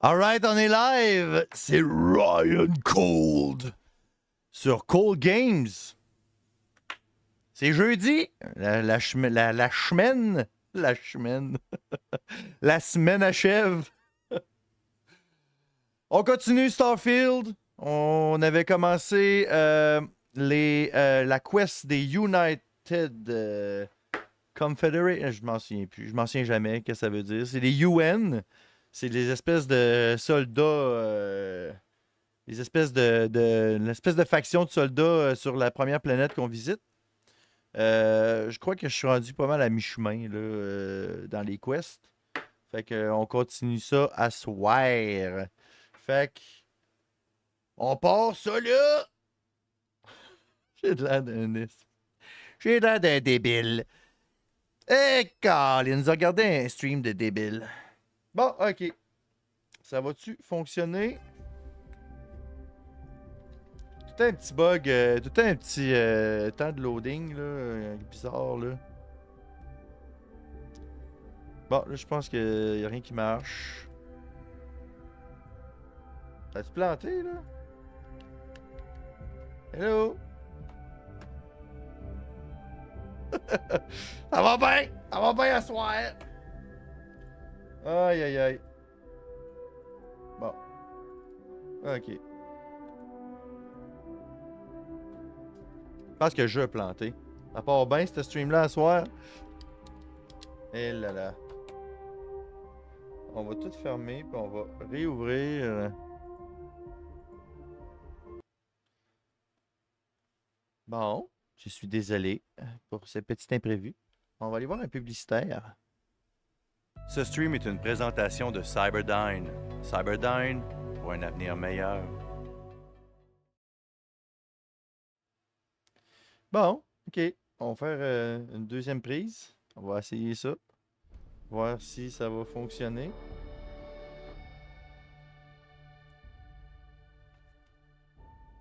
Alright, on est live! C'est Ryan Cold sur Cold Games. C'est jeudi. La semaine achève. On continue Starfield. On avait commencé la quest des United Confederate. Je m'en souviens plus. Je m'en souviens jamais. Qu'est-ce que ça veut dire? C'est les UN. C'est des espèces de soldats. Une espèce de faction de soldats sur la première planète qu'on visite. Je crois que je suis rendu pas mal à mi-chemin là, dans les quests. Fait qu'on continue ça à soir. Fait que. On part ça là! J'ai de l'air J'ai l'air d'un débile. Colin, nous a regardé un stream de débile. Bon, ok. Ça va-tu fonctionner? Tout un petit bug, tout un petit temps de loading, là, bizarre, là. Bon, là, je pense qu'il n'y a rien qui marche. T'as-tu planté, là? Hello? Ça va bien! Ça va bien à soir! Aïe, aïe, aïe. Bon. Ok. Je pense que je vais planter. Ça part bien, ce stream-là, à soir. Et là là. On va tout fermer, puis on va réouvrir. Bon. Je suis désolé pour ce petit imprévu. On va aller voir un publicitaire. Ce stream est une présentation de Cyberdyne. Cyberdyne pour un avenir meilleur. Bon, ok. On va faire une deuxième prise. On va essayer ça. Voir si ça va fonctionner.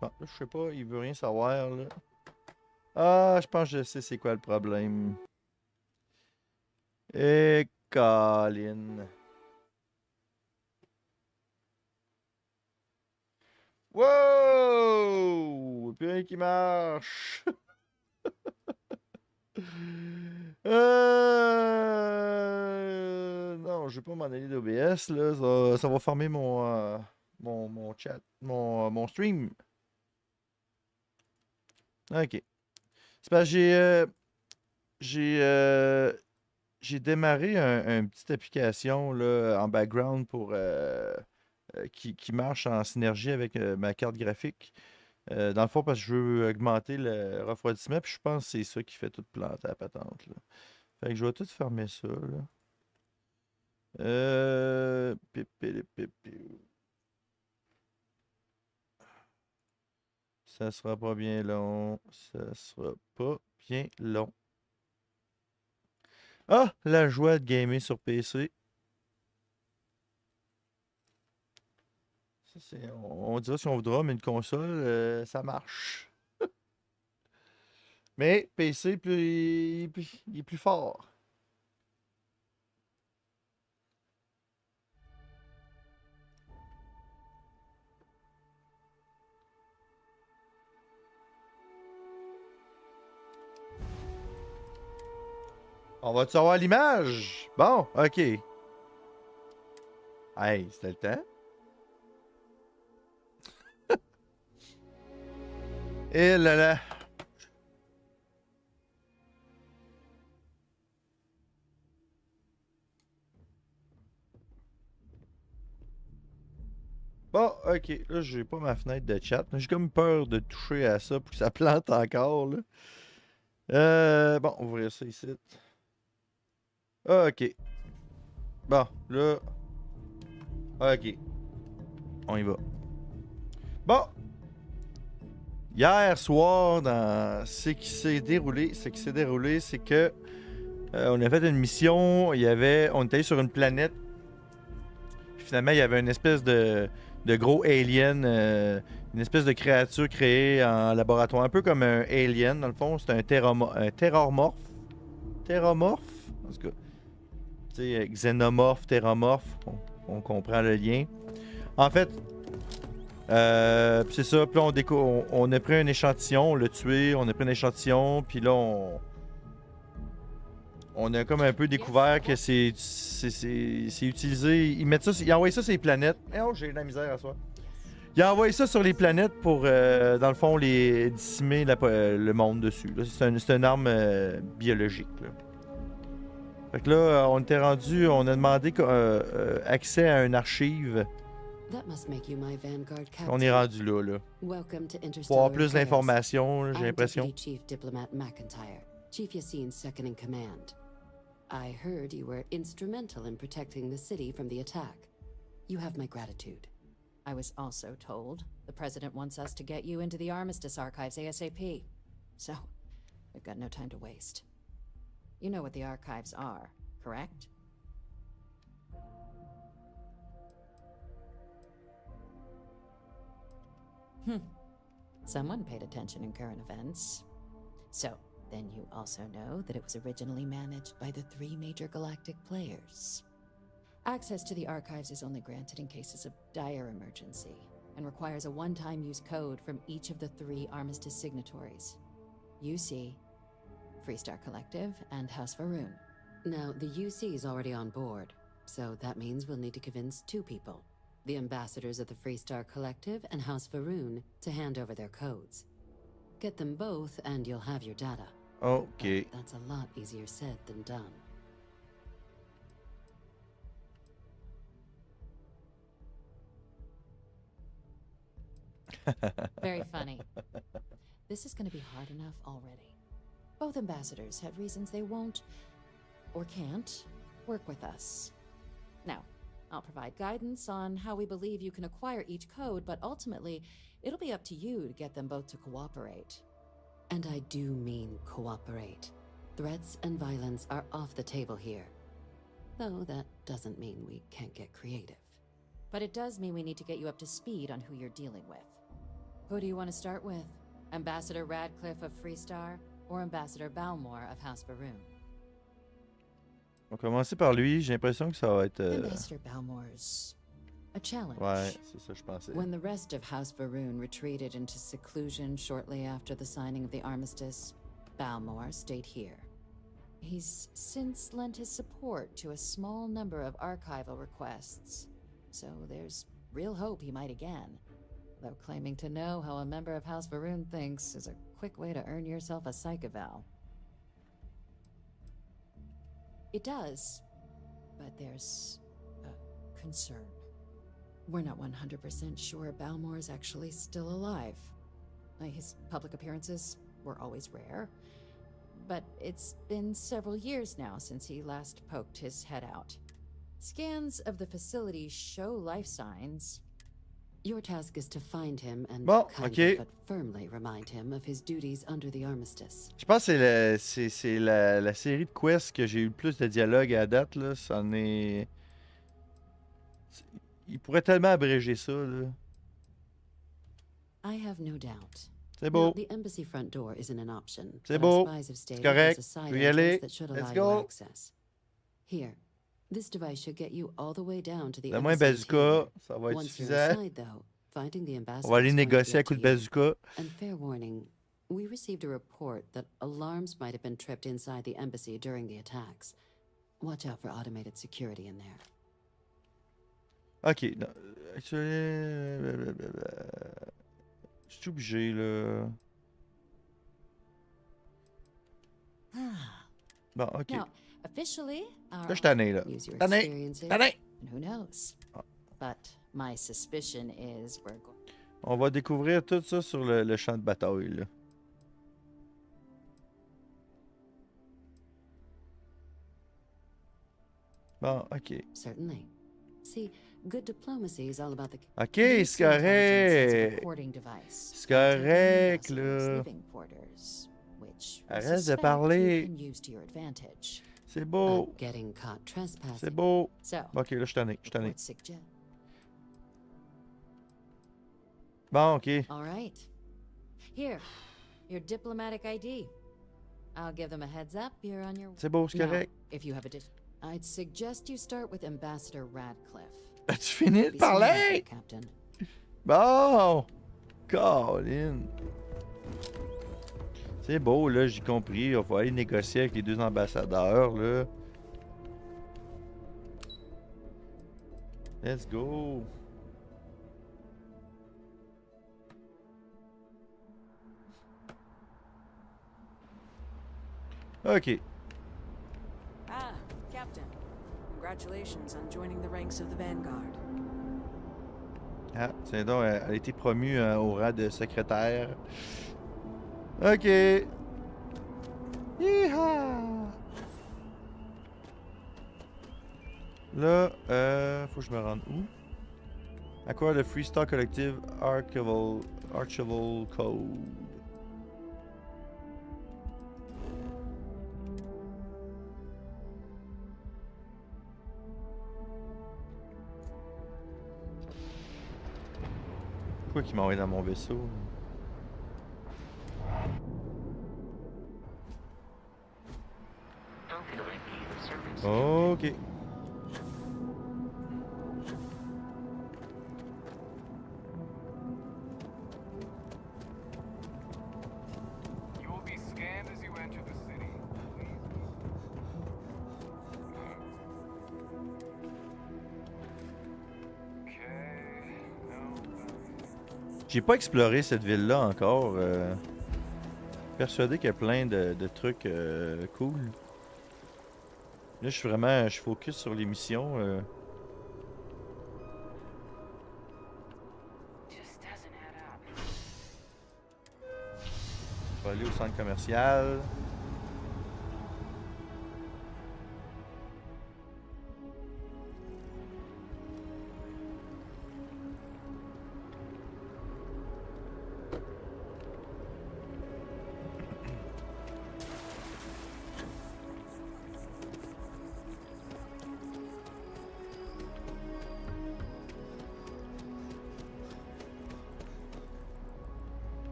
Bon, là, je sais pas, il veut rien savoir, là. Ah, je pense que je sais c'est quoi le problème. Et Colin. Wow! Plus rien qui marche. Non, je vais pas m'en aller d'OBS, là. Ça va fermer mon chat, mon stream. Ok. C'est parce que j'ai démarré une petite application là, en background pour qui marche en synergie avec ma carte graphique. Dans le fond, parce que je veux augmenter le refroidissement, puis je pense que c'est ça qui fait tout planter la patente. Là. Fait que je vais tout fermer ça. Là. Ça sera pas bien long. Ça sera pas bien long. Ah! La joie de gamer sur PC. Ça, on dira si on voudra, mais une console, ça marche. Mais PC, il est plus fort. On va-tu avoir l'image? Bon, ok. Hey, c'était le temps. Et là là. Bon, ok. Là, j'ai pas ma fenêtre de chat. J'ai comme peur de toucher à ça pour que ça plante encore, là. Bon, on va ouvrir ça ici. Ok. Bon, là. Ok. On y va. Bon. Hier soir, dans ce qui s'est déroulé, c'est que on a fait une mission. On était sur une planète. Puis finalement, il y avait une espèce de gros alien, une espèce de créature créée en laboratoire, un peu comme un alien dans le fond. C'est un terrormorphe. Terrormorphe, en tout cas. Tu sais, xénomorphe, terrormorphe. on comprend le lien. En fait, c'est ça. Puis là, on a pris un échantillon, on l'a tué, on a pris un échantillon, puis là, on a comme un peu découvert que c'est utilisé. Ils envoient ça sur les planètes. Oh, j'ai de la misère à soi. Ils envoient ça sur les planètes pour, dans le fond, les dissimer le monde dessus. C'est une arme biologique. Là. Fait que là, on était rendu, on a demandé accès à une archive. On est rendu là. Pour avoir plus d'informations, j'ai l'impression. I heard you were instrumental in protecting the city from the attack. You have my gratitude. I was also told the President wants us to get you into the Armistice archives ASAP. So, we've got no time to waste. You know what the archives are, correct? Someone paid attention in current events. So, then you also know that it was originally managed by the 3 major galactic players. Access to the archives is only granted in cases of dire emergency and requires a one-time use code from each of the 3 Armistice signatories. UC, Freestar Collective, and House Varoon. Now, the UC is already on board, so that means we'll need to convince 2 people. The ambassadors of the Freestar Collective and House Varoon to hand over their codes. Get them both and you'll have your data. Okay. But that's a lot easier said than done. Very funny. This is going to be hard enough already. Both ambassadors have reasons they won't, or can't, work with us. Now, I'll provide guidance on how we believe you can acquire each code, but ultimately, it'll be up to you to get them both to cooperate. And I do mean cooperate. Threats and violence are off the table here. Though that doesn't mean we can't get creative. But it does mean we need to get you up to speed on who you're dealing with. Who do you want to start with? Ambassador Radcliffe of Freestar or Ambassador Balmore of House Varoon? On va commencer par lui. J'ai l'impression que ça va être... Ambassador Balmore's a challenge. Ouais, c'est ça je pensais. When the rest of House Varoon retreated into seclusion shortly after the signing of the armistice, Balmore stayed here. He's since lent his support to a small number of archival requests, so there's real hope he might again. Though claiming to know how a member of House Varoon thinks is a quick way to earn yourself a psych eval. It does, but there's a concern. We're not 100% sure Balmore's actually still alive. His public appearances were always rare, but it's been several years now since he last poked his head out. Scans of the facility show life signs. Your task is to find him and kindly but firmly remind him of his duties under the armistice. Je pense que c'est la série de quests que j'ai eu le plus de dialogue à date. Là. C'en est... Il pourrait tellement abréger ça. Là. I have no doubt. C'est beau. The embassy front door isn't an option. C'est beau. C'est correct. Je vais y aller. Let's go. Here. This device should get you all the way down to the Donne-moi un bazooka, ça va être suffisant. On va aller négocier à coup de bazooka. And fair warning, we received a report that alarms might have been tripped inside the embassy during the attacks. Watch out for automated security in there. Ok, non. Je suis obligé, là. Bon, ok. Now, officially, là, je suis tanné, là. Tanné! Who knows? But my suspicion is we're going... On va découvrir tout ça sur le champ de bataille, là. Bon, ok. Certainly. See, good diplomacy is all about the... Ok, c'est correct. C'est correct, là. Arrête de parler. C'est beau. C'est beau. Ok, là, je suis tanné. Bon, ok. All right. Here, your diplomatic ID. I'll give them a heads up. You're on your way. C'est beau, c'est correct. If you have a I'd suggest you start with Ambassador Radcliffe. As-tu fini de Be smart about parler? it, Captain. Bon! Colin! C'est beau, là, j'ai compris. Il va falloir aller négocier avec les deux ambassadeurs, là. Let's go! Ok. Ah, Captain. Congratulations on joining the ranks of the Vanguard. Ah, tiens donc, elle a été promue au rang de secrétaire. Ok. Yeehaw! Là, faut que je me rende où? Acquire the Freestyle Collective Archival Code. Pourquoi qu'il m'a envoyé dans mon vaisseau? Ok. You will be scanned as you enter the city. Please. Okay. No. J'ai pas exploré cette ville-là encore. Persuadé qu'il y a plein de trucs cool. Là, je focus sur les missions. Just doesn't add up. Je vais aller au centre commercial.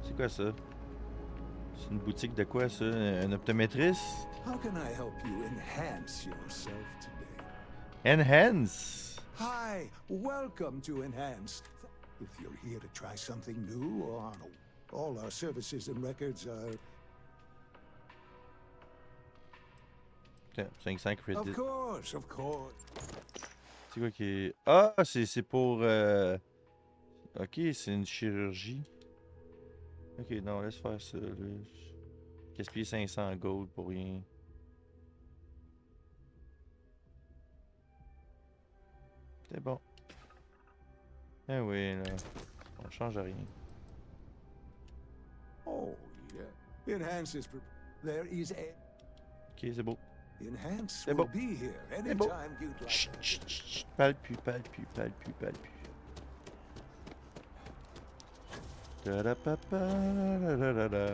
C'est quoi ça? C'est une boutique de quoi ça? Un optométriste? How can I help you enhance yourself today? Enhance! Hi, welcome to Enhance. If you're here to try something new or all our services and records are... Putain, 500 credits. Of course. C'est quoi qui est... Ah, c'est pour... Ok, c'est une chirurgie. Ok, non, laisse faire ça. Là. Gaspiller 500 gold pour rien. C'est bon. Ah oui, là. On change rien. Oh, yeah. Enhance is... There is a... Ok, c'est beau. Enhance C'est will bon. be here C'est bon. anytime you'd like. Chut, chut, chut, chut. Parle plus, parle plus, parle plus, parle plus. Ta-da-pa-pa, la-la-la-la.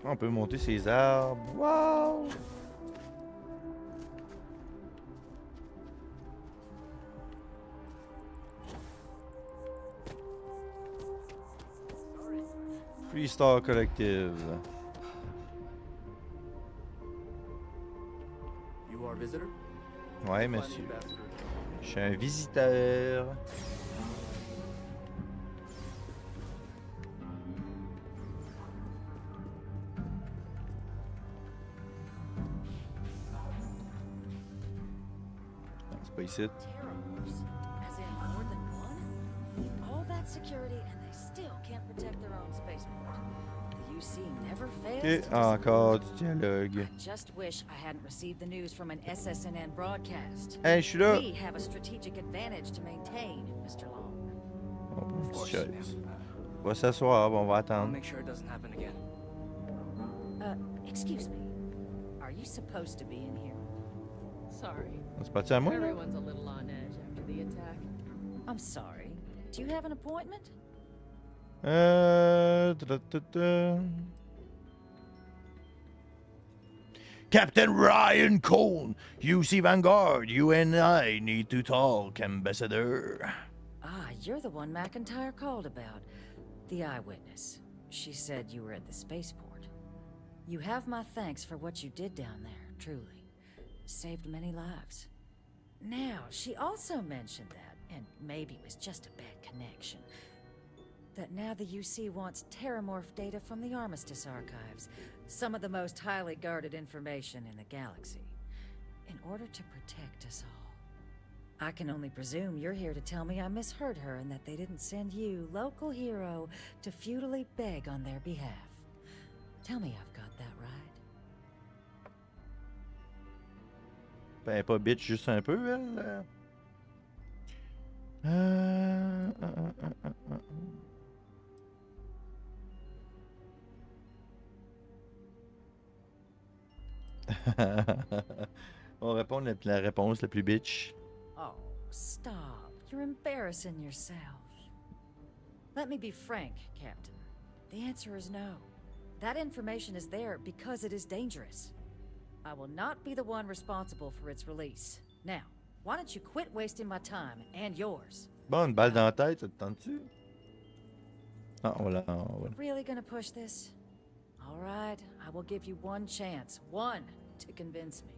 On peut monter ces arbres. Wow! Freestyle Collective. You are a visitor? Ouais, Find the monsieur. ambassador. Je suis un visiteur. Non, c'est pas ici. Terrors? As in more than one? All that security and they still can't protect their own spaceport. The UC never fails Ok, to encore disappoint. du dialogue. I just wish I hadn't received the news from an SSNN broadcast. Hey, je suis là. We have a strategic advantage to maintain, Mr. Long. On prend une Of petite course, chaise. ma'am. On va s'asseoir, on va I'll attendre. make sure it doesn't happen again. Excuse me. Are you supposed to be in here? Sorry. C'est parti à moi, là? Everyone's a little on edge after the attack. I'm sorry. Do you have an appointment? Ta-ta-ta-ta. Captain Ryan Cole, UC Vanguard, you and I need to talk, Ambassador. Ah, you're the one McIntyre called about. The eyewitness. She said you were at the spaceport. You have my thanks for what you did down there, truly. Saved many lives. Now, she also mentioned that, and maybe it was just a bad connection, that now the UC wants terramorph data from the Armistice archives, some of the most highly guarded information in the galaxy, in order to protect us all. I can only presume you're here to tell me I misheard her and that they didn't send you, local hero, to futilely beg on their behalf. Tell me I've got that right. Ben, pas bitch juste un peu, elle. On répond la réponse la plus bitch. Oh, stop. You're embarrassing yourself. Let me be frank, Captain. The answer is no. That information is there because it is dangerous. I will not be the one responsible for its release. Now, why don't you quit wasting my time and yours? Bon, une balle dans la tête, ça te tente-tu? Ah, voilà, voilà. Really gonna push this? All right, I will give you one chance. One to convince me.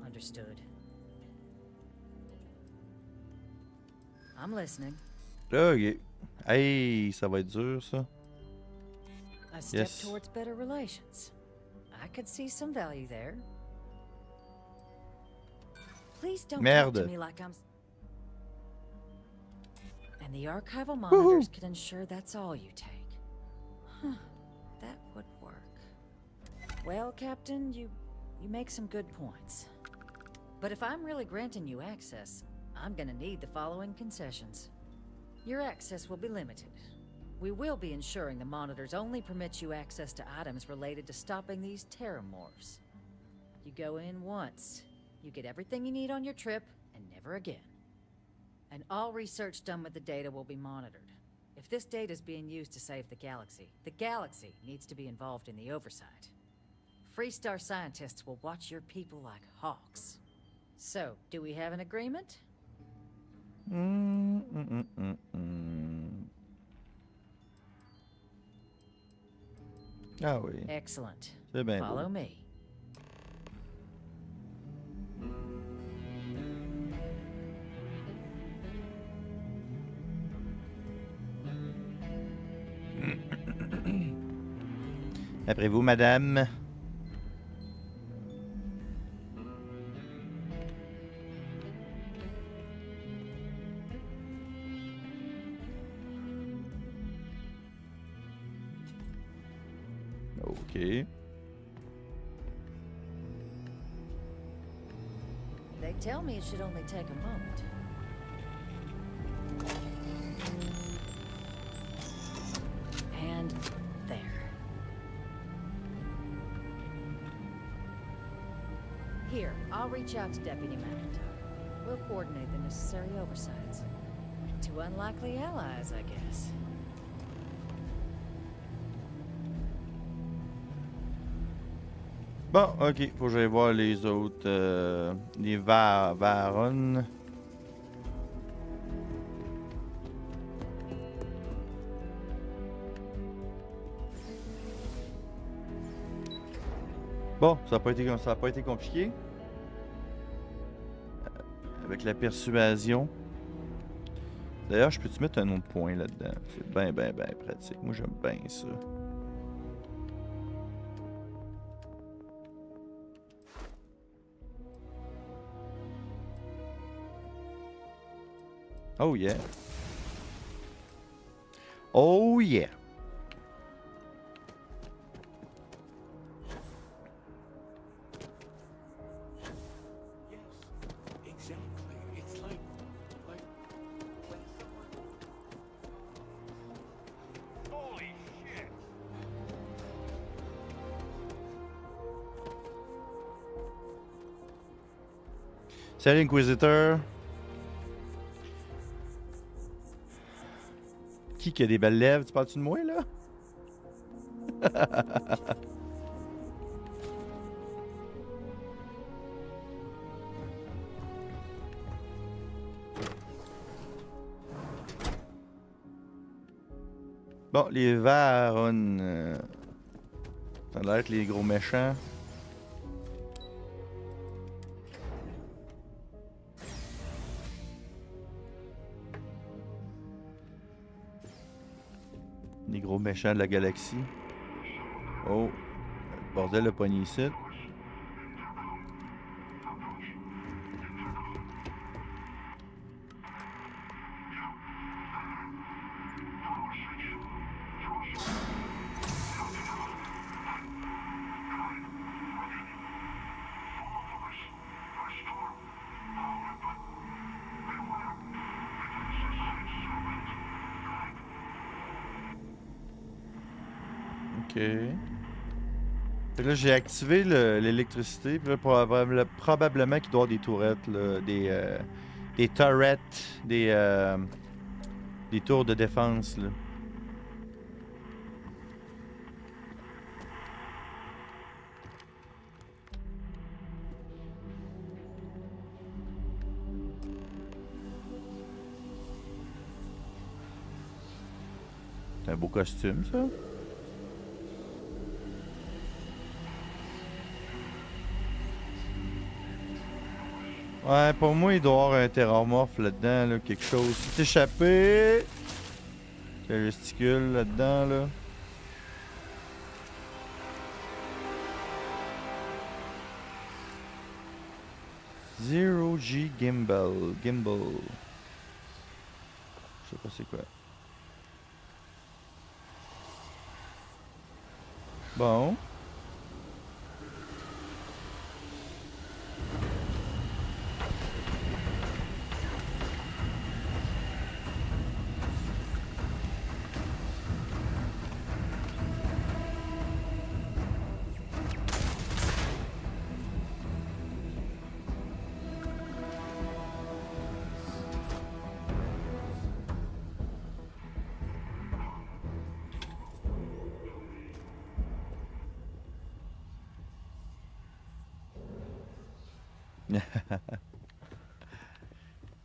Understood. I'm listening. Ok. Hey, ça va être dur, ça. A step Yes. towards better relations. I could see some value there. Please don't talk to Merde. me like I'm... And the archival monitors can ensure that's all you take. Huh, that would work. Well, Captain, you make some good points. But if I'm really granting you access, I'm gonna need the following concessions. Your access will be limited. We will be ensuring the monitors only permit you access to items related to stopping these terramorphs. You go in once, you get everything you need on your trip, and never again. And all research done with the data will be monitored. If this data is being used to save the galaxy needs to be involved in the oversight. Freestar scientists will watch your people like hawks. So, do we have an agreement? Ah oui. Excellent. C'est bien Follow beau. me. Après vous, madame. OK. They tell me it should only take a moment. And there. Here, I'll reach out to Deputy McIntyre. We'll coordinate the necessary oversights. Two unlikely allies, I guess. Bon, OK. Faut que j'aille voir les autres. Les Varon. Bon, ça a pas été compliqué. Avec la persuasion. D'ailleurs, je peux-tu mettre un autre point là-dedans? C'est bien pratique. Moi, j'aime bien ça. Oh yeah. Oh yeah. Exactly. It's like Holy shit! Salut, Inquisiteur. Qui a des belles lèvres? Tu parles-tu de moi, là? Bon, les Varun. Ça a l'air d'être les gros méchants. Les gros méchants de la galaxie. Oh, le bordel le poignet ici. Ok. Fait que là, j'ai activé l'électricité. Puis là, probablement qu'il doit y avoir des tourettes, là, des turrets, des tours de défense. Là. C'est un beau costume, ça. Ouais, pour moi, il doit y avoir un terrormorphe là-dedans, là, quelque chose. C'est échappé. Ça gesticule là-dedans, là. Zero G Gimbal. Gimbal. Je sais pas c'est quoi. Bon.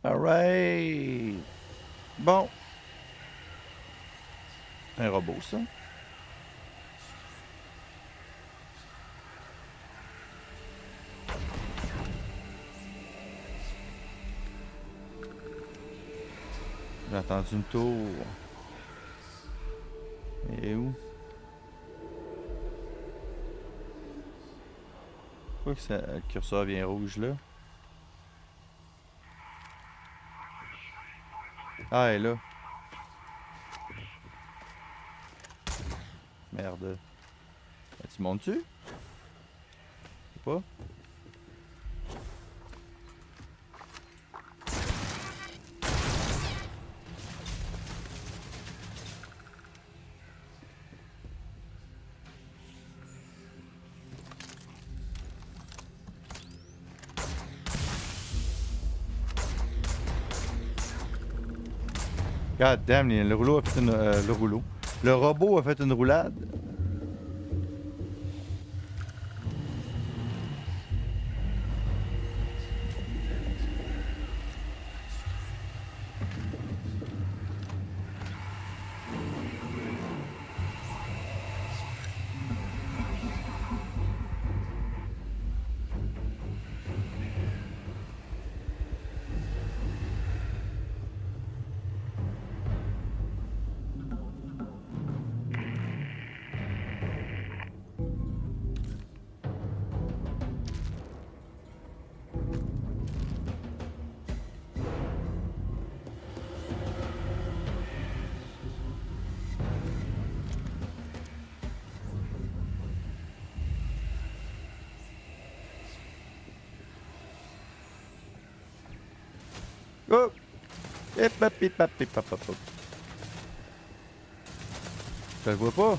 Alright. Bon. Un robot, ça. J'ai entendu une tour. Et où? Pourquoi que ça, le curseur vient rouge là? Ah, elle est là. Merde. Tu montes-tu? Je sais pas. God damn, le rouleau a fait une... le rouleau. Le robot a fait une roulade. Oh! Hip hop hip hop hip hop hop. Je le vois pas.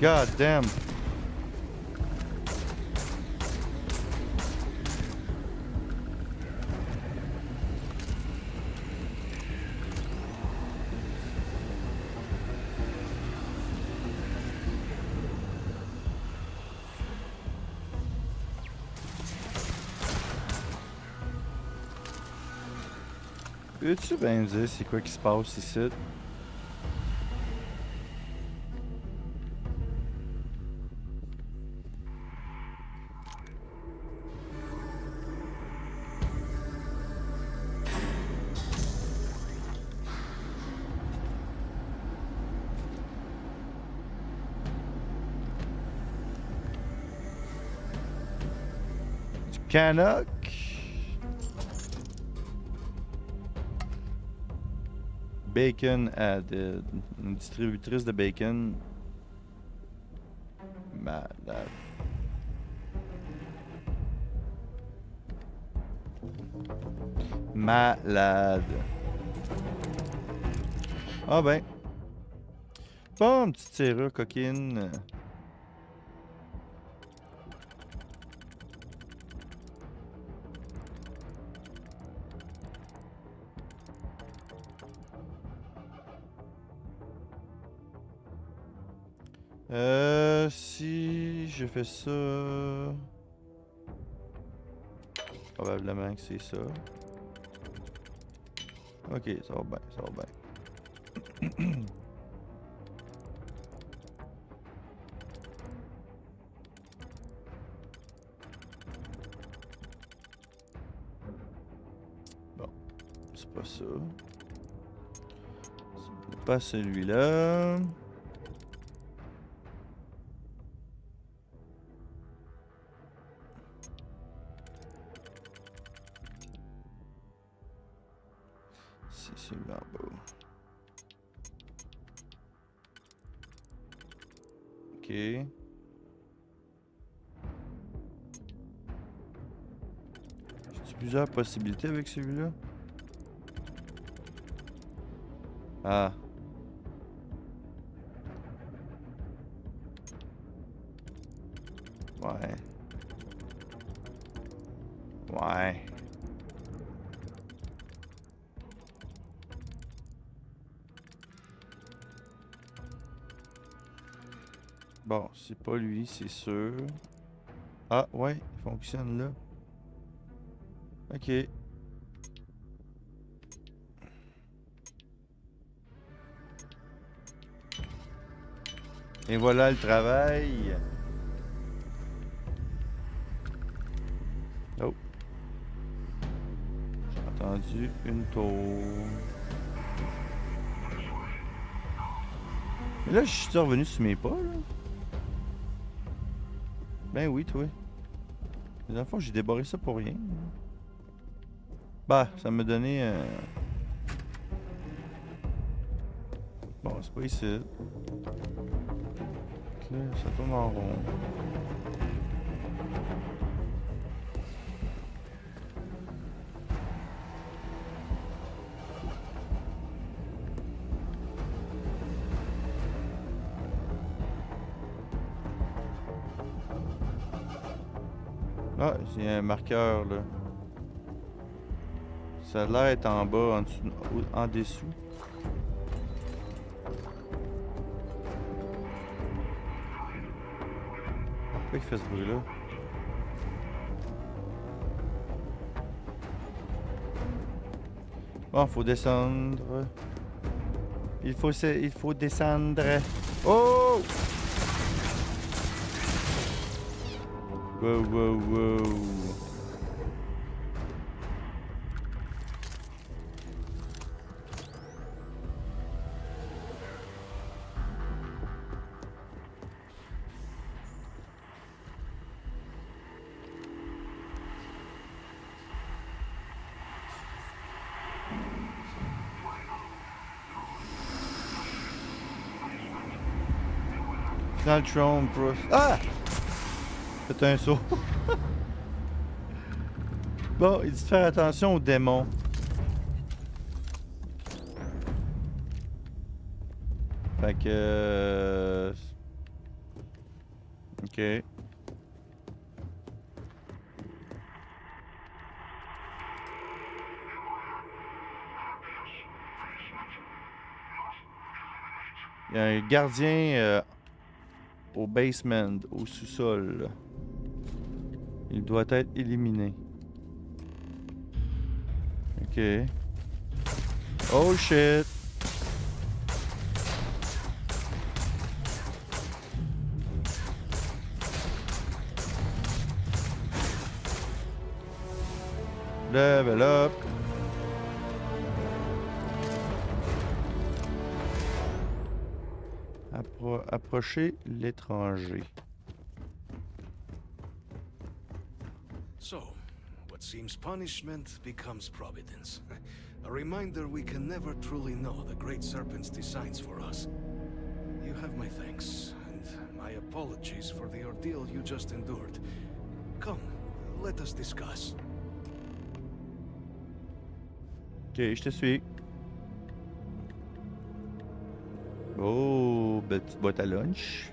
God damn. Peux-tu bien me dire c'est quoi qui se passe ici? Du Canuck. Bacon added. Une distributrice de bacon. Malade. Malade. Ah ben. Bon, une petite serrure coquine. Si je fais ça... Probablement que c'est ça. Ok, ça va bien, ça va bien. Bon, c'est pas ça. C'est pas celui-là. C'est celui-là en bas. Ok. J'ai plusieurs possibilités avec celui-là? Ah. Ouais. Ouais. Bon, c'est pas lui, c'est sûr. Ah, ouais, il fonctionne là. Ok. Et voilà le travail. Oh. J'ai entendu une tour. Mais là, je suis revenu sur mes pas, là. Ben oui, toi. La dernière fois, j'ai débarré ça pour rien. Bah, ça m'a donné... Bon, c'est pas ici. Ok, ça tourne en rond. Ah, il y a un marqueur là. Ça a l'air d'être en bas, en dessous, en dessous. Pourquoi il fait ce bruit là? Bon, faut descendre. Il faut descendre. Oh! Wow, wow, wow. Dans le trône, bro. Ah! C'est un saut. Bon, il dit de faire attention aux démons. Fait que... Ok. Il y a un gardien au basement, au sous-sol. Il doit être éliminé. Ok. Oh shit. Level up. Approcher l'étranger. So, what seems punishment becomes providence. A reminder we can never truly know the Great Serpent's designs for us. You have my thanks, and my apologies for the ordeal you just endured. Come, let us discuss. Ok, je te suis. Oh, belle petite boîte à lunch.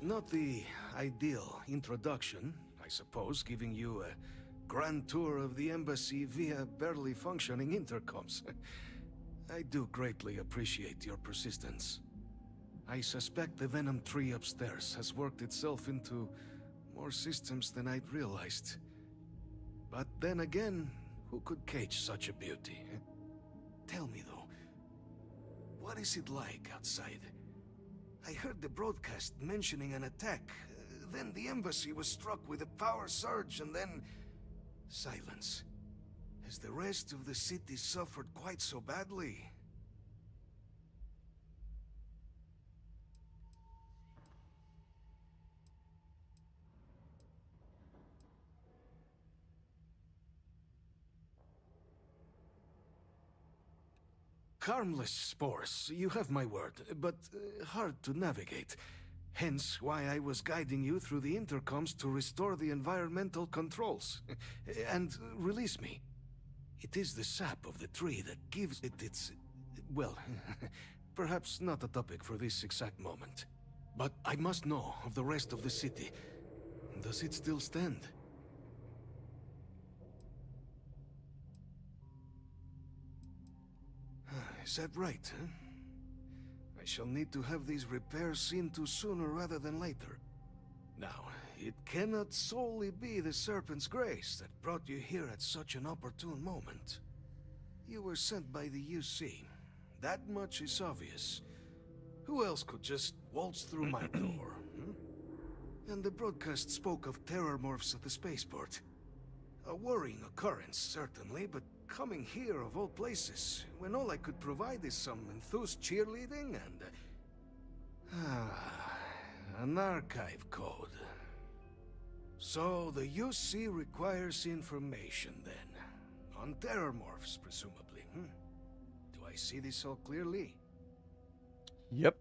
Not the ideal introduction, I suppose, giving you a grand tour of the embassy via barely functioning intercoms. I do greatly appreciate your persistence. I suspect the Venom tree upstairs has worked itself into more systems than I'd realized. But then again, who could cage such a beauty? Tell me though, what is it like outside? I heard the broadcast mentioning an attack, then the embassy was struck with a power surge, and then silence. Has the rest of the city suffered quite so badly? Harmless spores, you have my word, but hard to navigate. Hence why I was guiding you through the intercoms to restore the environmental controls. And release me. It is the sap of the tree that gives it its... well, perhaps not a topic for this exact moment. But I must know of the rest of the city. Does it still stand? Is that right, huh? I shall need to have these repairs seen to sooner rather than later. Now, it cannot solely be the Serpent's grace that brought you here at such an opportune moment. You were sent by the UC. That much is obvious. Who else could just waltz through my door? And the broadcast spoke of terror morphs at the spaceport. A worrying occurrence, certainly, but coming here of all places, when all I could provide is some enthused cheerleading and... an archive code. So the UC requires information, then. On terror morphs, presumably, Do I see this all clearly? Yep.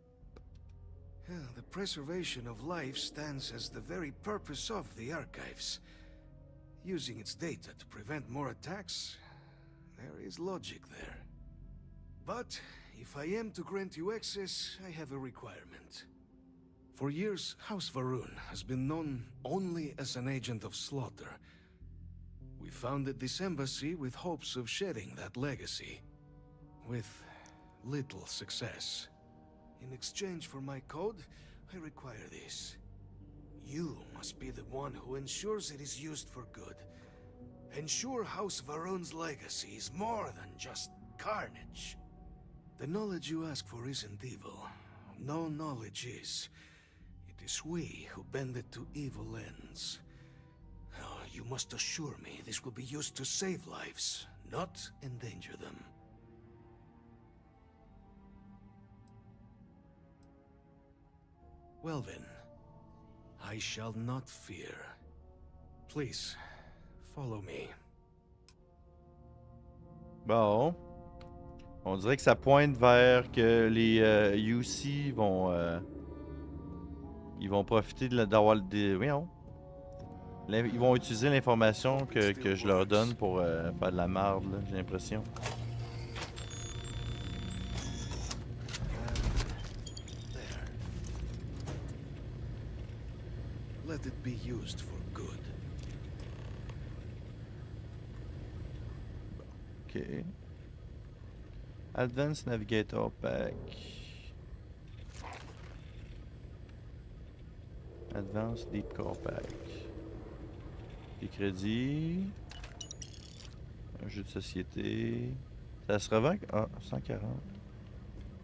The preservation of life stands as the very purpose of the archives. Using its data to prevent more attacks, there is logic there. But if I am to grant you access, I have a requirement. For years, House Varun has been known only as an agent of slaughter. We founded this embassy with hopes of shedding that legacy. With little success. In exchange for my code, I require this. You must be the one who ensures it is used for good. Ensure House Varun's legacy is more than just carnage. The knowledge you ask for isn't evil. No knowledge is. It is we who bend it to evil ends. Oh, you must assure me this will be used to save lives, not endanger them. Well then, I shall not fear. Please, follow me. Bon. On dirait que ça pointe vers que les UC vont... ils vont profiter d'avoir des... Voyons. Ils vont utiliser l'information que je leur donne pour faire de la merde, là, j'ai l'impression. Let it be used for good. Ok. Advanced Navigator Pack. Advanced Deep Core Pack. Des crédits. Un jeu de société. Ça se revend? Ah, 140.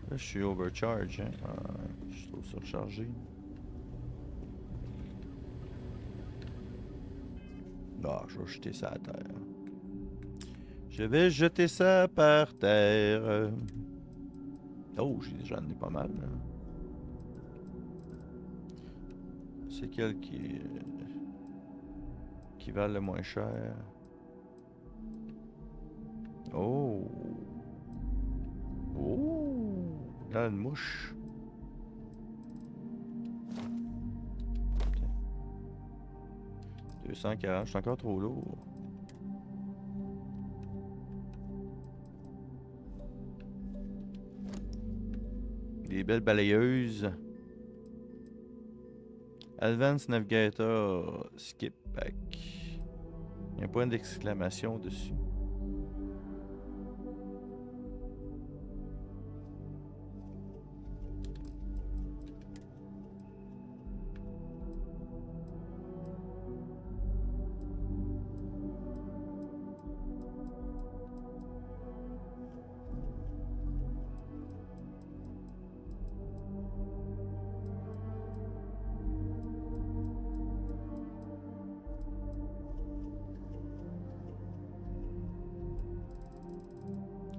Là, je suis overcharge, hein. Ah, je suis trop surchargé. Ah, je vais jeter ça à terre. Je vais jeter ça par terre. Oh, j'en ai pas mal, là. C'est quel qui valent le moins cher? Oh! Oh! Là, une mouche. Okay. 240, je suis encore trop lourd. Des belles balayeuses. Advanced Navigator Skip Back. Il y a un point d'exclamation dessus.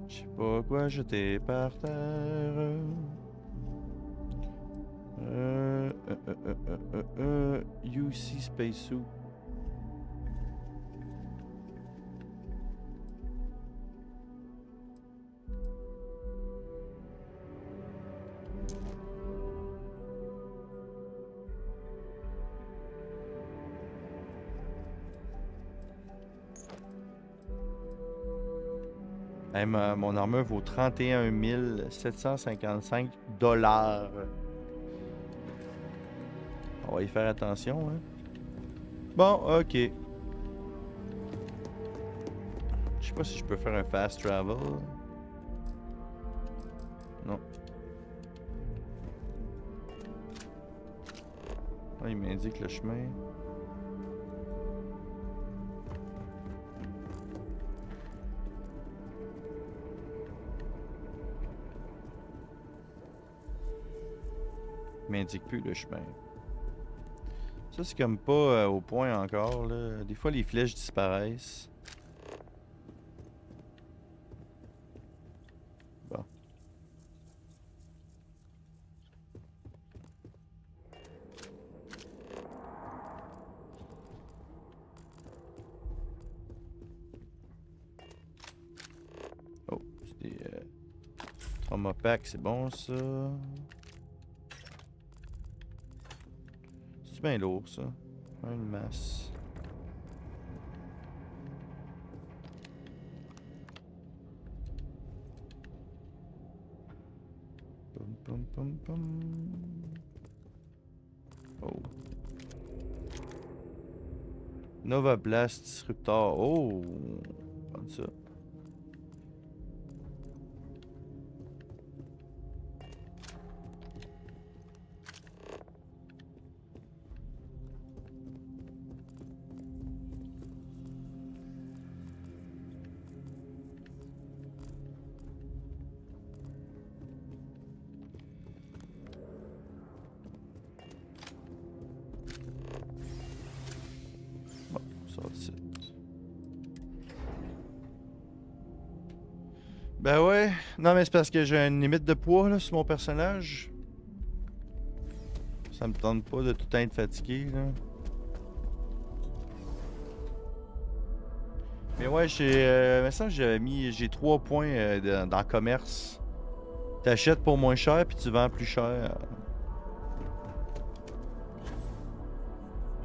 Je sais pas quoi jeter par terre. UC Spacesuit. Hey, mon armure vaut 31 755 $. On va y faire attention, hein. Bon, ok. Je sais pas si je peux faire un fast travel. Non. Ah, il m'indique le chemin. Il m'indique plus le chemin. Ça, c'est comme pas au point encore, là. Des fois, les flèches disparaissent. Bon. Oh, c'est des trauma pack, c'est bon, ça. C'est bien lourd, ça. Une masse. Pum, pum, pum, pum. Oh. Nova Blast Disruptor. Oh! Comme ça. Ben ouais. Non, mais c'est parce que j'ai une limite de poids là, sur mon personnage. Ça me tente pas de tout être fatigué, là. Mais ouais, mais ça, j'ai 3 points dans le commerce. T'achètes pour moins cher, puis tu vends plus cher.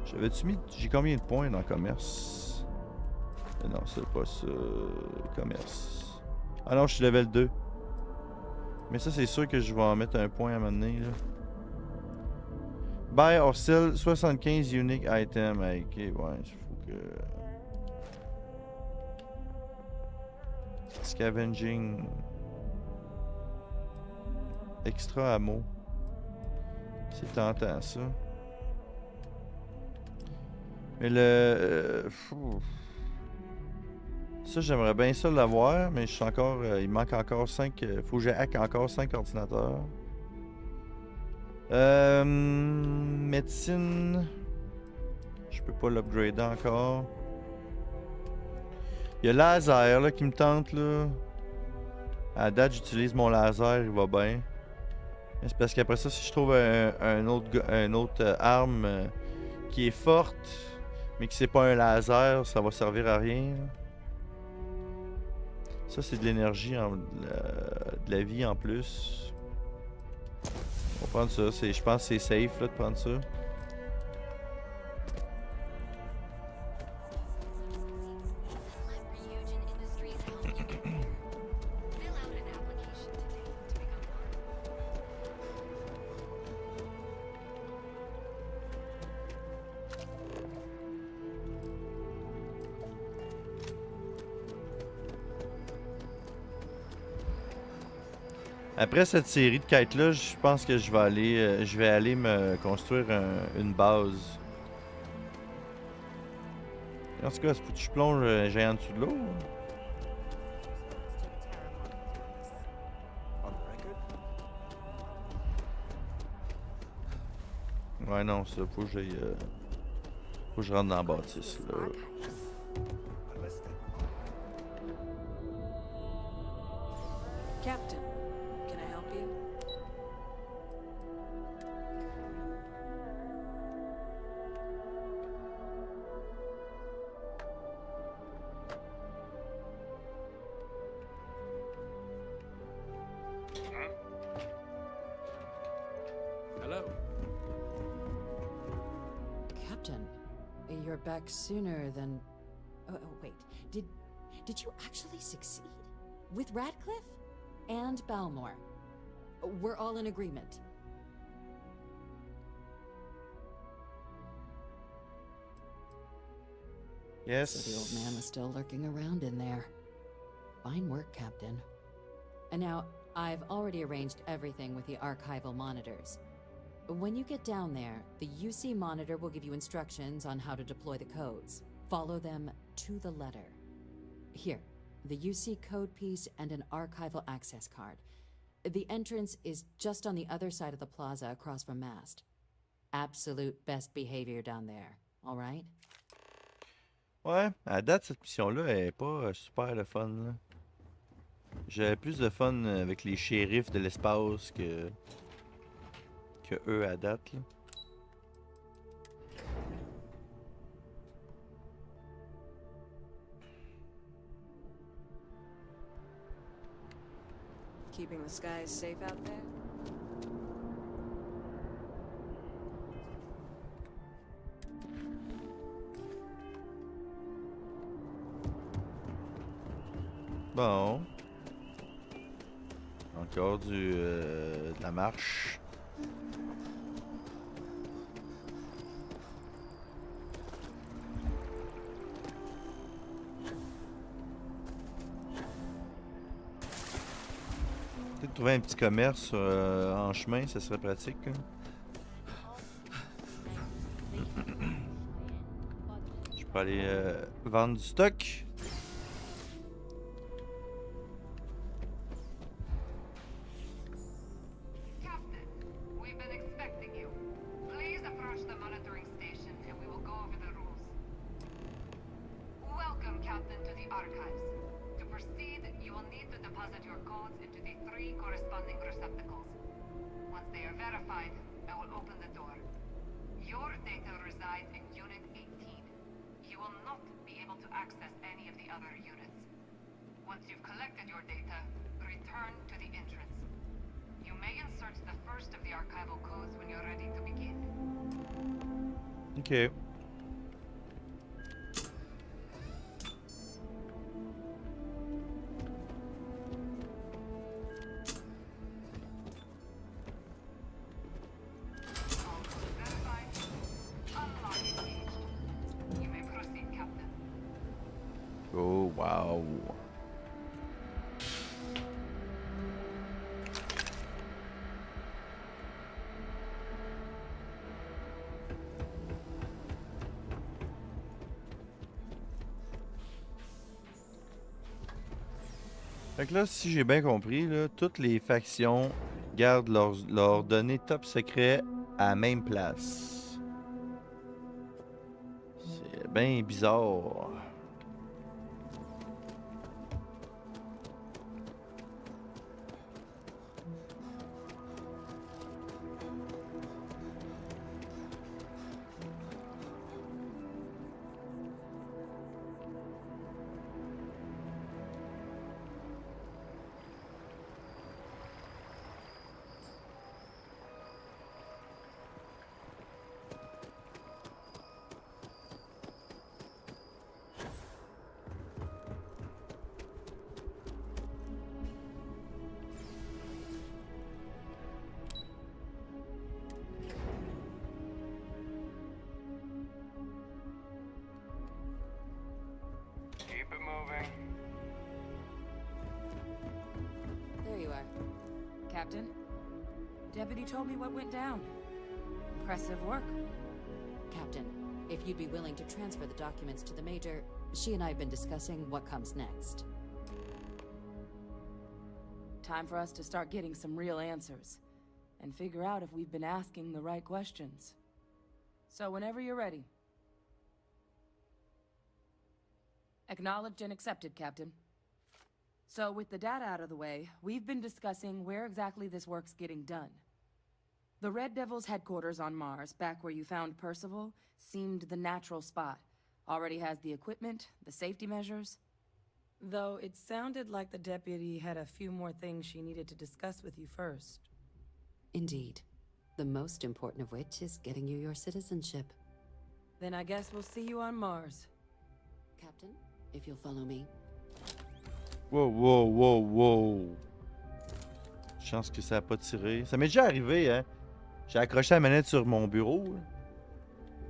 J'avais-tu mis... J'ai combien de points dans le commerce? Non, c'est pas ça. Commerce. Ah non, je suis level 2. Mais ça, c'est sûr que je vais en mettre un point à un moment donné, là. Buy or sell 75 unique items. Ok, ouais, il faut que... Scavenging. Extra ammo. C'est tentant, ça. Mais ça, j'aimerais bien ça l'avoir, mais je suis encore. Il manque encore 5. Faut que j'ai hack encore 5 ordinateurs. Médecine. Je peux pas l'upgrader encore. Il y a laser là, qui me tente là. À date, j'utilise mon laser, il va bien. Mais c'est parce qu'après ça, si je trouve un autre arme qui est forte, mais que c'est pas un laser, ça va servir à rien. Ça, c'est de l'énergie, de la vie en plus. On va prendre ça. Je pense que c'est safe là, de prendre ça. Après cette série de quêtes-là, je pense que je vais aller me construire une base. En tout cas, faut que je plonge un géant en dessous de l'eau. Ouais, non, ça, faut que je rentre dans la bâtisse, là. Captain, can I help you? Hello. Captain, you're back sooner than... Oh, wait. Did you actually succeed? With Radcliffe? And Balmore? We're all in agreement. Yes. So the old man was still lurking around in there. Fine work, Captain. And now, I've already arranged everything with the archival monitors. When you get down there, the UC monitor will give you instructions on how to deploy the codes. Follow them to the letter. Here, the UC code piece and an archival access card. The entrance is just on the other side of the plaza across from Mast. Absolute best behavior down there, all right? Ouais, à date, cette mission-là, elle est pas super le fun, là. J'avais plus de fun avec les shérifs de l'espace que eux à date, là. Keeping the skies safe out there? Bon. Encore de la marche. Peut-être trouver un petit commerce en chemin, ça serait pratique, hein. Je peux aller vendre du stock. Captain, we've been expecting you. Please approach the monitoring station and we will go over the rules. Welcome, Captain, to the archives. To proceed, you will need to deposit your codes into the 3 corresponding receptacles. Once they are verified, I will open the door. Your data resides in Unit 18. You will not be able to access any of the other units. Once you've collected your data, return to the entrance. You may insert the first of the archival codes when you're ready to begin. Ok. All codes verified. Unlock engaged. You may proceed, Captain. Oh, wow. Fait que là, si j'ai bien compris, là, toutes les factions gardent leurs données top secrets à la même place. C'est bien bizarre. Keep it moving. There you are. Captain, Deputy told me what went down. Impressive work. Captain, if you'd be willing to transfer the documents to the Major, she and I have been discussing what comes next. Time for us to start getting some real answers. And figure out if we've been asking the right questions. So whenever you're ready. Acknowledged and accepted, Captain. So with the data out of the way, we've been discussing where exactly this work's getting done. The Red Devil's headquarters on Mars, back where you found Percival, seemed the natural spot. Already has the equipment, the safety measures. Though it sounded like the deputy had a few more things she needed to discuss with you first. Indeed. The most important of which is getting you your citizenship. Then I guess we'll see you on Mars. Captain, if you'll follow me. Wow, wow, wow, wow. Chance que ça a pas tiré. Ça m'est déjà arrivé, hein. J'ai accroché la manette sur mon bureau. Là.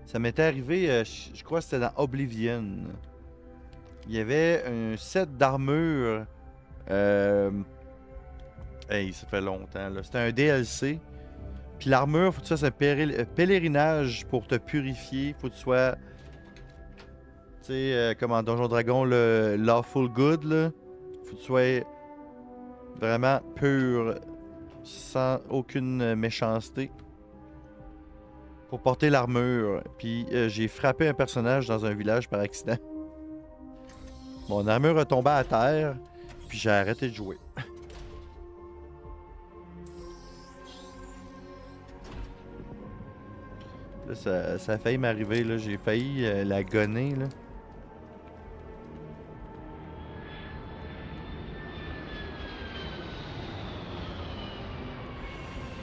Ça m'était arrivé, je crois que c'était dans Oblivion. Il y avait un set d'armure. Hey, ça fait longtemps, là. C'était un DLC. Puis l'armure, faut que tu fasses un pèlerinage pour te purifier. Faut que tu sois. Tu sais, comme en Donjon Dragon, le Lawful Good, là. Faut que tu sois vraiment pur, sans aucune méchanceté, pour porter l'armure. Puis j'ai frappé un personnage dans un village par accident. Mon armure est tombée à terre, puis j'ai arrêté de jouer. Là, ça a failli m'arriver, là. J'ai failli la gonner, là.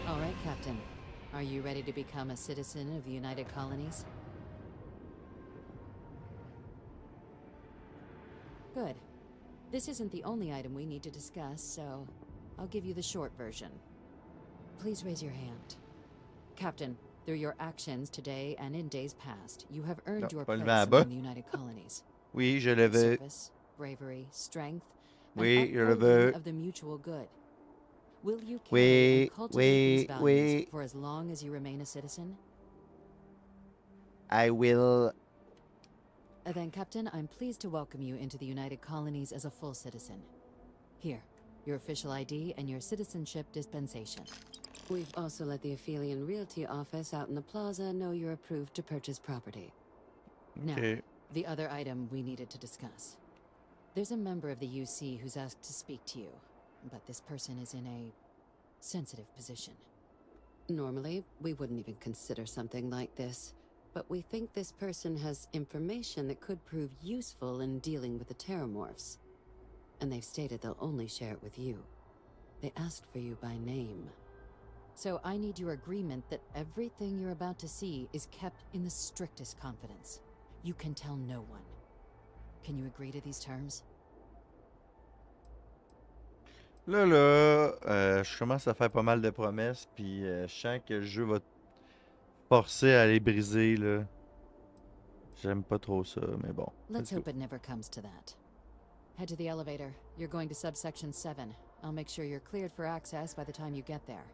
All right, Captain. Are you ready to become a citizen of the United Colonies? Good. This isn't the only item we need to discuss, so I'll give you the short version. Please raise your hand. Captain, through your actions today and in days past, you have earned your place among the United Colonies. Oui, je le veux. Service, bravery, strength, Oui, and je le veux. upholding of the mutual good. Will you carry and cultivate these values for as long as you remain a citizen? I will. Then, Captain, I'm pleased to welcome you into the United Colonies as a full citizen. Here, your official ID and your citizenship dispensation. We've also let the Aphelion Realty office out in the plaza know you're approved to purchase property. Now, the other item we needed to discuss. There's a member of the UC who's asked to speak to you, but this person is in a sensitive position. Normally, we wouldn't even consider something like this, but we think this person has information that could prove useful in dealing with the Terramorphs. And they've stated they'll only share it with you. They asked for you by name. So I need your agreement that everything you're about to see is kept in the strictest confidence. You can tell no one. Can you agree to these terms? Là, je commence à faire pas mal de promesses, puis je sens que le jeu va forcer à les briser, là. J'aime pas trop ça, mais bon. Let's hope it never comes to that. Head to the elevator. You're going to subsection 7. I'll make sure you're cleared for access by the time you get there.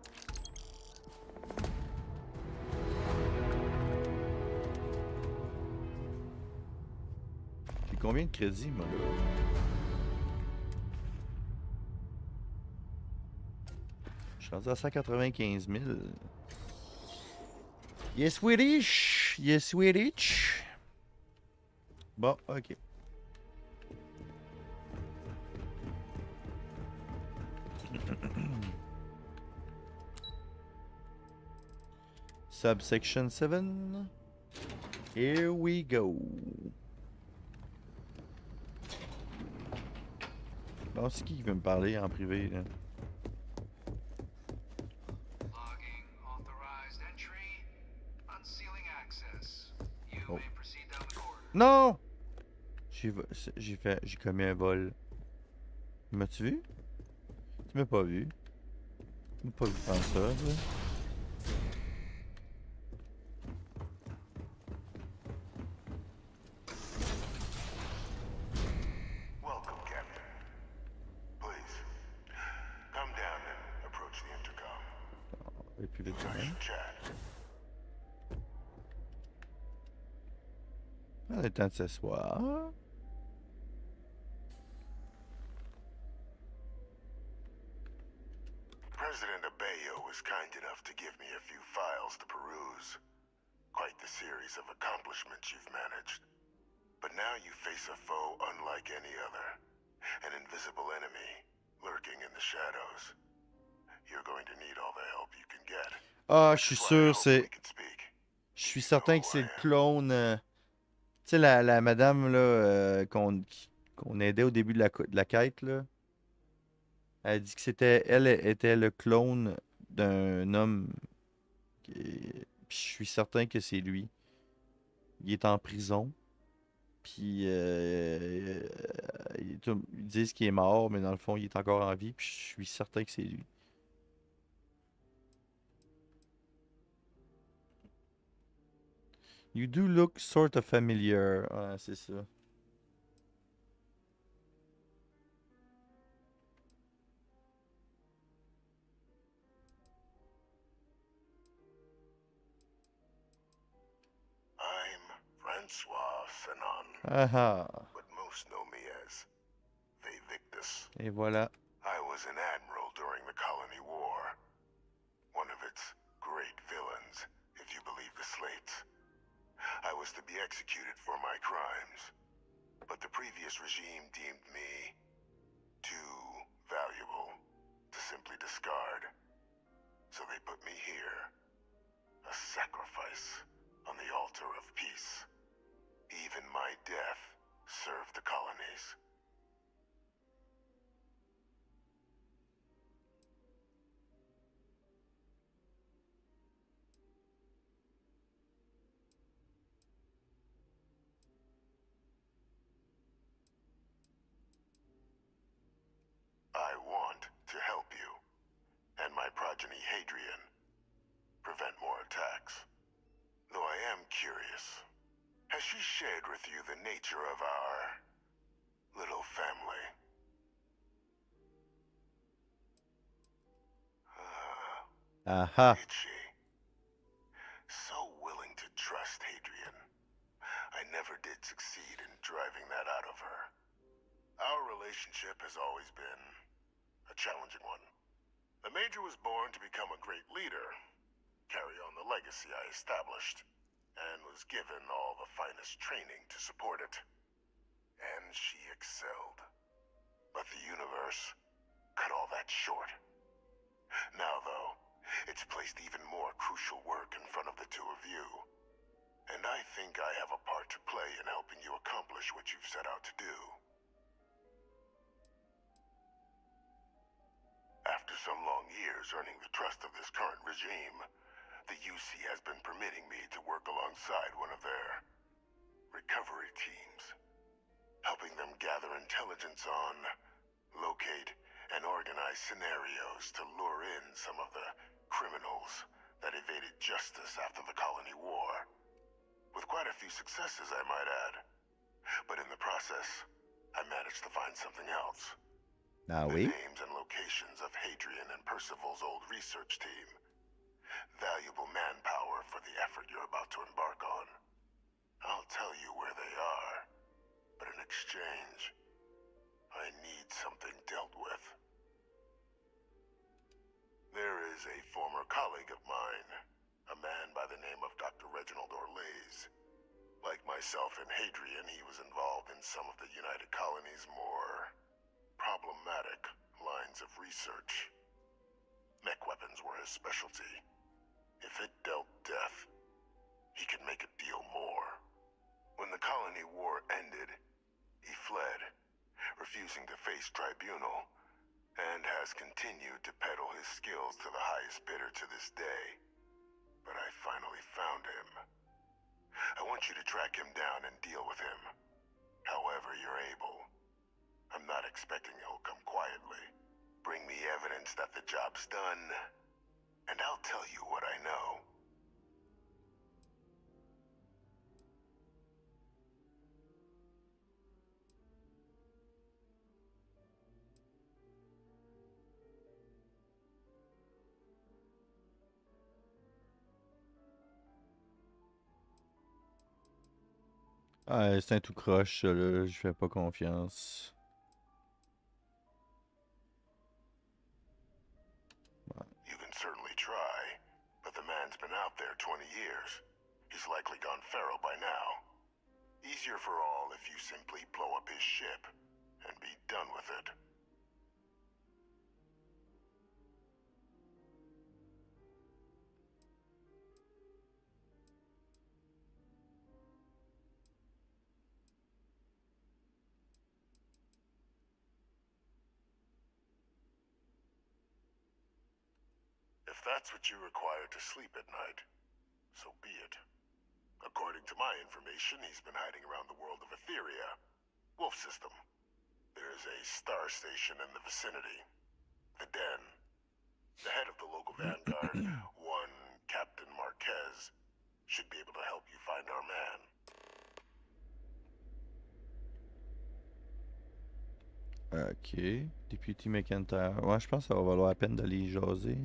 J'ai combien de crédits, moi, là? Je suis rendu à 195 000. Yes, Swedish! Yes, Swedish! Bon, ok. Subsection 7. Here we go. Bon, c'est qui veut me parler en privé, là? Logging authorized entry. Unsealing access. You Oh. may proceed down the corridor. Non! J'ai commis un vol. M'as-tu vu? Tu m'as pas vu. Tu m'as pas vu faire ça, toi. Welcome, Captain. Please, come down and approach the intercom. Et puis vite, I should chat. on est temps de s'asseoir. President Abeyo was kind enough to give me a few files to peruse. Quite the series of accomplishments you've managed. But now you face a foe unlike any other. An invisible enemy, lurking in the shadows. You're going to need all the help you can get. Ah, je suis sûr, c'est... Je suis certain que c'est le clone... Tu sais, la madame, là, qu'on aidait au début de la quête, là. Elle dit que c'était... Elle était le clone d'un homme. Puis je suis certain que c'est lui. Il est en prison. Puis ils disent qu'il est mort, mais dans le fond, il est encore en vie. Puis je suis certain que c'est lui. You do look sort of familiar. Ah, c'est ça. I'm Francois Sanon. Ah But most know me as Victus. Et voilà. I was an admiral during the Colony War. One of its great villains, if you believe the slates. I was to be executed for my crimes, but the previous regime deemed me too valuable to simply discard. So they put me here, a sacrifice on the altar of peace. Even my death served the colonies. I want to help you, and my progeny Hadrian, prevent more attacks. Though I am curious, has she shared with you the nature of our little family? Aha. Did she? So willing to trust Hadrian. I never did succeed in driving that out of her. Our relationship has always been a challenging one. The Major was born to become a great leader, carry on the legacy I established, and was given all the finest training to support it. And she excelled. But the universe cut all that short. Now, though, it's placed even more crucial work in front of the two of you. And I think I have a part to play in helping you accomplish what you've set out to do. After some long years earning the trust of this current regime, the UC has been permitting me to work alongside one of their recovery teams, helping them gather intelligence on, locate, and organize scenarios to lure in some of the criminals that evaded justice after the Colony War. With quite a few successes, I might add. But in the process, I managed to find something else. Ah The oui? names and locations of Hadrian and Percival's old research team. Valuable manpower for the effort you're about to embark on. I'll tell you where they are, but in exchange, I need something dealt with. There is a former colleague of mine, a man by the name of Dr. Reginald Orlaise. Like myself and Hadrian, he was involved in some of the United Colony's more problematic lines of research. Mech weapons were his specialty. If it dealt death, he could make a deal more. When the colony war ended, he fled, refusing to face tribunal, and has continued to peddle his skills to the highest bidder to this day. But I finally found him. I want you to track him down and deal with him, however you're able. I'm not expecting he'll come quietly. Bring me evidence that the job's done, and I'll tell you what I know. Ah, c'est un tout croche, ça, là. Je fais pas confiance. You can certainly try, but the man's been out there 20 years. He's likely gone feral by now. Easier for all if you simply blow up his ship and be done with it. If that's what you require to sleep at night, so be it. According to my information, he's been hiding around the world of Etheria. Wolf system. There's a star station in the vicinity. The Den. The head of the local vanguard, one Captain Marquez, should be able to help you find our man. Ok. Deputy McIntyre. Ouais, je pense que ça va valoir la peine d'aller y jaser.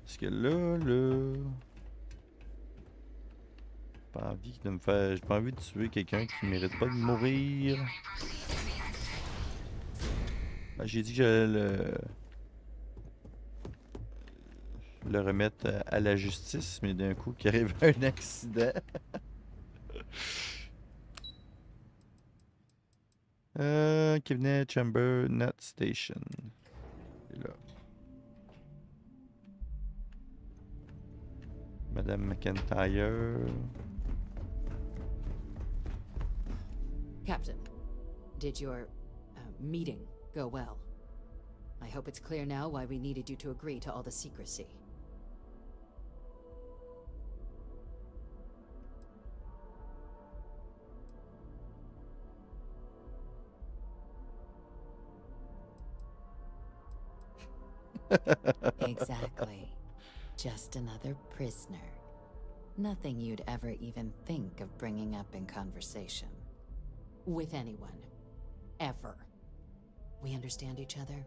Parce que là... Pas envie de me faire... J'ai pas envie de tuer quelqu'un qui mérite pas de mourir. Ben, j'ai dit que j'allais le remettre à la justice, mais d'un coup, qu'il arrive un accident. Cabinet Chamber Net Station. Et là. Madame McIntyre. Captain, did your meeting go well? I hope it's clear now why we needed you to agree to all the secrecy. Exactly. Just another prisoner. Nothing you'd ever even think of bringing up in conversation. With anyone. Ever. We understand each other?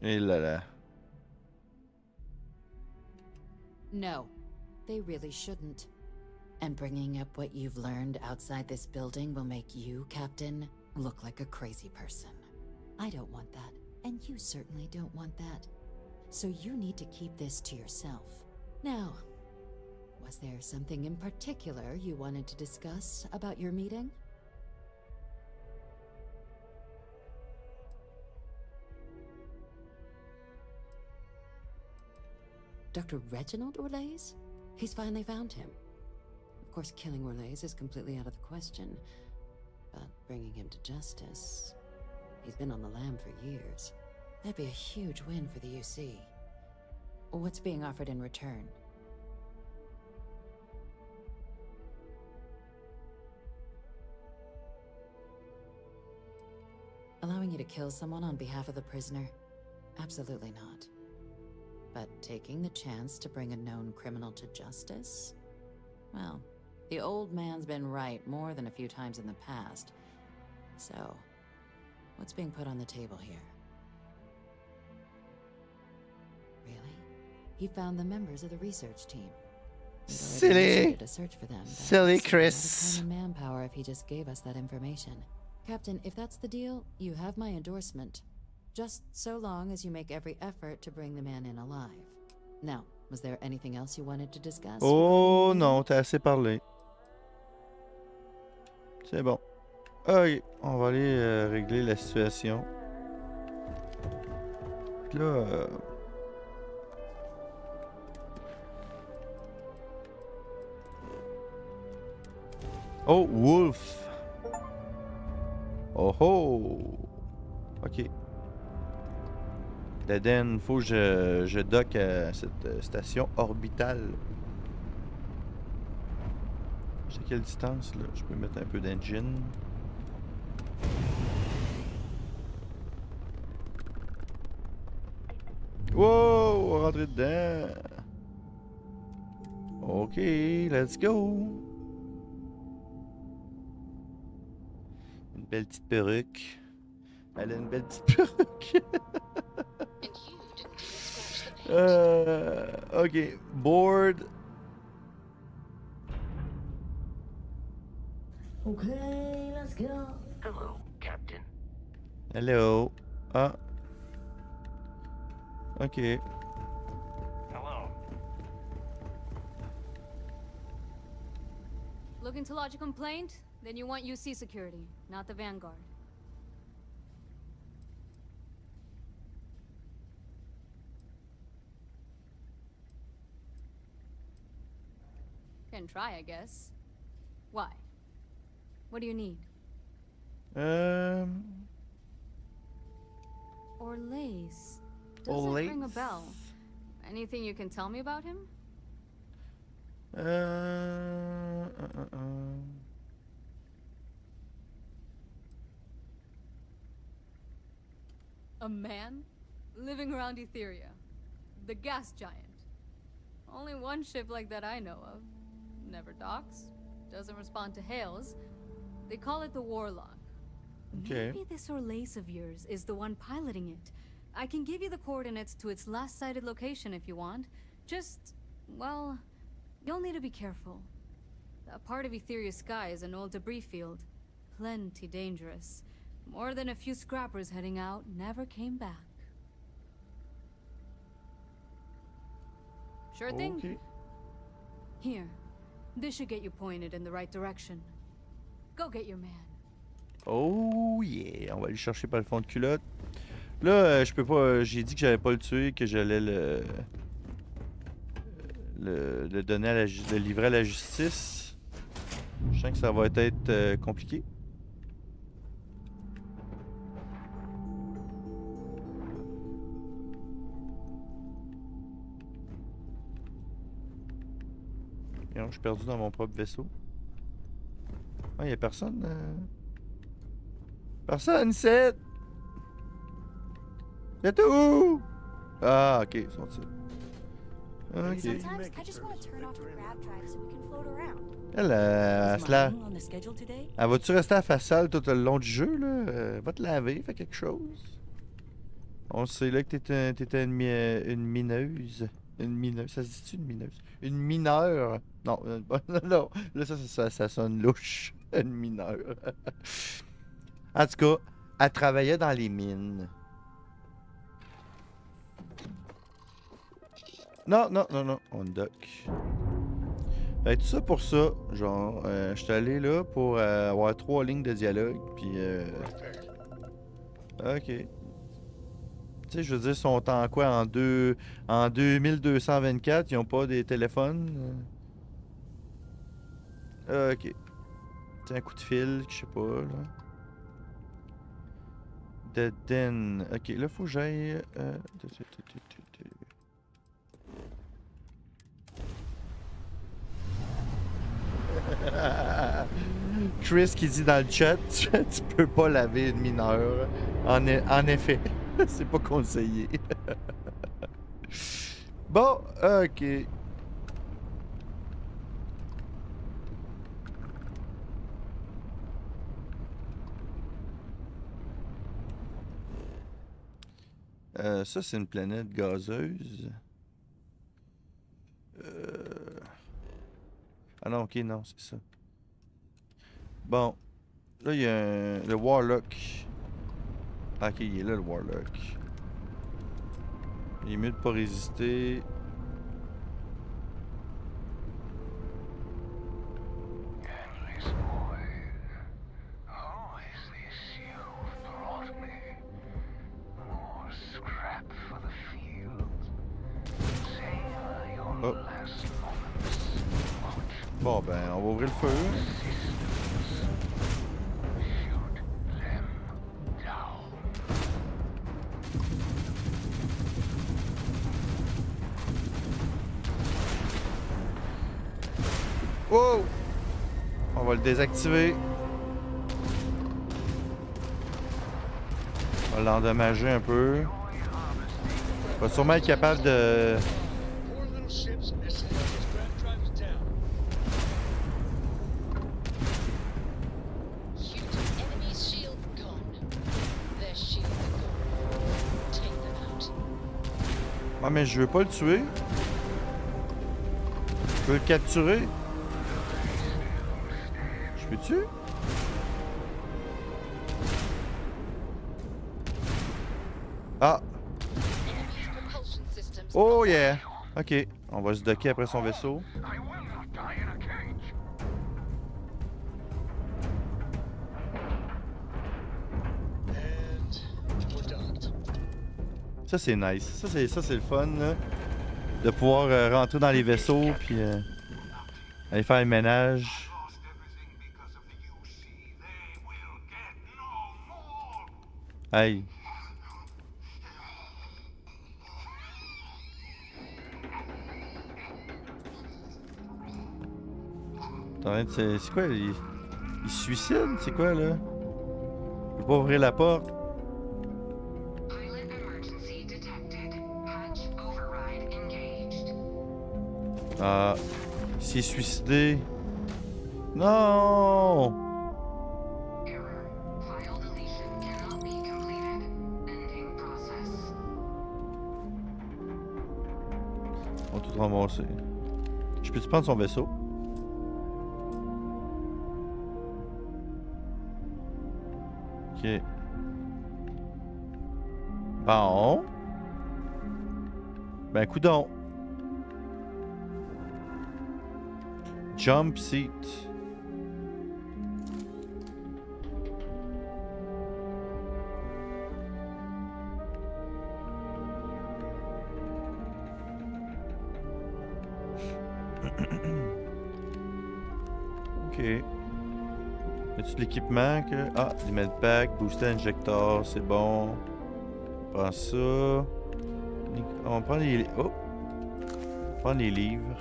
Et là là. No, they really shouldn't. And bringing up what you've learned outside this building will make you, Captain, look like a crazy person. I don't want that, and you certainly don't want that. So you need to keep this to yourself. Now, was there something in particular you wanted to discuss about your meeting? Dr. Reginald Orlaise? He's finally found him. Of course, killing Orlaise is completely out of the question, but bringing him to justice... He's been on the lam for years. That'd be a huge win for the UC. What's being offered in return? Allowing you to kill someone on behalf of the prisoner? Absolutely not. But taking the chance to bring a known criminal to justice? Well, the old man's been right more than a few times in the past. So, what's being put on the table here? Really? He found the members of the research team. Silly. To search for them, but Silly still have a Chris. ton of manpower if he just gave us that information. Captain, if that's the deal, you have my endorsement. Just so long as you make every effort to bring the man in alive. Now, was there anything else you wanted to discuss? Oh non, t'as assez parlé. C'est bon. Ok, on va aller régler la situation. Puis là... Oh, Wolf! Oh oh! Ok. L'Eden, faut que je dock à cette station orbitale. Je sais quelle distance, là. Je peux mettre un peu d'engine. Wow! On va rentrer dedans. Ok, let's go! Une belle petite perruque. Elle a une belle petite perruque. Ok, board. Okay, let's go. Hello, Captain. Hello. Ah. Ok. Hello. Looking to lodge a complaint? Then you want UC security, not the Vanguard. Can try, I guess. Why? What do you need? Orlaise. Doesn't ring a bell. Anything you can tell me about him? A man living around Etheria, the gas giant. Only one ship like that I know of. Never docks, doesn't respond to hails. They call it the Warlock. Okay. Maybe this Orlaise of yours is the one piloting it. I can give you the coordinates to its last sighted location if you want. Just, well, you'll need to be careful. That part of Etheria's sky is an old debris field. Plenty dangerous. More than a few scrappers heading out never came back. Sure thing. Okay. Here. This should get you pointed in the right direction. Go get your man. Oh yeah, on va aller chercher par le fond de culotte. Là, je peux pas. J'ai dit que j'allais pas le tuer, que j'allais le donner à le livrer à la justice. Je sens que ça va être compliqué. Non, je suis perdu dans mon propre vaisseau. Ah, y a personne. Personne ici! C'est où? Ah, ok, ils sont ici. Ok. Sometimes I just want to turn off the grav drive so we can float around. Elle va-tu rester à face sale tout le long du jeu, là? Va te laver, fais quelque chose. On sait là que t'étais une mineuse. Une mineuse, ça se dit-tu une mineuse? Une mineure. Non, non, là ça sonne louche. Une mineure. En tout cas, elle travaillait dans les mines. Non, on dock. Fait tout ça pour ça, genre, je suis allé là pour avoir 3 lignes de dialogue, puis ok. Tu sais, je veux dire, ils sont en quoi? En 2224, ils ont pas des téléphones? Ok. C'est un coup de fil, je sais pas, là. The Den. Ok, là, faut que j'aille... Chris qui dit dans le chat, tu peux pas laver une mineure. En effet, c'est pas conseillé. Bon, ok. Ça, c'est une planète gazeuse. Ah non, ok, non, c'est ça. Bon. Là, il y a le Warlock. Ah, ok, il est là, le Warlock. Il est mieux de pas résister. Oh. Bon, ben, on va ouvrir le feu. Wow! On va le désactiver. On va l'endommager un peu. On va sûrement être capable de... Ah, mais je veux pas le tuer. Je veux le capturer. Je peux-tu? Ah! Oh yeah! Ok, on va se docker après son vaisseau. Ça c'est nice. Ça c'est le fun là, de pouvoir rentrer dans les vaisseaux puis aller faire le ménage. Hey. C'est quoi? Il se suicide? C'est quoi là? Je peux pas ouvrir la porte. Ah, il s'est suicidé. Non! On va tout ramasser. Je peux-tu prendre son vaisseau? Ok. Bon. Ben, coudonc. Jump seat. Ok. As-tu de l'équipement que... Ah, des medpacks, booster injector, c'est bon. On prend ça. On prend les... Oh! On prend les livres.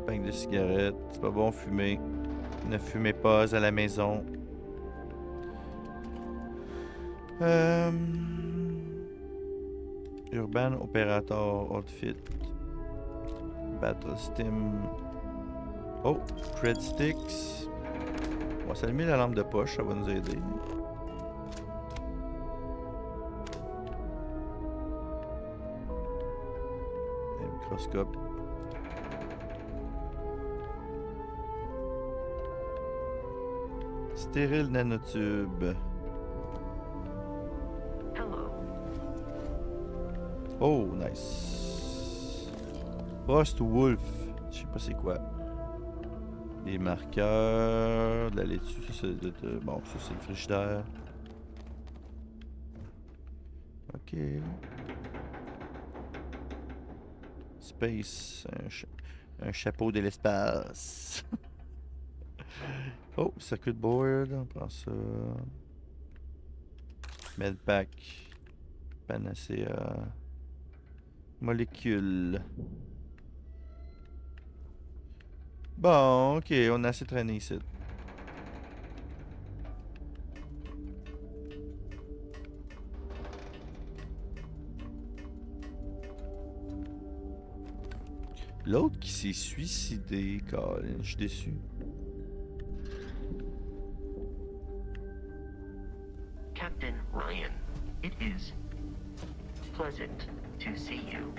Pack de cigarettes. C'est pas bon fumer. Ne fumez pas à la maison. Urban Operator Outfit. Battle Stim. Oh, Cred Sticks. On va s'allumer la lampe de poche, ça va nous aider. Un microscope. Stérile nanotube. Oh, nice. Post Wolf. Je sais pas c'est quoi. Des marqueurs. De la laitue. Ça, c'est bon, ça, c'est le frigidaire. Ok. Space. Un chapeau de l'espace. Oh, circuit board. On prend ça. Medpack. Panacea. Molécule. Bon, ok, on a assez traîné ici. L'autre qui s'est suicidé, Colin, je suis déçu. Captain Ryan, it is pleasant thrilled to see you.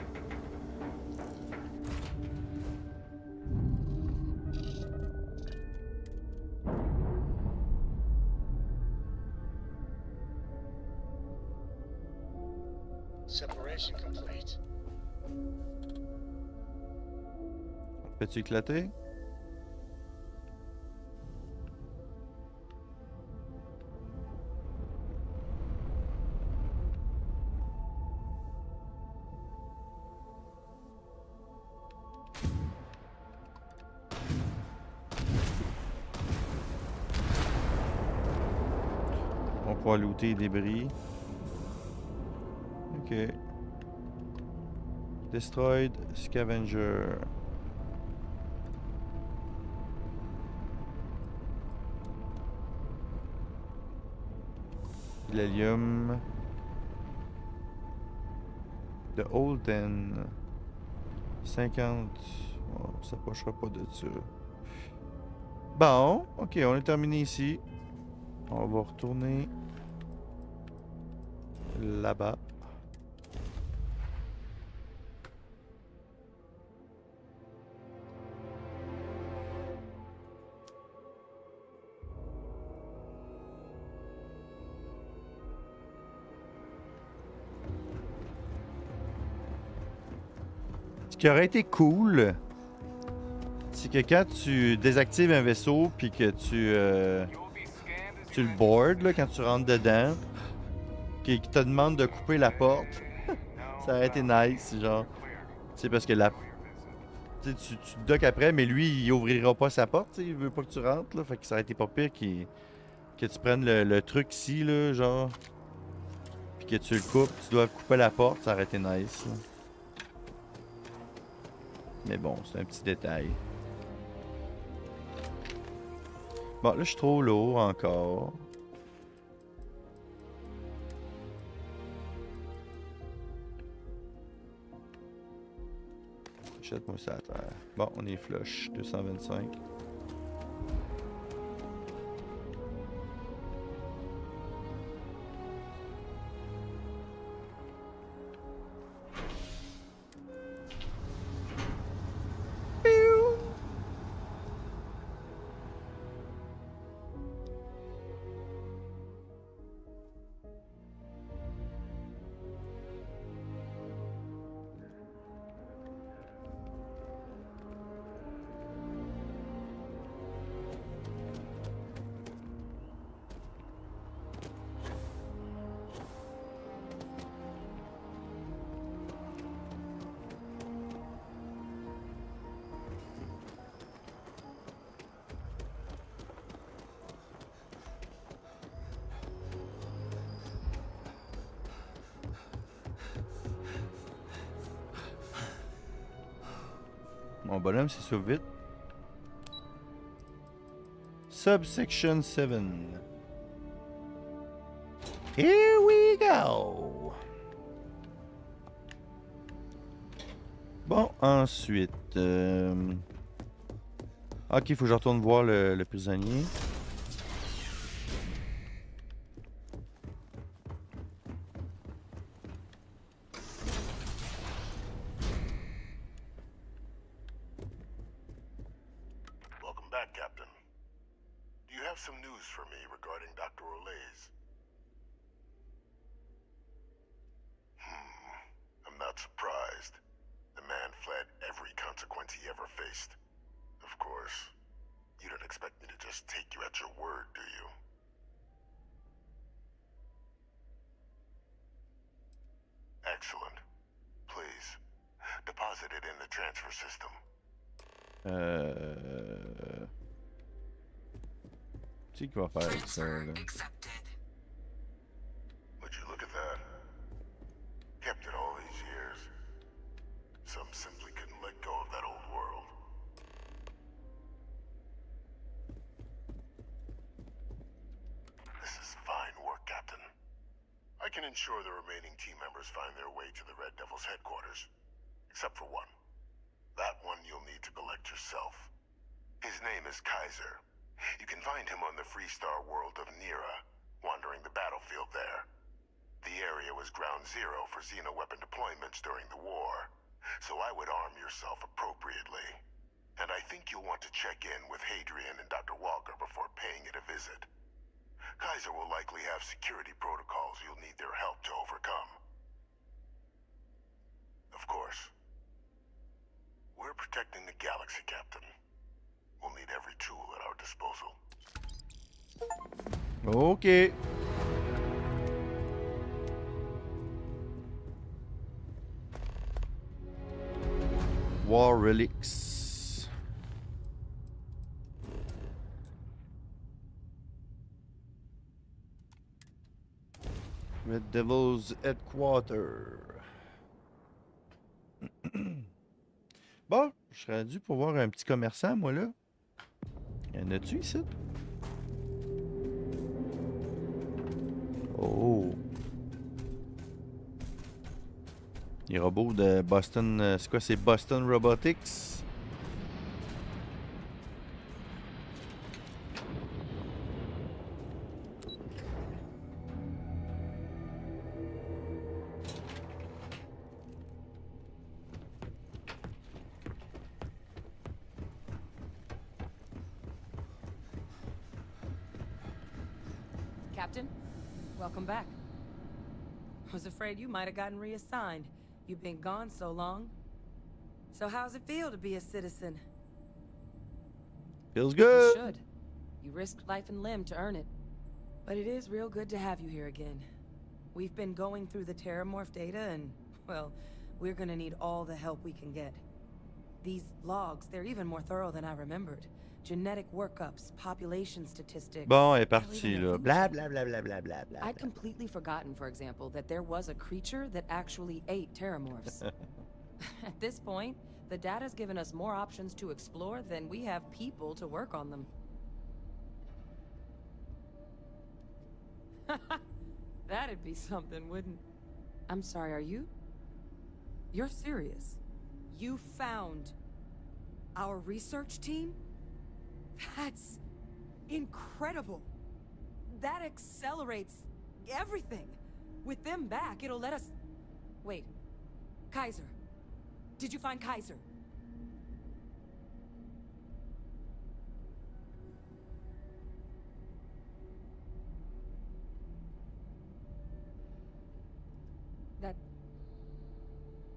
Separation complete. Peux-tu éclater? On va pouvoir looter les débris. Ok. Destroyed Scavenger. L'hélium. The Olden. 50. Oh, ça s'approchera pas de ça. Bon, ok, on est terminé ici. On va retourner là-bas. Ce qui aurait été cool, c'est que quand tu désactives un vaisseau puis que tu le boardes, là, quand tu rentres dedans, qui te demande de couper la porte, ça aurait été nice, genre. Tu sais, parce que tu te docks après, mais lui, il ouvrira pas sa porte, il veut pas que tu rentres, là. Fait que ça aurait été pas pire que tu prennes le truc ici, là, genre. Puis que tu le coupes, tu dois couper la porte, ça aurait été nice, là. Mais bon, c'est un petit détail. Bon, là, je suis trop lourd encore. Jette-moi ça à terre. Bon, on est flush. 225. Mon bonhomme s'est sauvé vite. Subsection 7. Here we go! Bon, ensuite... Ok, il faut que je retourne voir le prisonnier. Welcome back, Captain. Do you have some news for me regarding Dr. Olays? I'm not surprised. The man fled every consequence he ever faced. Of course, you don't expect me to just take you at your word, do you? Excellent. Please, deposit it in the transfer system. Tu sais qu'il va faire avec ça, là. Would you look at that? Kept it all these years. Some simply couldn't let go of that old world. This is fine work, Captain. I can ensure the remaining team members find their way to the Red Devil's headquarters. Except for one. That one you'll need to collect yourself. His name is Kaiser. You can find him on the Freestar world of Nira, wandering the battlefield there. The area was ground zero for xeno-weapon deployments during the war, so I would arm yourself appropriately. And I think you'll want to check in with Hadrian and Dr. Walker before paying it a visit. Kaiser will likely have security protocols you'll need their help to overcome. Of course, we're protecting the galaxy, Captain. We'll need every tool at our disposal. OK. War Relics. Red Devil's Headquarter. Bon, je serais dû pour voir un petit commerçant, moi, là. Y en a-tu ici? Oh! Les robots de Boston... c'est quoi? C'est Boston Robotics? Captain, welcome back. I was afraid you might have gotten reassigned. You've been gone so long. So how's it feel to be a citizen? Feels good. You should. You risked life and limb to earn it. But it is real good to have you here again. We've been going through the Terramorph data and, well, we're gonna need all the help we can get. These logs, they're even more thorough than I remembered. Genetic workups, population statistics. Bon, elle est partie, là. Bla, bla, bla, bla, bla, bla, bla. I'd completely forgotten, for example, that there was a creature that actually ate Terramorphs. At this point, the data's given us more options to explore than we have people to work on them. That'd be something, wouldn't... I'm sorry, are you? You're serious? You found our research team? That's incredible. That accelerates everything. With them back, it'll let us... Wait. Kaiser. Did you find Kaiser?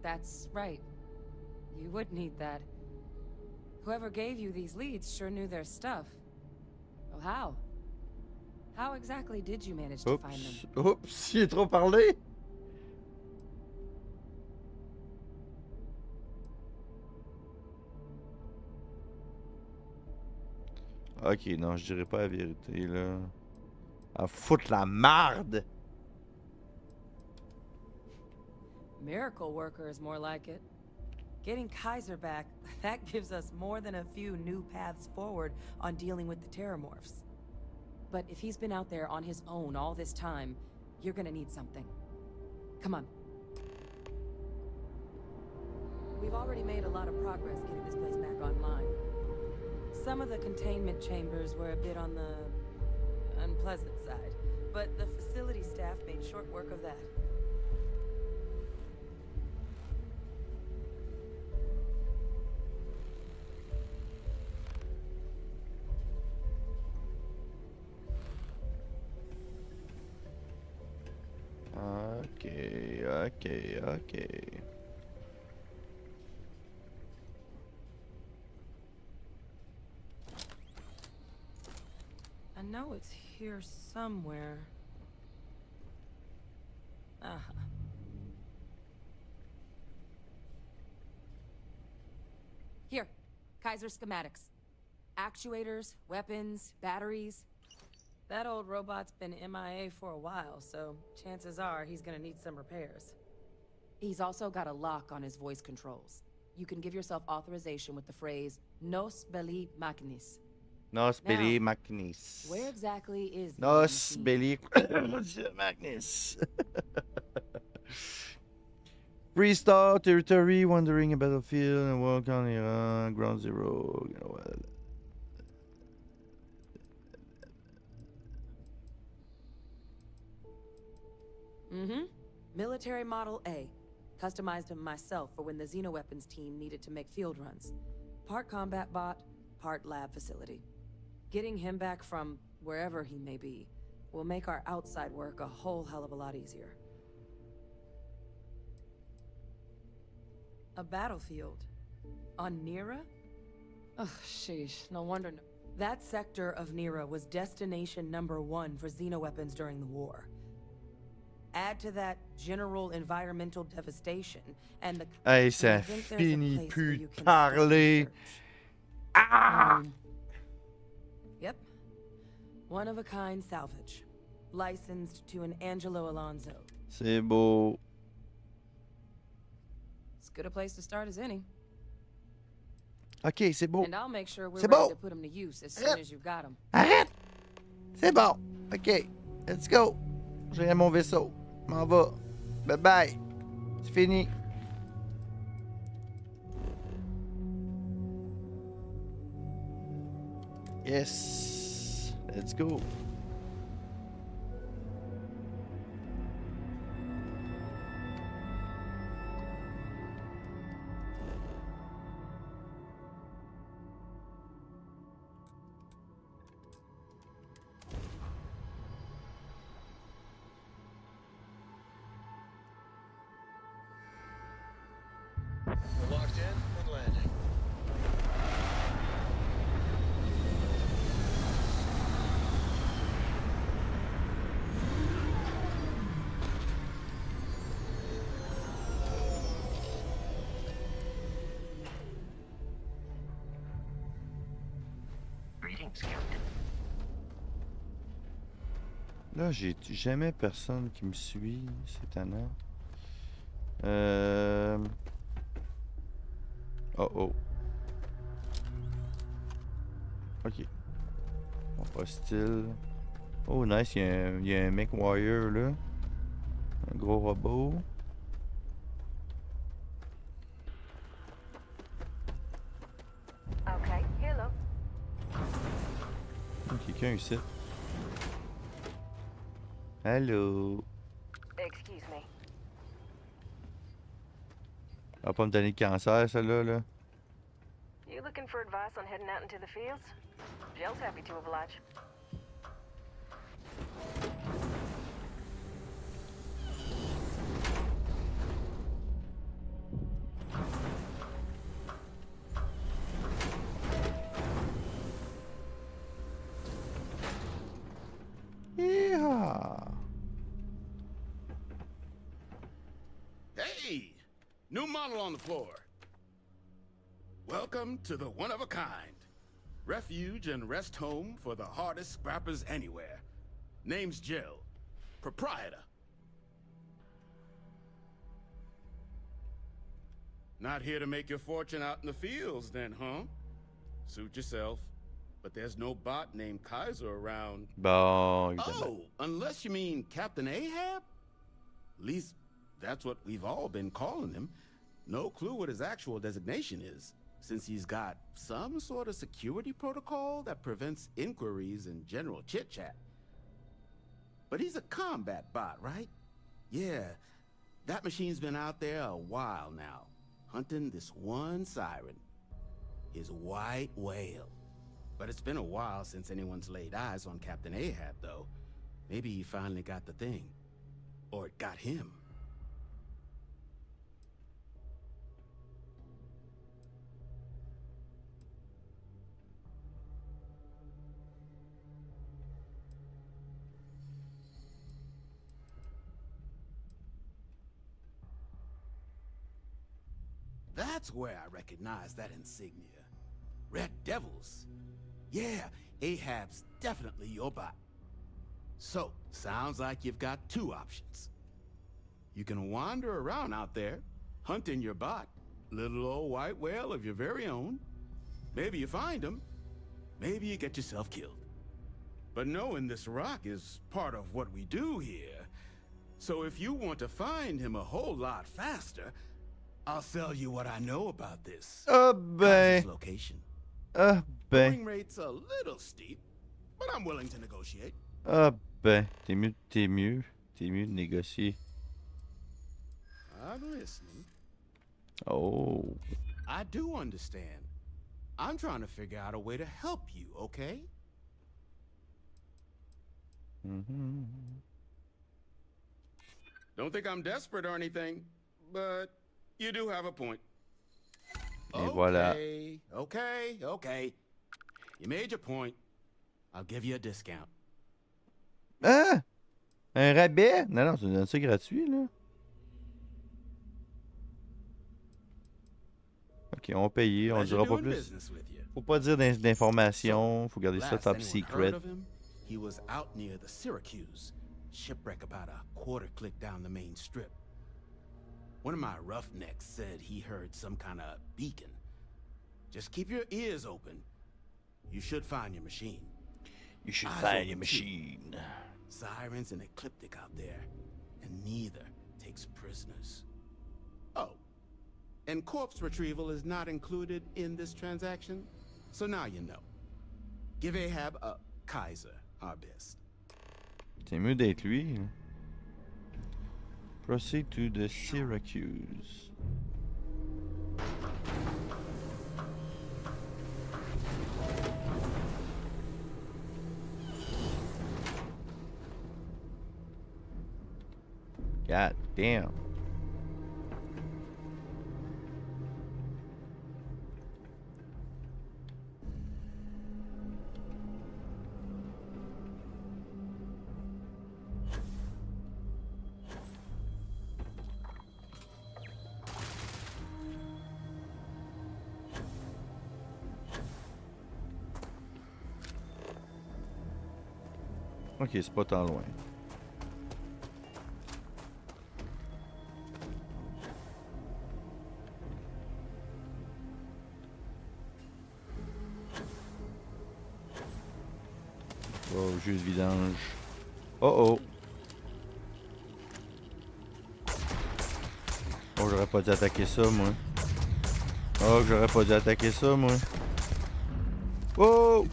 That's right. You would need that. Whoever gave you these leads sure knew their stuff. Well, how? How exactly did you manage to find them? Oups, il est trop parlé. Ok, non, je dirais pas la vérité, là. Ah, foutre la marde! Miracle worker is more like it. Getting Kaiser back, that gives us more than a few new paths forward on dealing with the Terramorphs. But if he's been out there on his own all this time, you're gonna need something. Come on. We've already made a lot of progress getting this place back online. Some of the containment chambers were a bit on the unpleasant side, but the facility staff made short work of that. Okay. I know it's here somewhere. Here, Kaiser schematics. Actuators, weapons, batteries. That old robot's been MIA for a while, so chances are he's gonna need some repairs. He's also got a lock on his voice controls. You can give yourself authorization with the phrase Nos belli machinis. Nos belli machinis. Where exactly is Nos belli machinis. Restart territory, wandering a battlefield, and walk on Iran, ground zero. You know what? Mm-hmm. Military Model A. Customized him myself for when the Xenoweapons team needed to make field runs. Part combat bot, part lab facility. Getting him back from wherever he may be will make our outside work a whole hell of a lot easier. A battlefield? On Nira? Ugh, sheesh, no wonder. That sector of Nira was destination #1 for Xenoweapons during the war. Add to that general environmental devastation, and the... Hey, ça finit plus de parler. Ah! Yep. One-of-a-kind salvage. Licensed to an Angelo Alonso. C'est beau. As good a place to start as any. Ok, c'est beau. And I'll make sure we're C'est ready beau. to put him to use as soon as you got him. Arrête! C'est bon. Ok, let's go. J'ai mon vaisseau. M'en va. Bye bye. C'est fini. Yes. Let's go. We're locked in and landing. Greetings, Captain. Là, j'ai jamais personne qui me suit. C'est étonnant. Oh oh. Ok. Bon, hostile. Oh, nice. Il y a un mech warrior là. Un gros robot. Okay, hello. Quelqu'un ici. Allô. Excuse me. Elle va pas me donner le cancer, celle-là, là. You looking for advice on heading out into the fields? Jill's happy to oblige. Yeehaw. Hey! New model on the floor. Welcome to the one-of-a-kind. Refuge and rest home for the hardest scrappers anywhere. Name's Jill. Proprietor. Not here to make your fortune out in the fields then, huh? Suit yourself. But there's no bot named Kaiser around. Bon, Oh, unless you mean Captain Ahab? At least that's what we've all been calling him. No clue what his actual designation is, since he's got some sort of security protocol that prevents inquiries and general chit-chat. But he's a combat bot, right? Yeah, that machine's been out there a while now, hunting this one siren, his white whale. But it's been a while since anyone's laid eyes on Captain Ahab, though. Maybe he finally got the thing. Or it got him. That's where I recognize that insignia. Red Devils. Yeah, Ahab's definitely your bot. So, sounds like you've got two options. You can wander around out there, hunting your bot, little old white whale of your very own. Maybe you find him, maybe you get yourself killed. But knowing this rock is part of what we do here. So if you want to find him a whole lot faster, I'll sell you what I know about this. Ben. Location. Ben. Going rate's a little steep, but I'm willing to negotiate. Ben. T'es mieux T'es mieux de négocier. I'm listening. Oh. I do understand. I'm trying to figure out a way to help you, okay? Don't think I'm desperate or anything, but you do have a point. Et voilà. Okay. You made your point. I'll give you a discount. Ah! Un rabais? Non, tu me donnes ça gratuit, là. Ok, on paye, on dira pas plus. Faut pas dire d'informations, faut garder ça top secret. He was out near the Syracuse. Shipwreck about a quarter click down the main strip. One of my roughnecks said he heard some kind of beacon. Just keep your ears open. You should find your machine. You should find your machine. Sirens and ecliptic out there, and neither takes prisoners. Oh, and corpse retrieval is not included in this transaction, so now you know. Give Ahab a Kaiser our best. C'est mieux d'être lui. Hein. Proceed to the Syracuse. God damn. Ok, c'est pas tant loin. Oh, jus de vidange. Oh. Oh, j'aurais pas dû attaquer ça, moi. Oh, j'aurais pas dû attaquer ça, moi. Oh!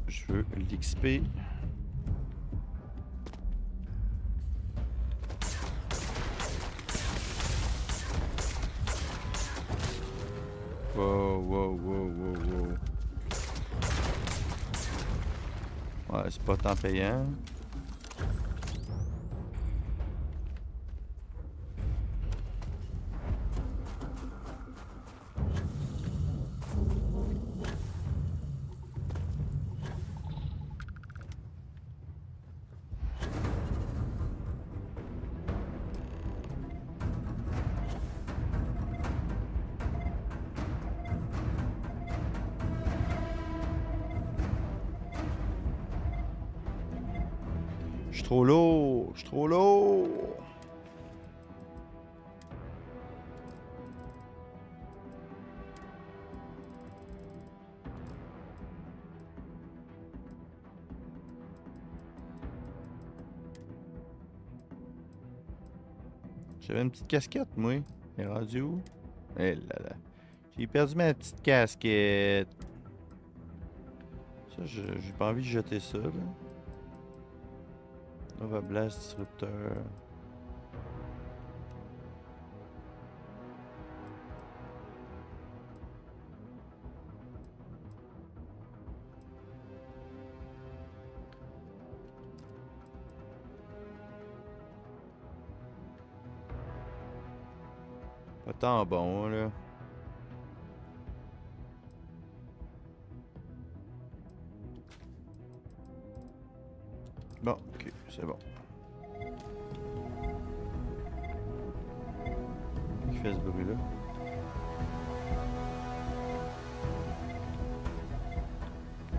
Je veux l'XP. Wow. Ouais, c'est pas tant payant. Je suis trop lourd. J'avais une petite casquette, moi. Elle est rendue où? Eh là là. J'ai perdu ma petite casquette. Ça, j'ai pas envie de jeter ça, là. Nova Blast, disrupteur. Pas tant bon, là. Bon, ok, c'est bon. Qui fait ce bruit-là?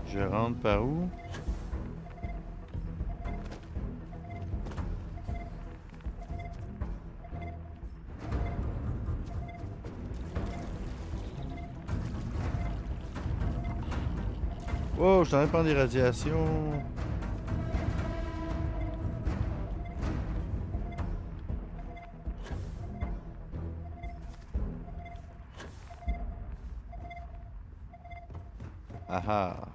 Je rentre par où? Oh, je suis en train de prendre des radiations. Aha.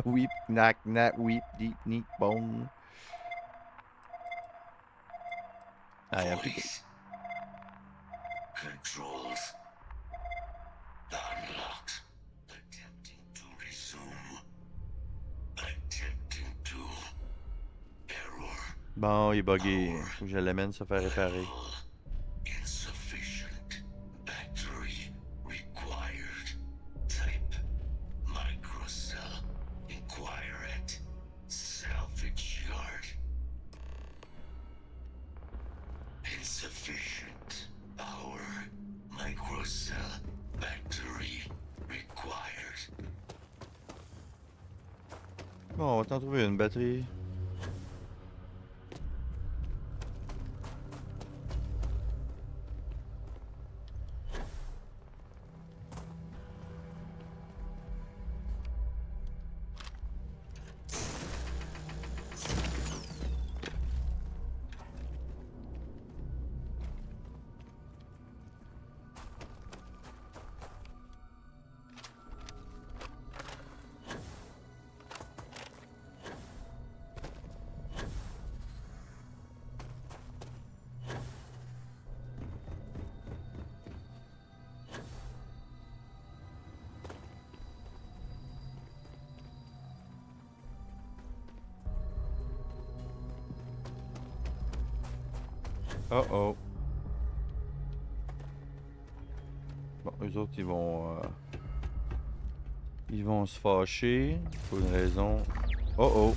Weep, knack, knack, weep, deep, neat, bone. Ah, y'a plus de... Controls unlocked. Attempting to resume. Attempting to. Error. Bon, il est buggé. Faut que je l'amène se faire réparer. Insufficient. Battery required. Type microcell. Inquire at salvage yard. Insufficient power. Microcell battery required. Bon, on va t'en trouver une batterie. Oh oh. Bon, eux autres, ils vont se fâcher pour une raison. Oh oh.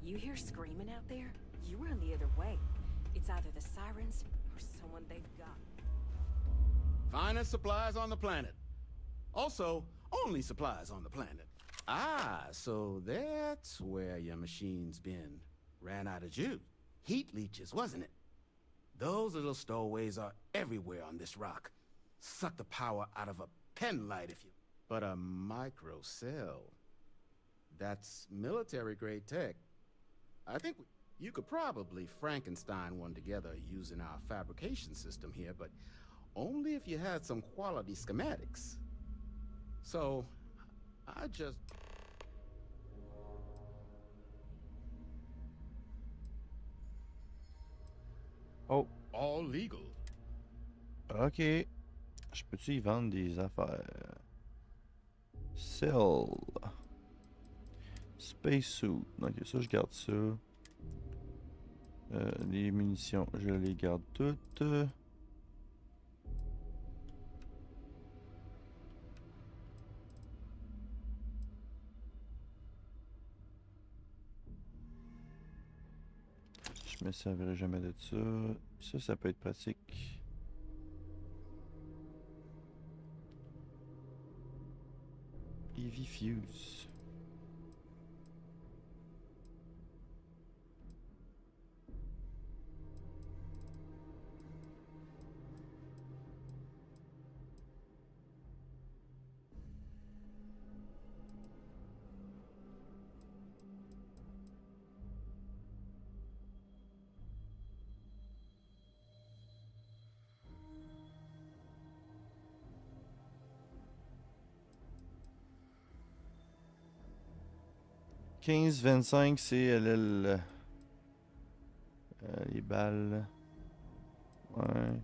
You hear screaming out there? You run the other way. It's either the sirens or someone they've got. Finest supplies on the planet. Also, only supplies on the planet. Ah, so that's where your machine's been. Ran out of juice. Heat leeches, wasn't it? Those little stowaways are everywhere on this rock. Suck the power out of a pen light if you... But a microcell... That's military-grade tech. I think you could probably Frankenstein one together using our fabrication system here, but only if you had some quality schematics. So, I just... Oh. All legal. Ok. Je peux-tu y vendre des affaires? Sell. Spacesuit. Ok, ça, je garde ça. Les munitions, je les garde toutes. Je me servirai jamais de ça. Ça peut être pratique. Heavy fuse. 15-25, c'est les balles. Ouais.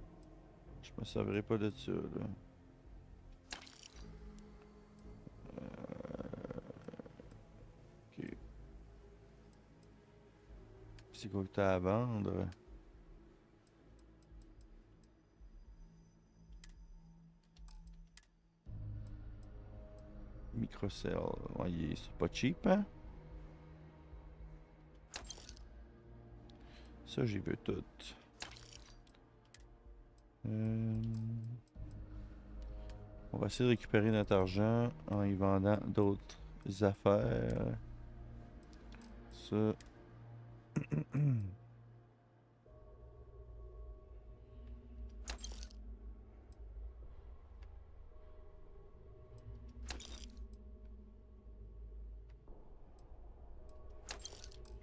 Je me servirai pas de ça, là. Ok. C'est quoi que t'as à vendre? Microcell. Ouais, c'est pas cheap, hein? Ça, j'y veux tout. On va essayer de récupérer notre argent en y vendant d'autres affaires. Ça.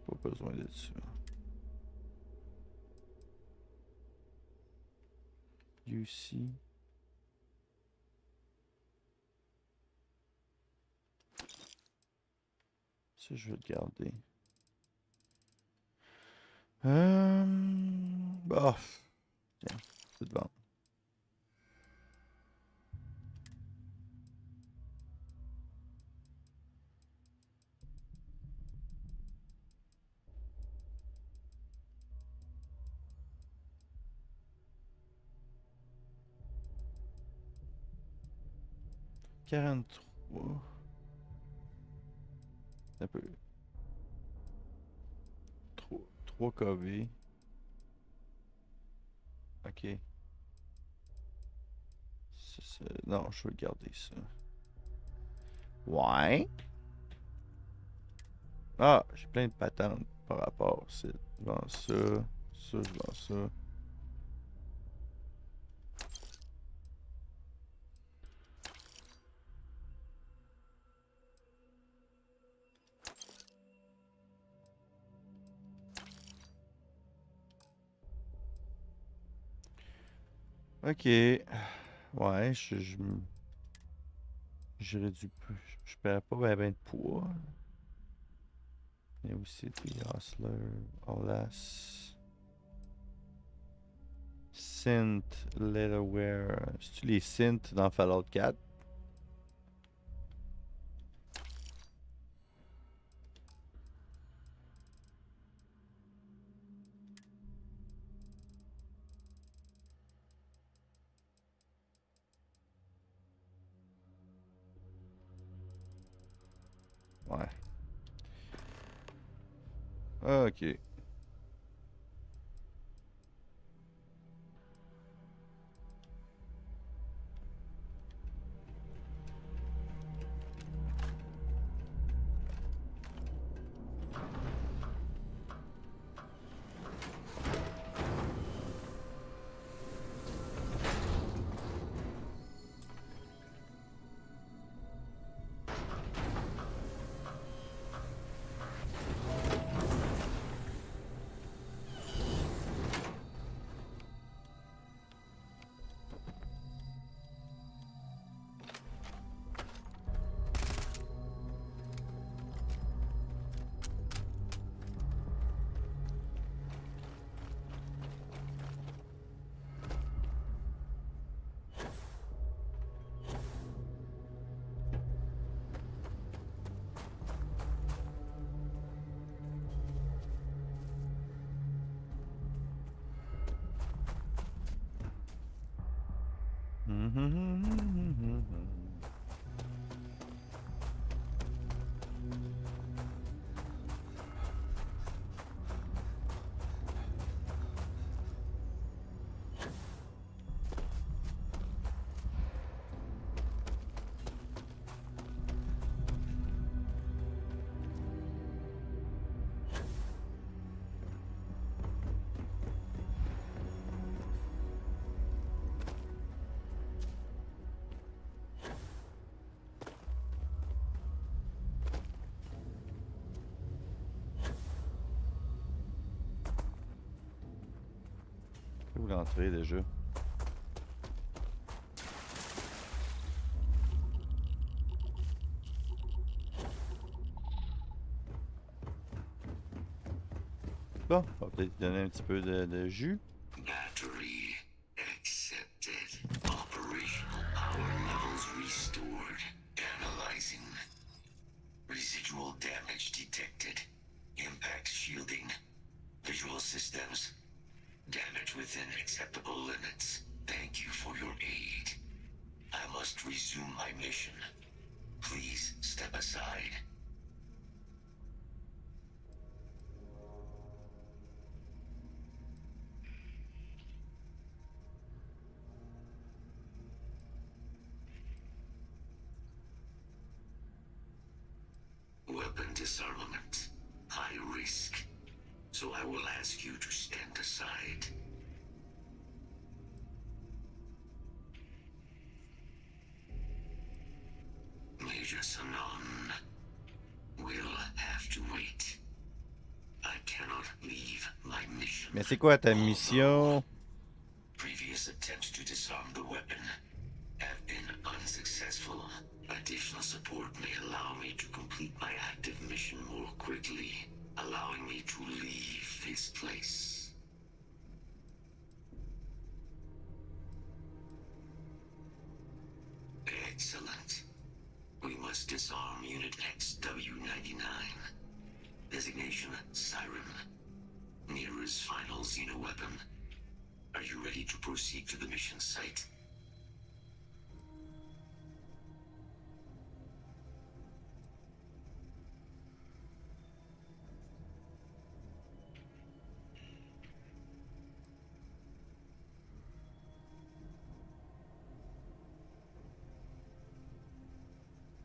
Pas besoin de ça. UC. Ça, je vais le garder. Bah. Tiens, c'est de vendre. Un peu. 3 KV. Ok. Non, je vais garder ça. Ouais. Ah, j'ai plein de patentes par rapport. Je vends ça. Ça, je vends ça. Ok. Ouais, j'aurais dû. Je perds pas ben de poids. Il y a aussi des hustlers, Olas. Synth, Letterware. C'est-tu les synths dans Fallout 4? Ouais. Ok. Où l'entrée déjà? Bon, on va peut-être donner un petit peu de jus. Battery accepted. Operational power levels restored. Analyzing. Residual damage detected. Impact shielding. Visual systems. Damage within acceptable limits. Thank you for your aid. I must resume my mission. Please step aside. Weapon disarmament. High risk. So I will ask you to stand aside. Major Sanon will have to wait. I cannot leave my mission. Mais c'est quoi ta mission? Previous attempts to disarm the weapon have been unsuccessful. Additional support may allow me to complete my active mission more quickly, allowing me to leave this place. Excellent. We must disarm Unit XW-99. Designation Siren. Nearest final xeno-weapon. Are you ready to proceed to the mission site?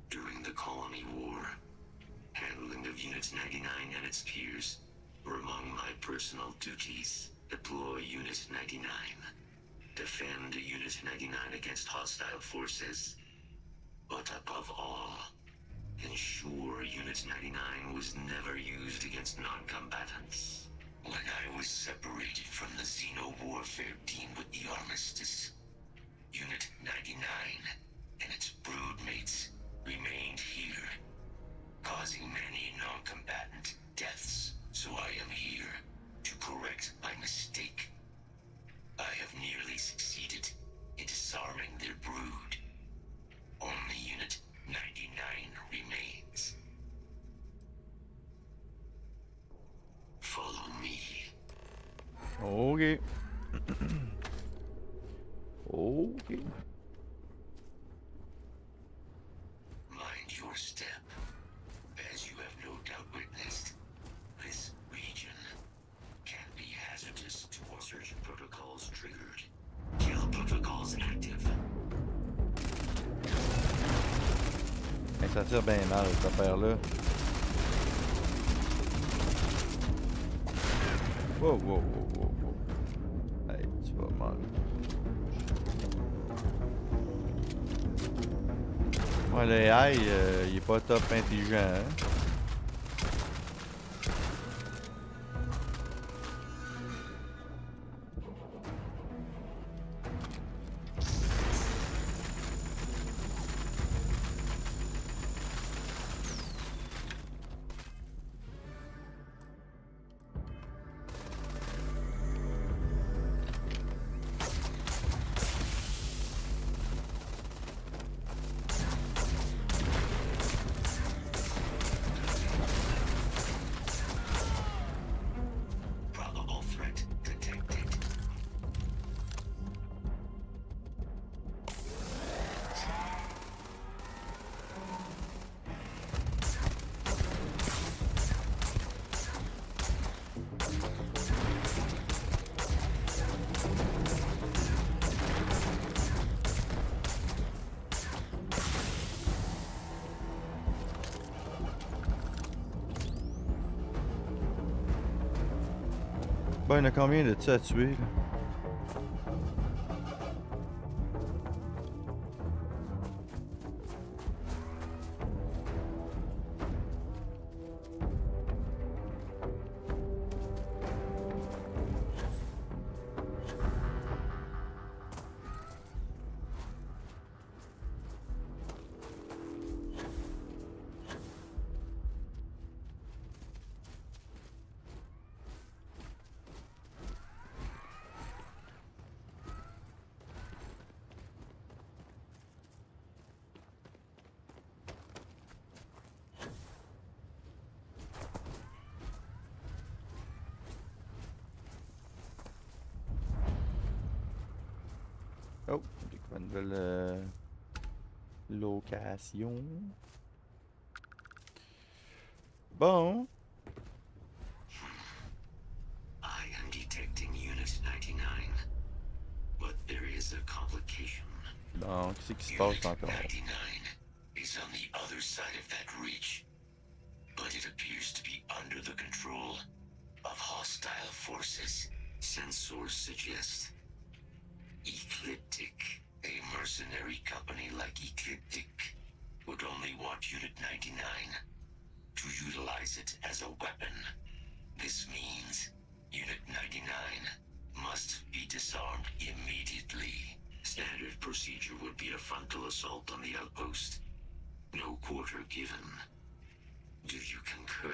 During the Colony War, handling of Unit 99 and its peers were among my personal duties. Deploy Unit 99. Defend Unit 99 against hostile forces. But above all, ensure Unit 99 was never used against non-combatants. When I was separated from the Xeno warfare team with the Armistice, Unit 99 and its broodmates remained here, causing many non-combatant deaths. So I am here to correct my mistake. I have nearly succeeded in disarming their brood. Only Unit 99 remains. Follow me. Okay. Okay. Mind your step. As you have no doubt witnessed, this region can be hazardous to all search protocols triggered. Kill protocols active. Hey, ça tire bien mal cette affaire-là. Wow, wow, wow, wow, wow. Hey, tu vas mal. Ouais, le AI, il est pas top intelligent, hein? Probable threat detected. Bon, il y en a combien de ça à tuer, là? Oh, j'ai quoi, une nouvelle location. Bon. I am detecting Unit 99, but there is a complication. Bon, qu'est-ce qui se passe encore? 99 is on the other side of that ridge, but it appears to be under the control of hostile forces. Sensors suggest Ecliptic, a mercenary company like Ecliptic, would only want Unit 99 to utilize it as a weapon. This means Unit 99 must be disarmed immediately. Standard procedure would be a frontal assault on the outpost. No quarter given. Do you concur?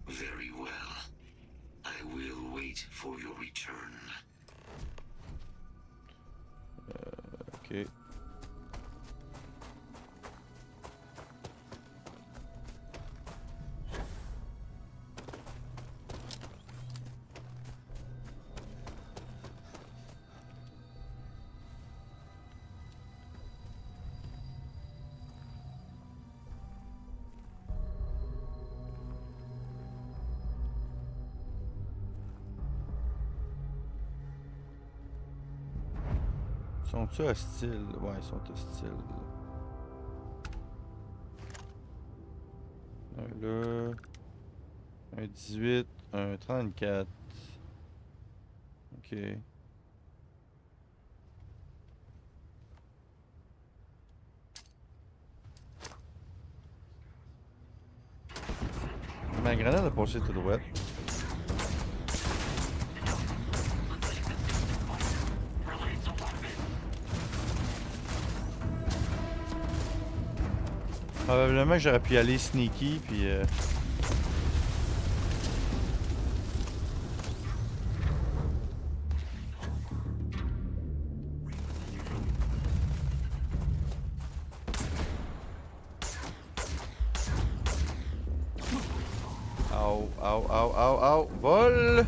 Very well. I will wait for your return. Ok. Sont-ils hostiles? Ouais, ils sont hostiles. Un là. Un 18. Un 34. Ok. Ma grenade a passé tout droit. Probablement que j'aurais pu aller sneaky, puis Au, au, au, au, au, vol!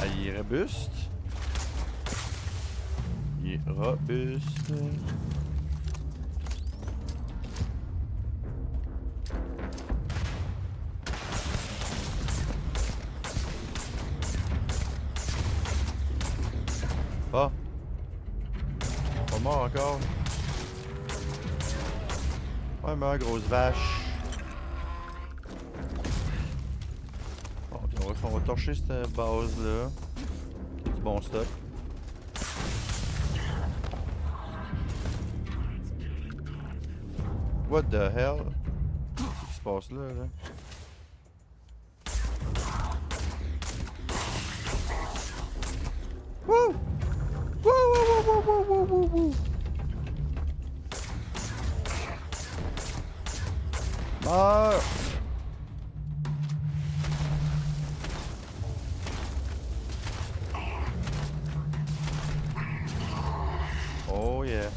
Ah, il est robuste. Il est robuste. Ah! Pas mort encore. Ouais, mais grosse vache. Bon, on va torcher cette base-là. Du bon stock. What the hell? Qu'est-ce qui se passe là? Wouh! Wouh, wouh, wouh, wouh, wouh, wouh, wouh. Meurs! Oh yeah.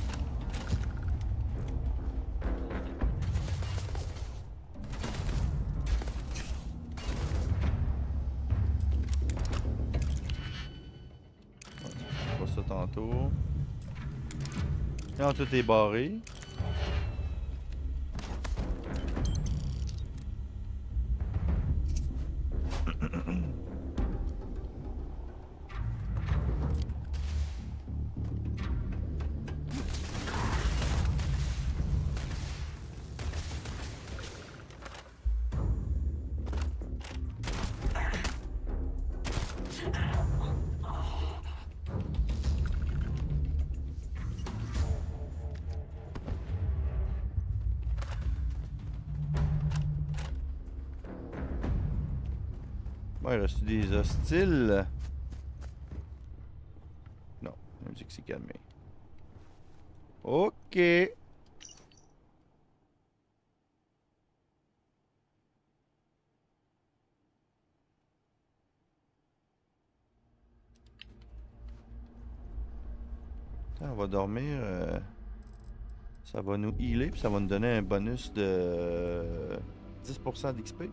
Pas ça tantôt. Quand tout est barré. Bon, il reste des hostiles. Non, la musique s'est calmée. Ok. On va dormir. Ça va nous healer, puis ça va nous donner un bonus de 10% d'XP.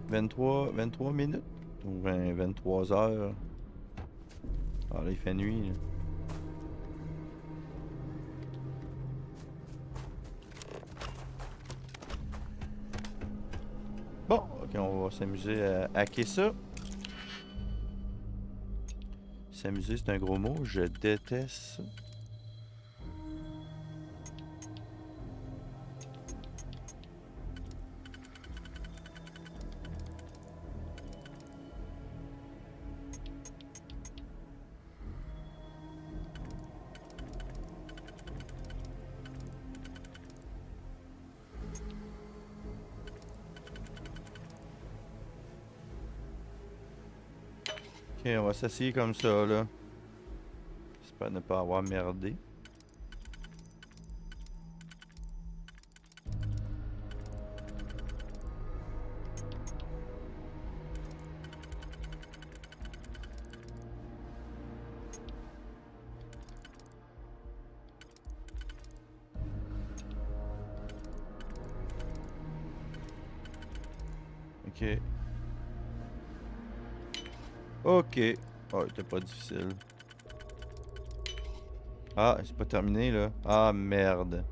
« 23 minutes ou 23 heures. » Ah là, il fait nuit. Là. Bon, ok, on va s'amuser à hacker ça. S'amuser, c'est un gros mot. Je déteste ça. Ok, on va s'asseoir comme ça, là. J'espère ne pas avoir merdé. Ok. Ok. Oh, c'était pas difficile. Ah, c'est pas terminé, là. Ah, merde.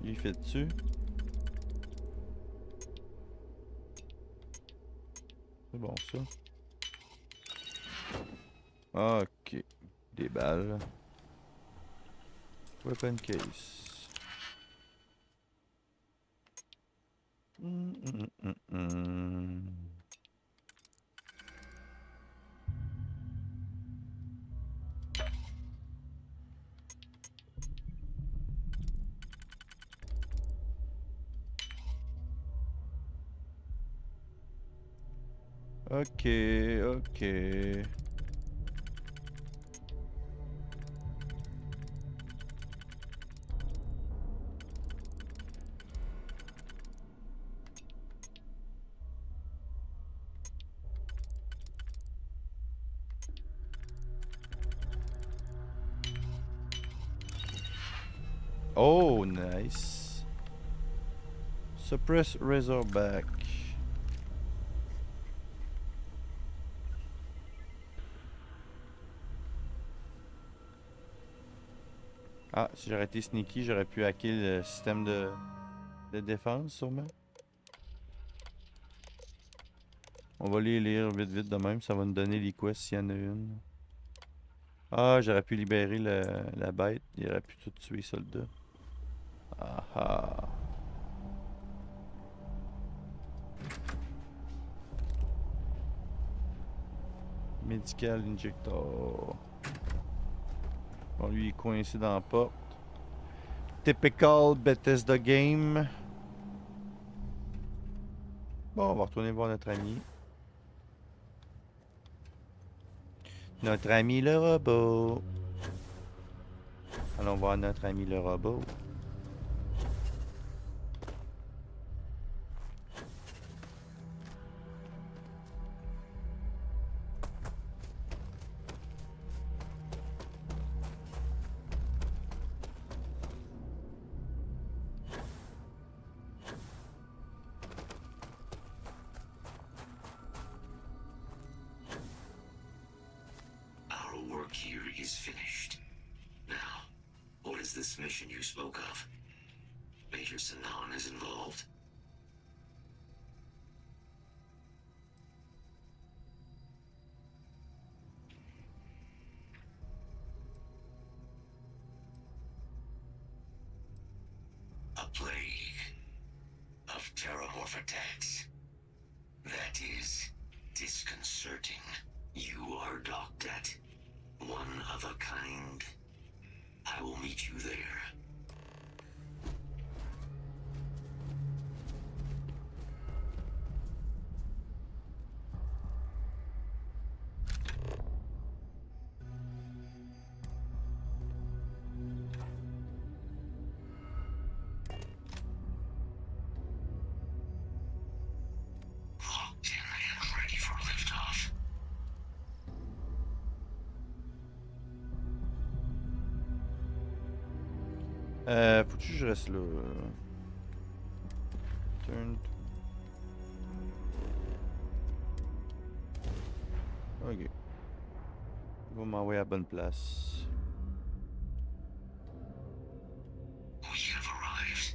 Il fait dessus. C'est bon, ça. Ok. Des balles. Weapon case. Ok, ok. Oh, nice. Suppress Razorback. Ah, si j'aurais été sneaky, j'aurais pu hacker le système de défense, sûrement. On va les lire vite vite de même, ça va nous donner les quests s'il y en a une. Ah, j'aurais pu libérer la bête, il aurait pu tout tuer, soldat. Ah ah. Medical Injector. Bon, lui, il est coincé dans la porte. Typical Bethesda game. Bon, on va retourner voir notre ami. Notre ami le robot. Allons voir notre ami le robot. Our work here is finished. Now, what is this mission you spoke of? Major Sanan is involved. A plague of terramorph attacks. That is disconcerting. You are docked at one of a kind. I will meet you there. Locked in and ready for liftoff. Faut-tu que je reste là? Turn. Ok. Il va m'envoyer à la bonne place. We have arrived.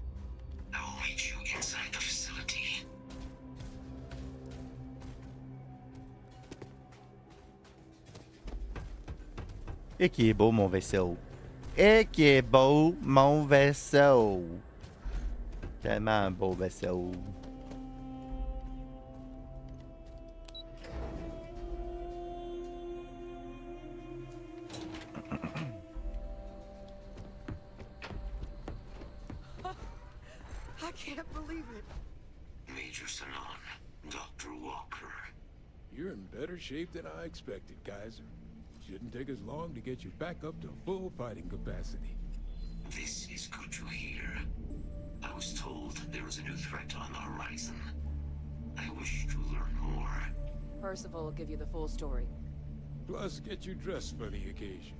I will meet you inside the facility. Et qui est beau mon vaisseau. Et qui est beau mon vaisseau. Tellement un beau vaisseau. I can't believe it. Major Sanan, Dr. Walker. You're in better shape than I expected, Kaiser. Shouldn't take us long to get you back up to full fighting capacity. This is good to hear. I was told there was a new threat on the horizon. I wish to learn more. Percival will give you the full story. Plus, get you dressed for the occasion.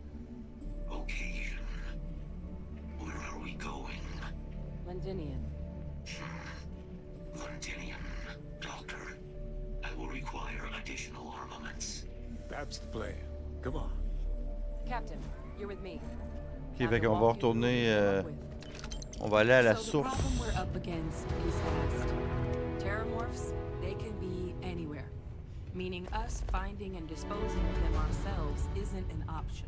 Occasion. Where are we going? Londinian. Londinian. Doctor, I will require additional armaments. That's the plan. Come on. Captain, you're with me. Ok, fait qu'on va retourner. On va aller à la So the source. problem we're up against is fast. Terramorphs, they can be anywhere. Meaning us finding and disposing of them ourselves isn't an option.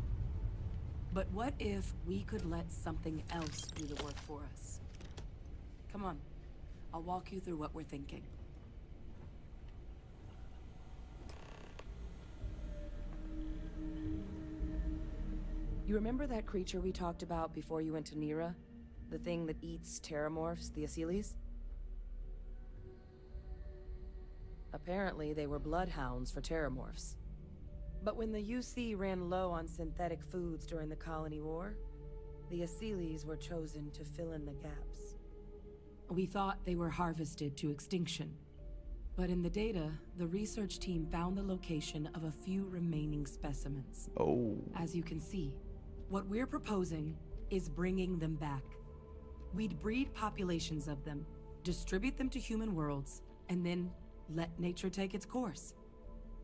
But what if we could let something else do the work for us? Come on, I'll walk you through what we're thinking. You remember that creature we talked about before you went to Nira? The thing that eats terramorphs, the Asyles? Apparently, they were bloodhounds for terramorphs. But when the UC ran low on synthetic foods during the Colony War, the Asyles were chosen to fill in the gaps. We thought they were harvested to extinction. But in the data, the research team found the location of a few remaining specimens. Oh. As you can see, what we're proposing is bringing them back. We'd breed populations of them, distribute them to human worlds, and then let nature take its course,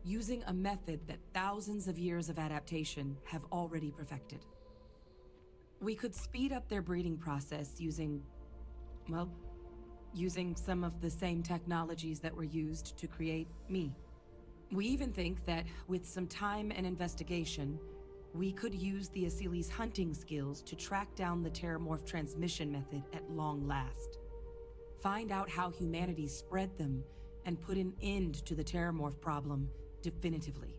using a method that thousands of years of adaptation have already perfected. We could speed up their breeding process using, well, using some of the same technologies that were used to create me. We even think that with some time and investigation, we could use the Asyles' hunting skills to track down the terramorph transmission method at long last. Find out how humanity spread them and put an end to the terramorph problem definitively.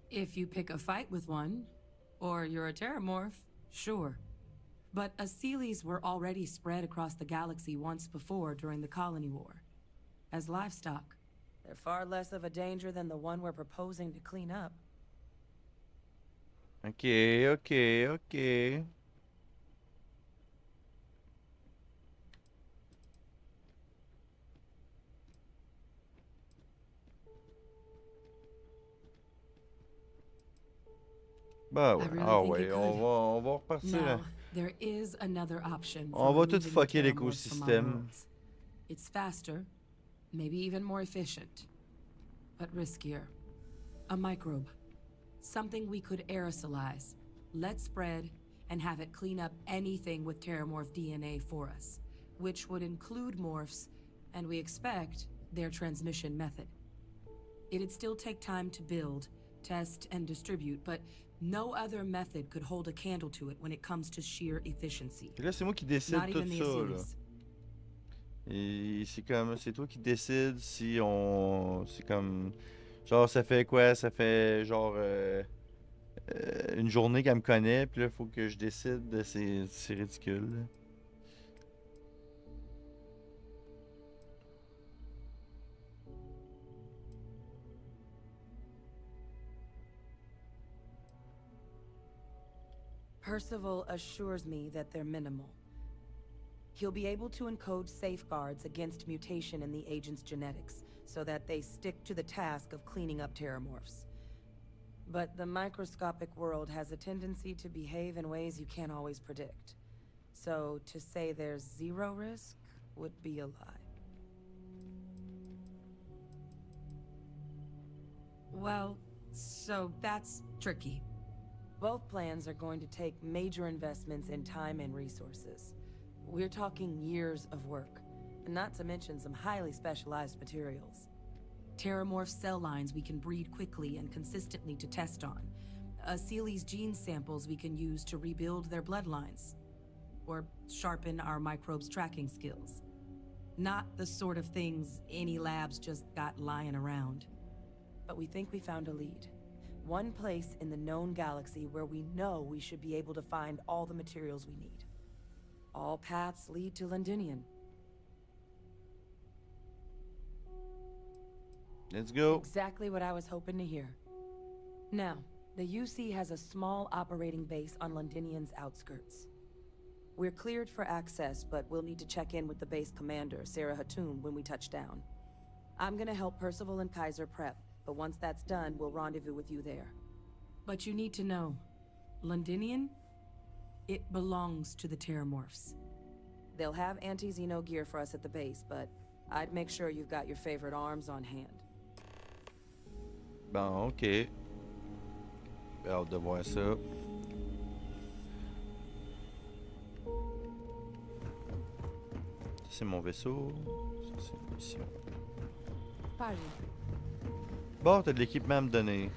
If you pick a fight with one, or you're a terramorph, sure. But Asyles were already spread across the galaxy once before during the Colony War. As livestock, they're far less of a danger than the one we're proposing to clean up. Ok. Bah I ouais, really ah think ouais, it on va repartir. Now, there is another option On for va tout removing the fucker terramorphs from our l'écosystème. worlds. It's faster, maybe even more efficient, but riskier. A microbe. Something we could aerosolize, let spread, and have it clean up anything with terramorph DNA for us, which would include morphs, and we expect their transmission method. It'd still take time to build, test, and distribute, but no other method could hold a candle to it when it comes to sheer efficiency. Et là, c'est moi qui décide Not tout even the ça, là. Asilis. Et c'est comme, c'est toi qui décides si on... C'est comme... Genre, ça fait quoi? Ça fait genre... une journée qu'elle me connaît, puis là, il faut que je décide. C'est ridicule, là. Percival assures me that they're minimal. He'll be able to encode safeguards against mutation in the agent's genetics, so that they stick to the task of cleaning up terramorphs. But the microscopic world has a tendency to behave in ways you can't always predict. So to say there's zero risk would be a lie. Well, so that's tricky. Both plans are going to take major investments in time and resources. We're talking years of work, not to mention some highly specialized materials. Terramorph cell lines we can breed quickly and consistently to test on. Asili's gene samples we can use to rebuild their bloodlines. Or sharpen our microbes' tracking skills. Not the sort of things any labs just got lying around. But we think we found a lead. One place in the known galaxy where we know we should be able to find all the materials we need. All paths lead to Londinian. Let's go. Exactly what I was hoping to hear. Now, the UC has a small operating base on Londinian's outskirts. We're cleared for access, but we'll need to check in with the base commander, Sarah Hatoum, when we touch down. I'm gonna help Percival and Kaiser prep, but once that's done, we'll rendezvous with you there. But you need to know, Londinian, it belongs to the Terramorphs. They'll have anti-Xeno gear for us at the base, but I'd make sure you've got your favorite arms on hand. Bon, ok. J'ai hâte de voir ça. Ça, c'est mon vaisseau. Ça, c'est une mission. Pardon. Bon, t'as de l'équipement à me donner.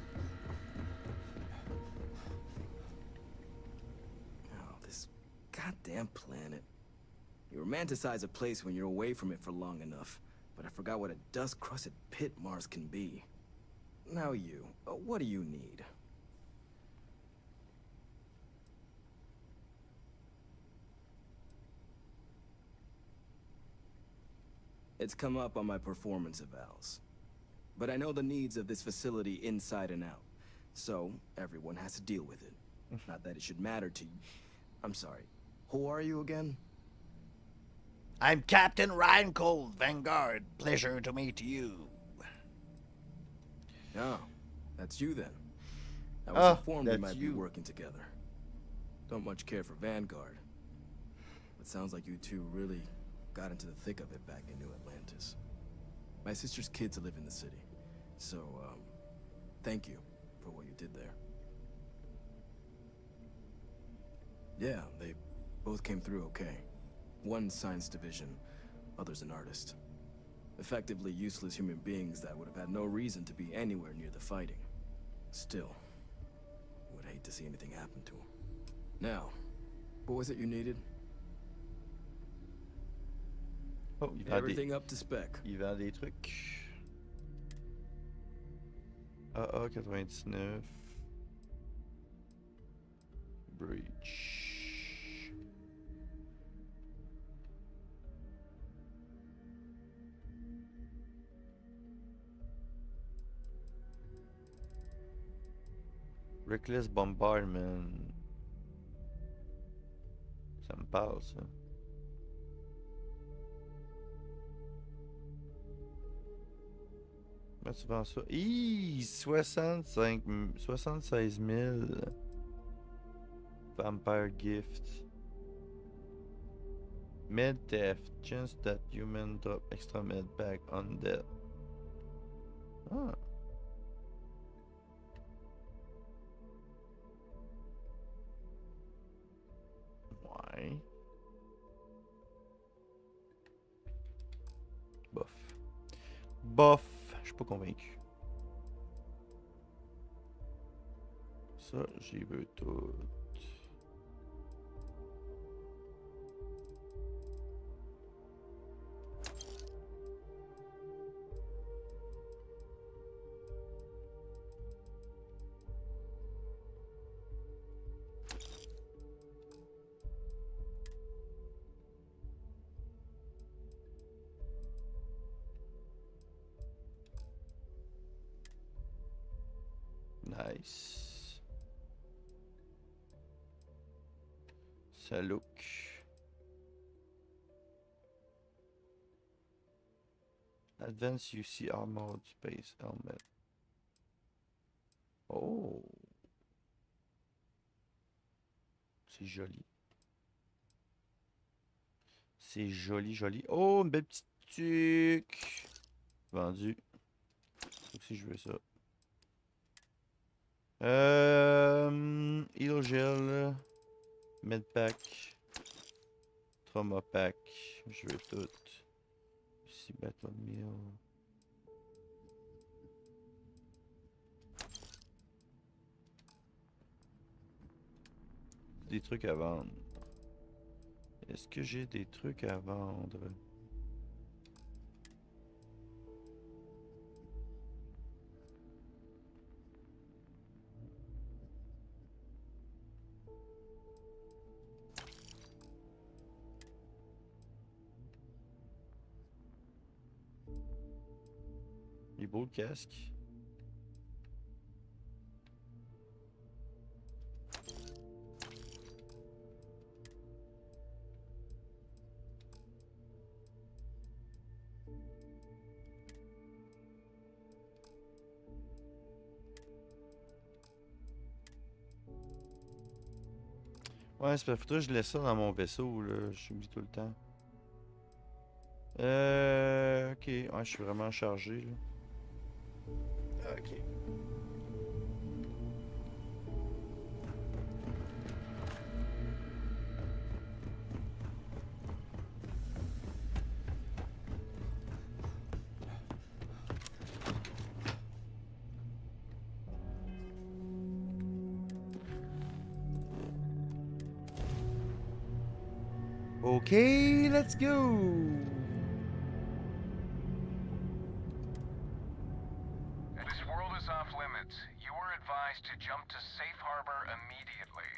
Oh, this goddamn planet. You romanticize a place when you're away from it for long enough, but I forgot what a dust-crusted pit Mars can be. Now you, what do you need? It's come up on my performance evals. But I know the needs of this facility inside and out. So, everyone has to deal with it. Not that it should matter to you. I'm sorry. Who are you again? I'm Captain Reincold, Vanguard. Pleasure to meet you. Oh, that's you then. I was informed we that's might you. be working together. Don't much care for Vanguard. But sounds like you two really got into the thick of it back in New Atlantis. My sister's kids live in the city. So, thank you for what you did there. Yeah, they both came through okay. One science division, others an artist. Effectively useless human beings that would have had no reason to be anywhere near the fighting. Still, would hate to see anything happen to them. Now, what was it you needed? Oh, il vend Everything up to spec. Il vend des trucs. AA99. Breach. Reckless Bombardment. Ça me parle, ça. Comment tu vends ça? Hi! 65 000... 76 000. vampire gift. Med theft. Chance that human drop extra med bag on death. Ah. Ouais. Bof. Bof. Je suis pas convaincu. Ça, j'y veux tout. Nice. Ça look. Advanced UC Armored Space Helmet. Oh. C'est joli. C'est joli, joli. Oh, une belle petite tuque. Vendu. Si je veux ça. Heal gel, medpack, trauma pack, je veux tout. Ici battle meal. Des trucs à vendre. Est-ce que j'ai des trucs à vendre? Il est beau le casque. Ouais, c'est parce que je laisse ça dans mon vaisseau, là. J'oublie tout le temps. Ok. Ouais, je suis vraiment chargé, là. Ok. Okay, let's go. This world is off limits. You are advised to jump to safe harbor immediately.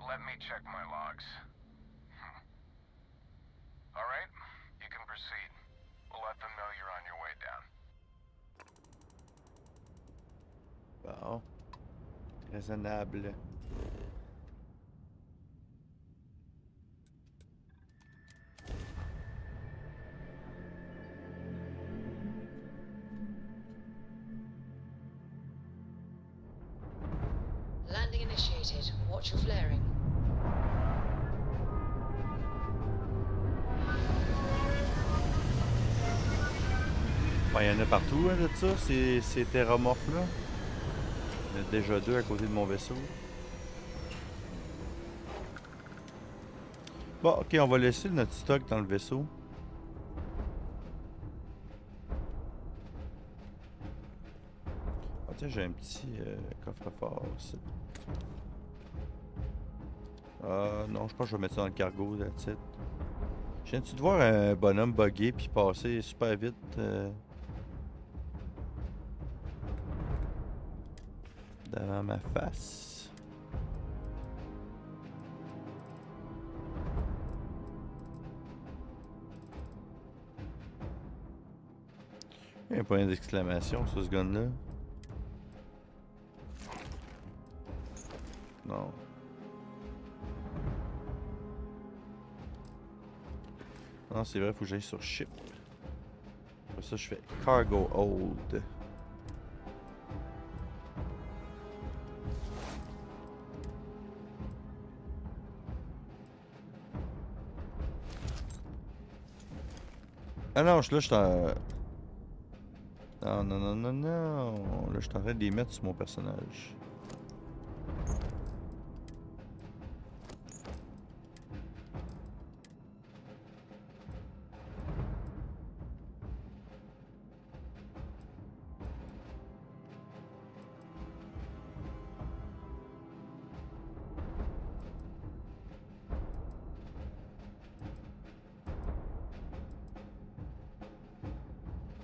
Let me check my logs. All right, you can proceed. We'll let them know you're on your way down. Bon. Raisonnable. Landing initiated. Watch your flaring. Bon, il y en a partout, hein, de ça, ces terramorphes-là. Il y en a déjà deux à côté de mon vaisseau. Bon, ok, on va laisser notre stock dans le vaisseau. Ah, tiens, j'ai un petit coffre-fort aussi. Non, je pense que je vais mettre ça dans le cargo, that's it. Je viens-tu de voir un bonhomme bugger puis passer super vite? Devant ma face. Il y a un point d'exclamation sur ce gun-là. Non. Non, c'est vrai, faut que j'aille sur ship. Pour ça, je fais cargo hold. Ah non, là, je suis en... Non, non, non, non, non. Là, je suis en train de les mettre sur mon personnage.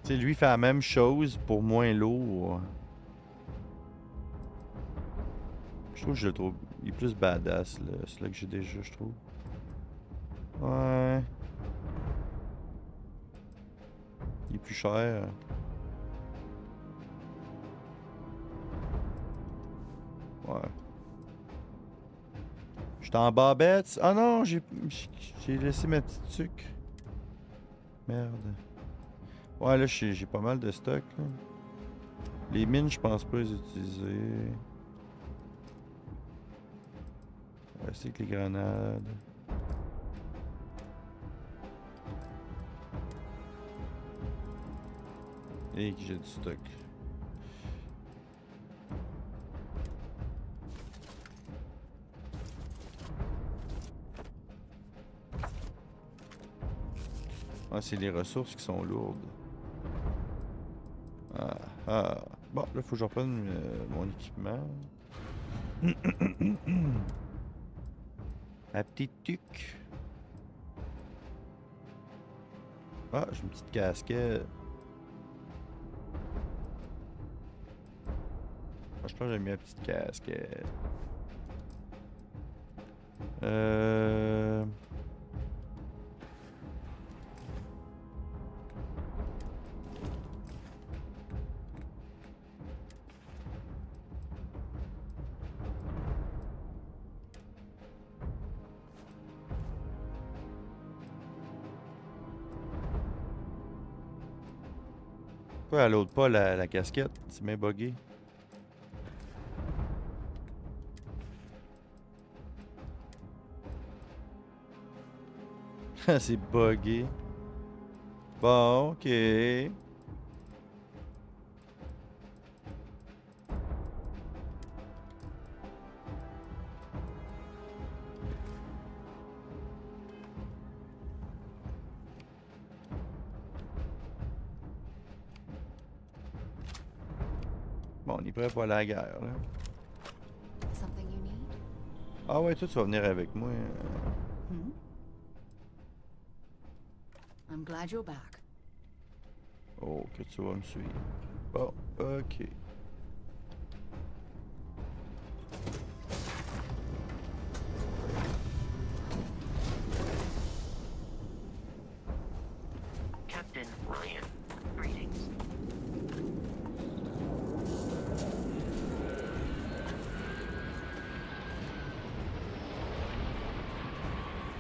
Tu sais, lui fait la même chose pour moins lourd. Je trouve que je le trouve... Il est plus badass, celui-là que j'ai déjà, je trouve. Ouais. Il est plus cher. Ouais. J'étais en barbette. Ah non, j'ai laissé ma petite tuque. Merde. Ouais, là, j'ai pas mal de stock, là. Les mines, je pense pas les utiliser. On va rester avec les grenades. Et que j'ai du stock. Ah, c'est les ressources qui sont lourdes. Ah, ah. Bon, là, faut que je reprenne mon équipement. La petite tuque. Ah, j'ai une petite casquette. Ah, je pense que j'ai mis la petite casquette. Pourquoi elle l'autre pas la casquette? C'est bien buggé. C'est buggé. Bon, ok. Bon, on est prêt pour la guerre, là. Something you need? Ah ouais, toi, tu vas venir avec moi. Hmm? I'm glad you're back. Oh, que tu vas me suivre. Bon, ok. Captain Ryan, greetings.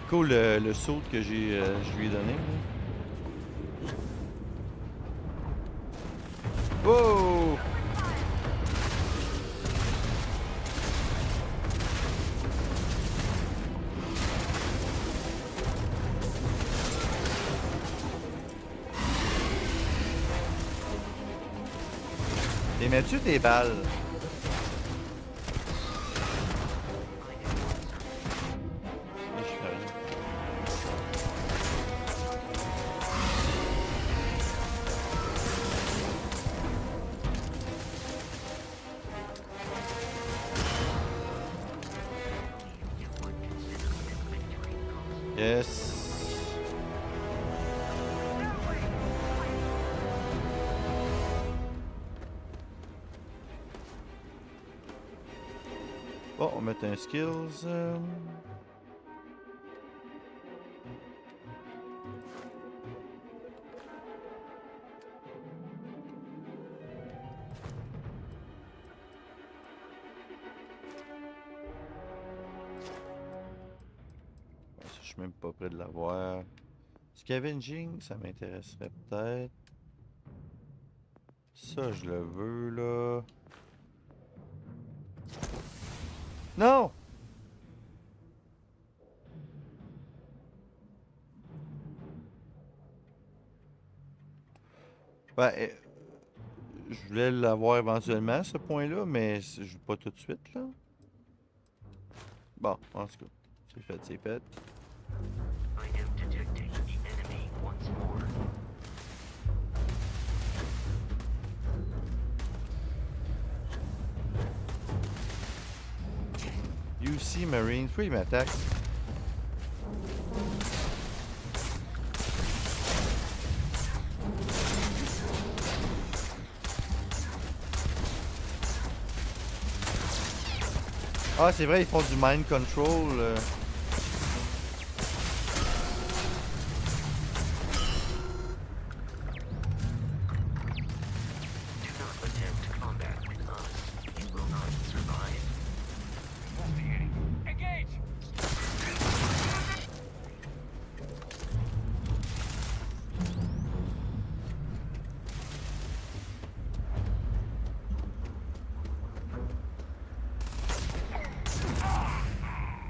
Cool le saut que je lui ai donné. Là. Wow! T'es mets-tu tes balles? Yes. Bon, on va mettre un skills. Je suis même pas près de l'avoir. Scavenging, ça m'intéresserait peut-être. Ça, je le veux, là. Non! Ben, je voulais l'avoir éventuellement, ce point-là, mais je joue pas tout de suite, là. Bon, en tout cas, c'est fait, c'est fait. I am detecting the enemy once more. You see Marines, pourquoi il m'attaque? Ah, c'est vrai, ils font du mind control.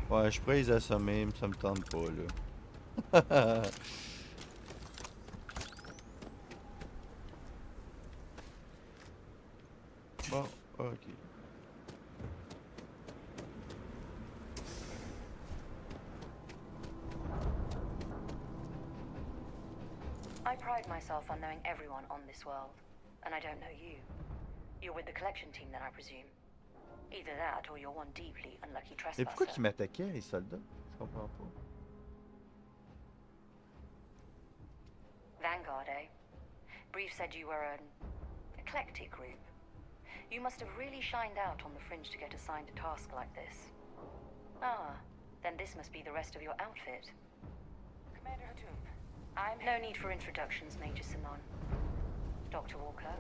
Ouais, je pourrais les assommer, mais ça me tente pas, là. Bon, ok. I pride myself on knowing everyone on this world, and I don't know you. You're with the collection team then, I presume. Either that, or you're one deeply unlucky Et pourquoi trespasser. qu'ils m'attaquaient, les soldats? Je comprends pas. Vanguard, eh? Brief said you were an eclectic group. You must have really shined out on the fringe to get assigned a task like this. Ah, then this must be the rest of your outfit. Commander Hatum, No need for introductions, Major Sinon. Dr. Walker,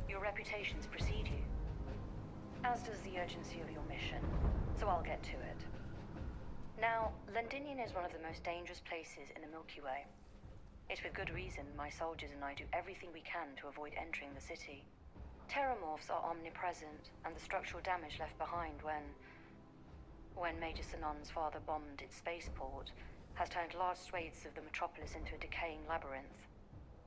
your reputations precede you, as does the urgency of your mission, so I'll get to it. Now, Londinium is one of the most dangerous places in the Milky Way. It's with good reason my soldiers and I do everything we can to avoid entering the city. Terramorphs are omnipresent, and the structural damage left behind when Major Sinon's father bombed its spaceport has turned large swathes of the metropolis into a decaying labyrinth.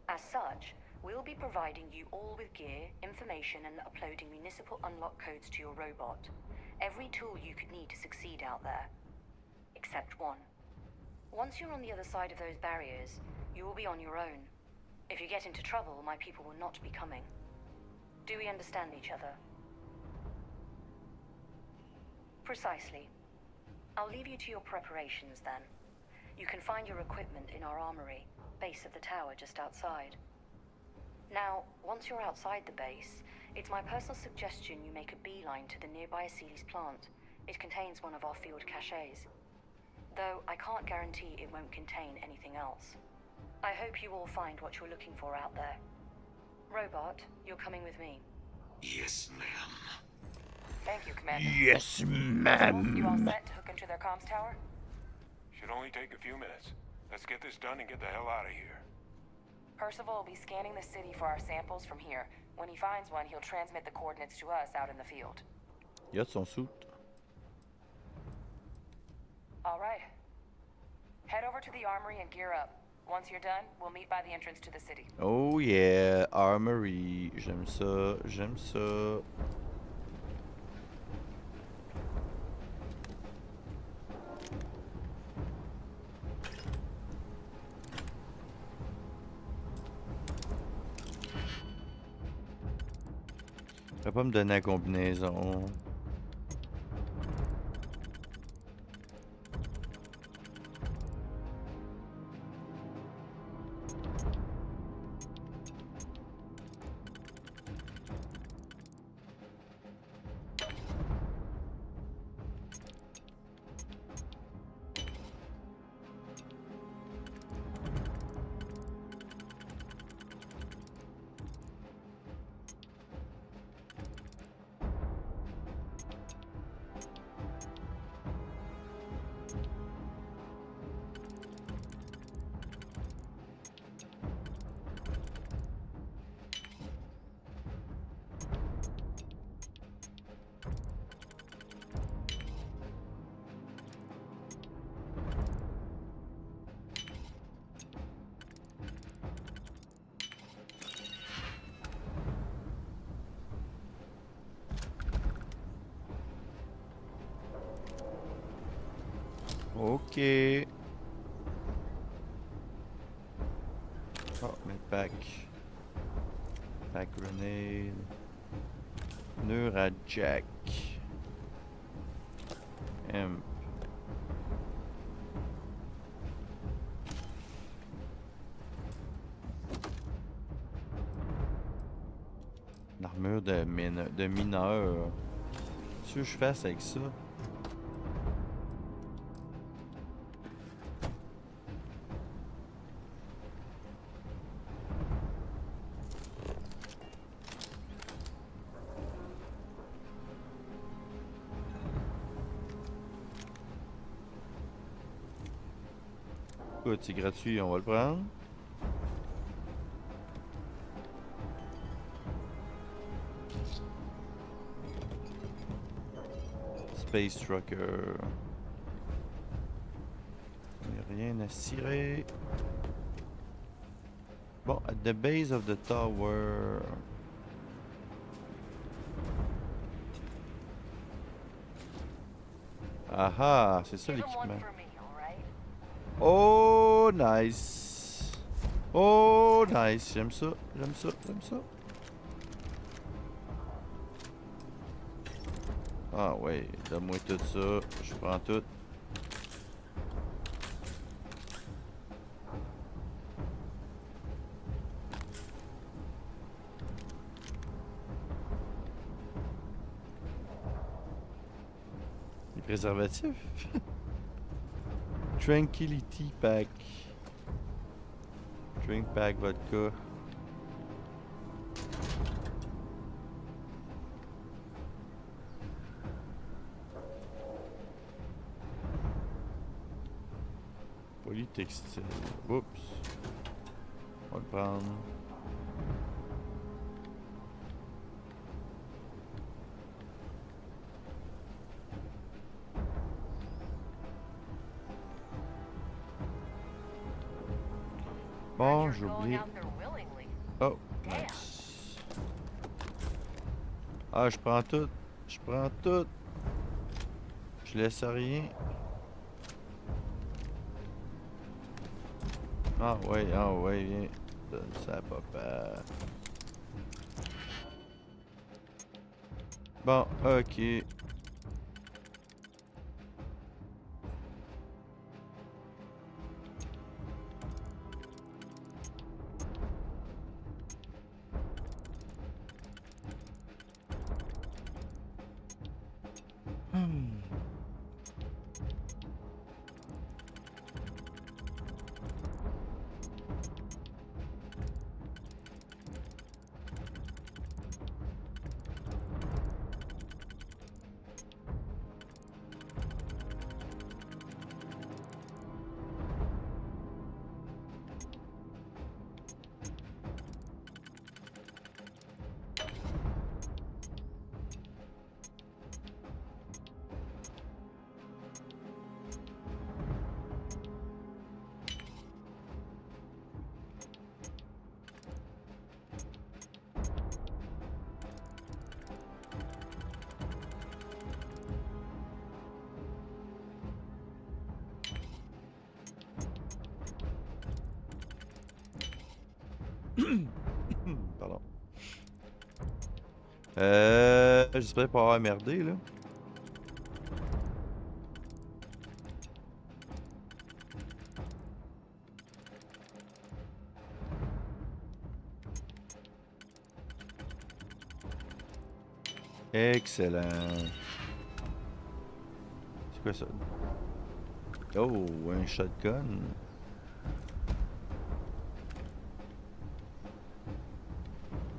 As such, we'll be providing you all with gear, information, and uploading municipal unlock codes to your robot. Every tool you could need to succeed out there. Except one. Once you're on the other side of those barriers, you will be on your own. If you get into trouble, my people will not be coming. Do we understand each other? Precisely. I'll leave you to your preparations then. You can find your equipment in our armory, base of the tower just outside. Now, once you're outside the base, it's my personal suggestion you make a beeline to the nearby Aceles plant. It contains one of our field caches. Though I can't guarantee it won't contain anything else. I hope you all find what you're looking for out there. Robot, you're coming with me. Yes, ma'am. Thank you, Commander. Yes, You all ma'am. set to hook into their comms tower? Should only take a few minutes. Let's get this done and get the hell out of here. Percival will be scanning the city for our samples from here. When he finds one, he'll transmit the coordinates to us out in the field. Il a son suit. All right. Head over to the armory and gear up. Once you're done, we'll meet by the entrance to the city. Oh yeah, armory. J'aime ça, j'aime ça. Il va pas me donner la combinaison. Ok. Oh, mais pack. Pack grenade. Mur à jack. M. L'armure de mineur. Qu'est-ce que je fasse avec ça? Écoute, c'est gratuit, on va le prendre. Space Trucker. Il n'y a rien à cirer. Bon, at the base of the tower. Ah, c'est ça l'équipement. Oh, nice. Oh, nice. J'aime ça, j'aime ça, j'aime ça. Ah ouais, donne-moi tout ça. Je prends tout. Les préservatifs. Tranquility Pack. Drink Pack Vodka. Polytextile. Oups. On va le prendre. Bon, j'ai oublié. Oh, nice. Ah, je prends tout. Je prends tout. Je laisse rien. Ah ouais, viens. Donne ça à papa. Bon, ok. Pardon. J'espère pas avoir merdé là. Excellent. C'est quoi ça? Oh, un shotgun.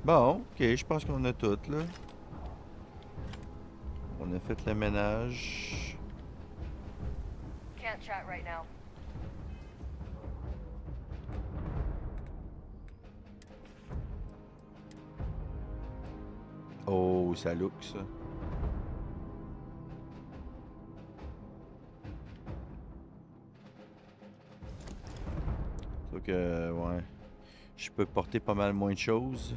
Bon, ok, je pense qu'on a tout là. On a fait le ménage. Can't chat right now. Oh, ça look ça. Donc, ouais. Je peux porter pas mal moins de choses.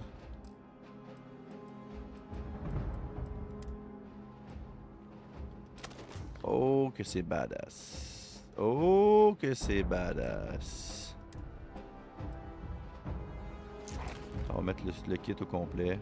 Oh, que c'est badass. Oh, que c'est badass. On va mettre le kit au complet.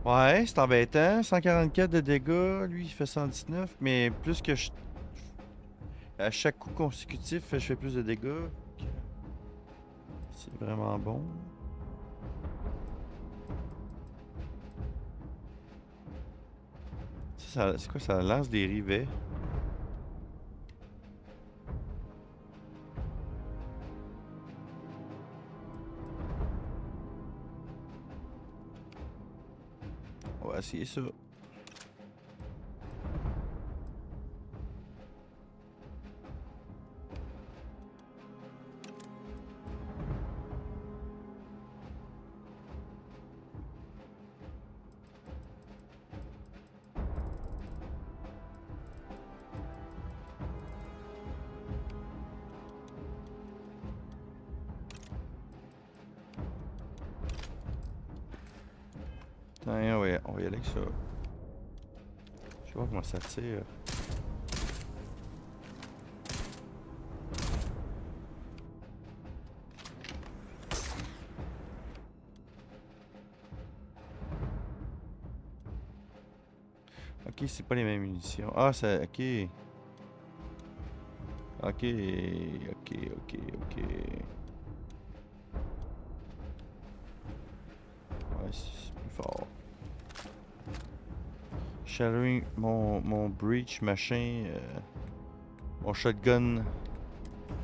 Ouais, c'est embêtant. 144 de dégâts. Lui, il fait 119. Mais plus que je... À chaque coup consécutif, je fais plus de dégâts. C'est vraiment bon. Ça, c'est quoi? Ça lance des rivets. On va essayer ça. Tiens, ouais, on va y aller avec ça. Je vois comment ça tire. Ok, c'est pas les mêmes munitions. Ah, ça. Ok. Ok. Ouais, c'est plus fort. Shattering mon breach machin. Mon shotgun.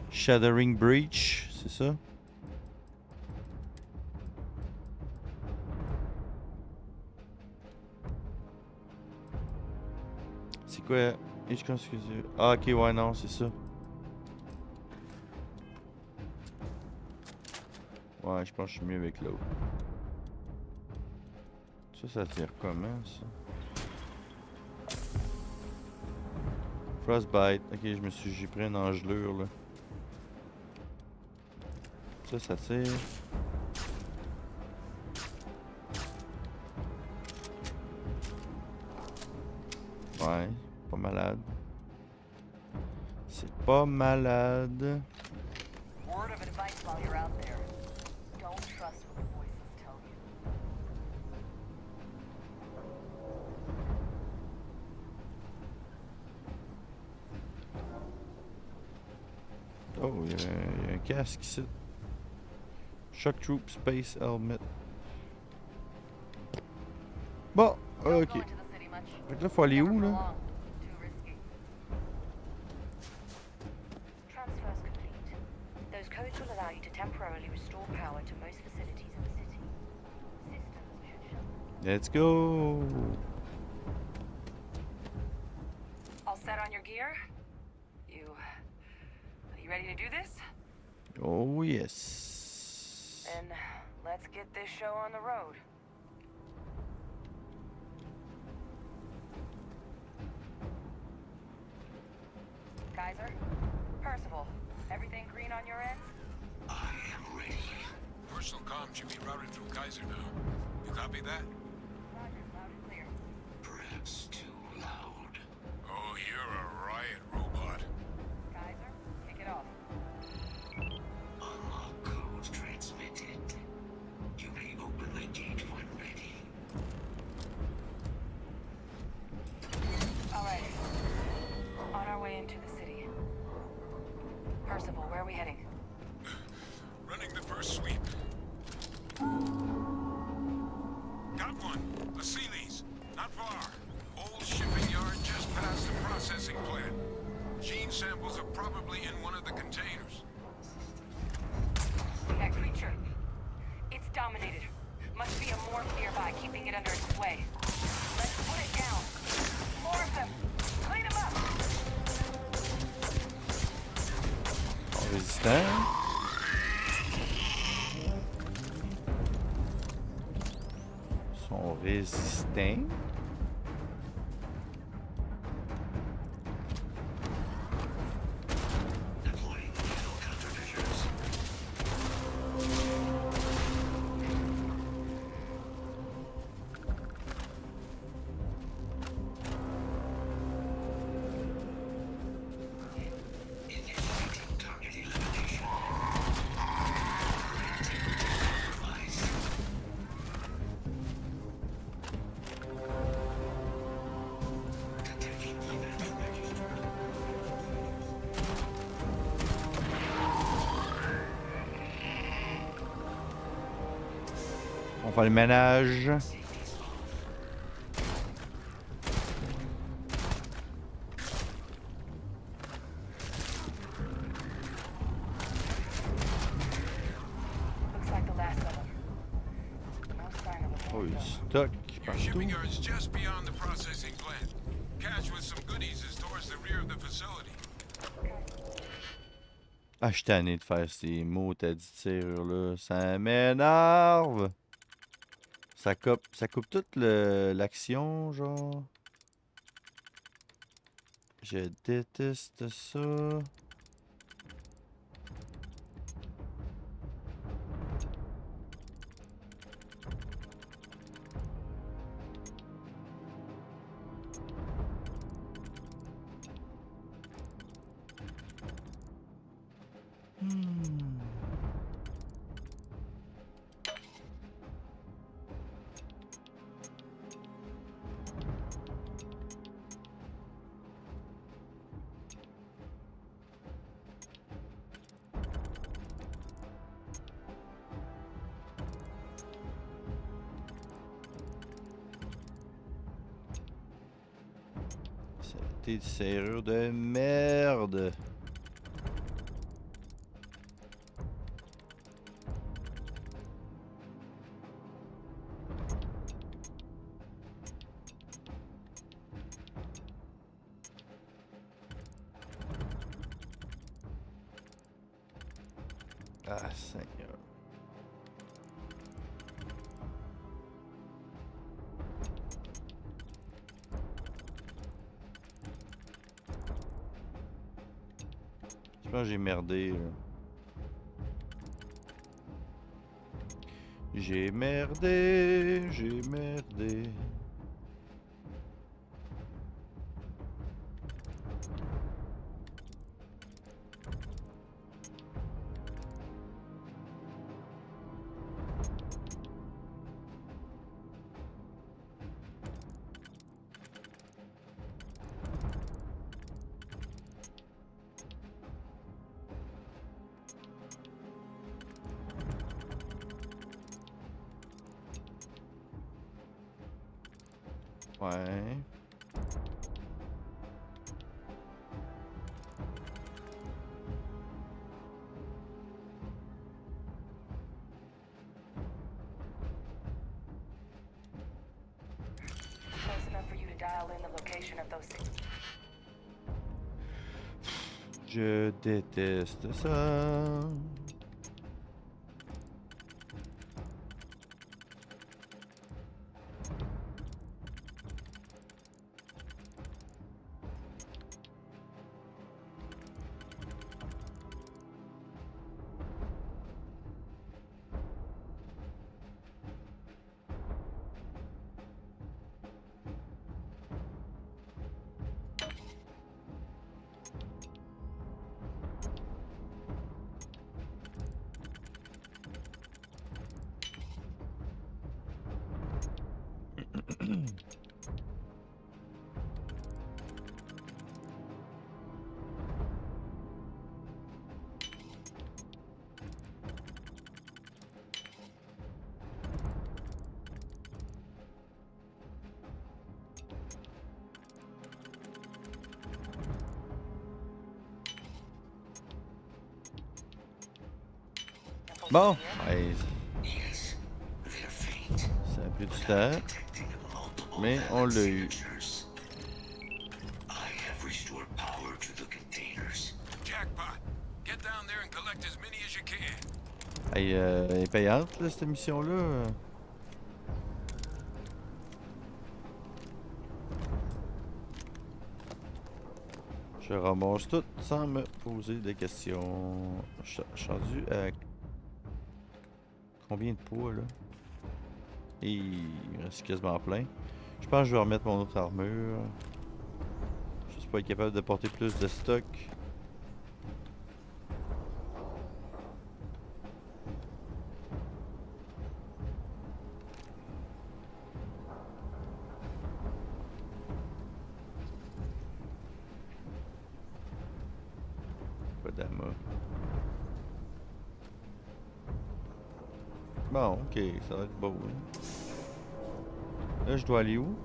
Shattering breach, c'est ça? C'est quoi? Ah, ok, ouais, non, c'est ça. Ouais, je pense que je suis mieux avec l'autre. Ça tire comment, ça? Frostbite. Ok, j'ai pris une engelure, là. Ça tire. Ouais, pas malade. C'est pas malade. Word of advice while you're out there. Don't trust what the voices tell you. Oh, il y a un casque ici. Shock Troop Space Helmet. Bon, ok. Fait que là, faut aller où, là? Transfers complete. Those codes will allow you to temporarily restore power to most facilities in the city. Systems should shut. Let's go! All set on your gear? You ready to do this? Oh, yes. Then let's get this show on the road. Kaiser? Percival, everything green on your end? I am ready. Personal comm should be routed through Kaiser now. You copy that? Roger, loud and clear. Perhaps too loud. Oh, you're a riot robot. Kaiser, kick it off. Unlock code transmitted. You may open the gate when ready. All right. On our way into the city. Percival, where are we heading? Running the first sweep. Got one. A Sealy's. Not far. Old shipping yard just past the processing plant. Gene samples are probably in one of the containers. That creature. It's dominated. Must be a morph nearby, keeping it under its sway. Let's put it down. More of them. Clean them up. résistant. Ils sont résistants. On fait le ménage. Oh, il stock Your shipping yard's just beyond the processing plant. Cache with some goodies is towards the rear of the facility. Ah, je suis tanné de faire ces mots t'as dit tirure là. Ça m'énerve. Ça coupe toute l'action, genre. Je déteste ça. C'était une serrure de merde. Ah, Seigneur. Je pense que j'ai merdé, là. J'ai merdé, j'ai merdé. Ouais. Close enough for you to dial in the location of those things. Je déteste ça. Bon, ouais. Ça a pris du temps, mais on l'a eu. Jackpot. Get down there and collect many as you can. Hey, elle est payante, là, cette mission-là. Je ramasse tout sans me poser de questions. Je suis rendu à combien de poids, là? Et il reste quasiment plein. Je pense que je vais remettre mon autre armure. Juste pour être capable de porter plus de stock. Bon, ok, ça va être beau. Hein. Là, je dois aller où?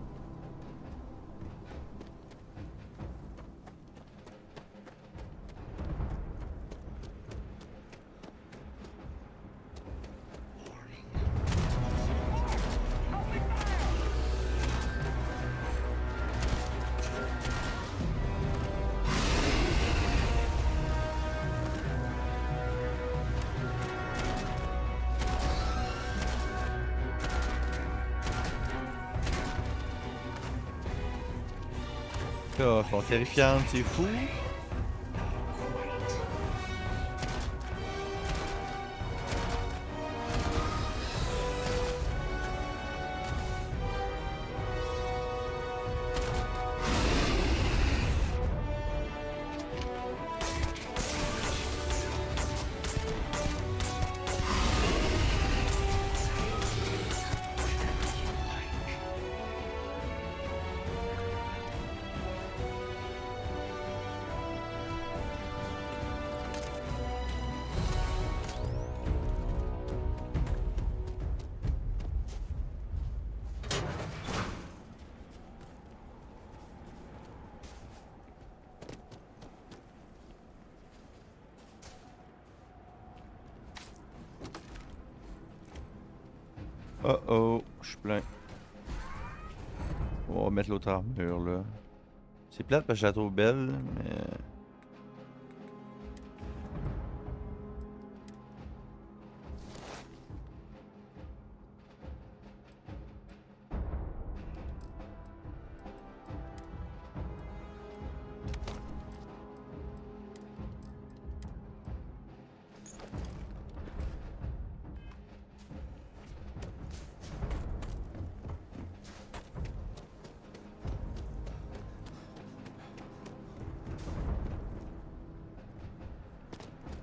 Là, elles sont terrifiantes, c'est fou. Oh oh, je suis plein. On va mettre l'autre armure là. C'est plate parce que je la trouve belle, mais.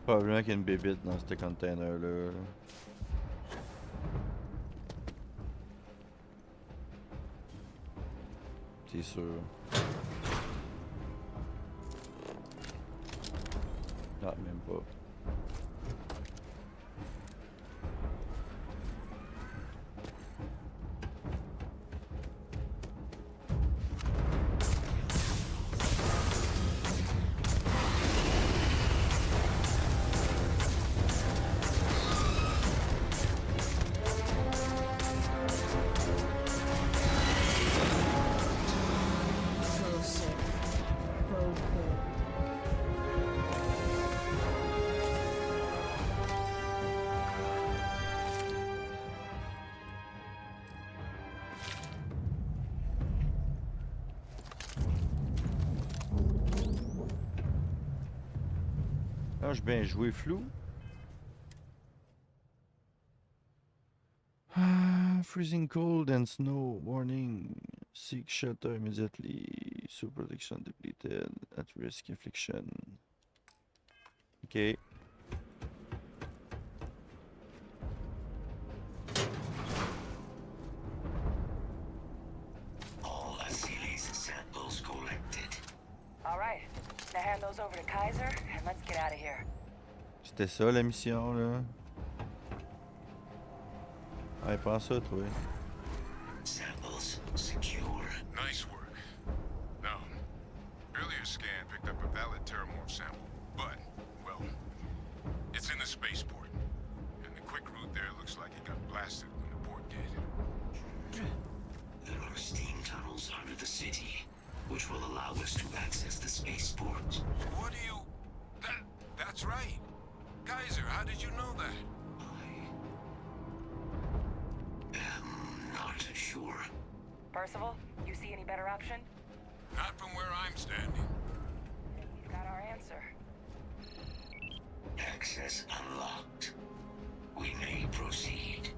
Probablement qu'il y a une bébite dans ce container-là. C'est sûr. Ah, même pas. Ah, j'ai bien joué flou. Freezing cold and snow. Warning. Seek shelter immediately. Sue protection depleted. At risk affliction. Ok. All Asilis samples collected. All right. Now hand those over to Kaiser, and let's get out of here. C'était ça la mission là. Ouais, prends ça toi. Samples secure. Nice work. Now, earlier scan picked up a valid terramorph sample, but, well, it's in the spaceport. And the quick route there looks like it got blasted when the port did. There are steam tunnels under the city, which will allow us to access the spaceport. What do you... That's right. Kaiser, how did you know that? I'm not sure. Percival, you see any better option? Not from where I'm standing. We've got our answer. Access unlocked. We may proceed.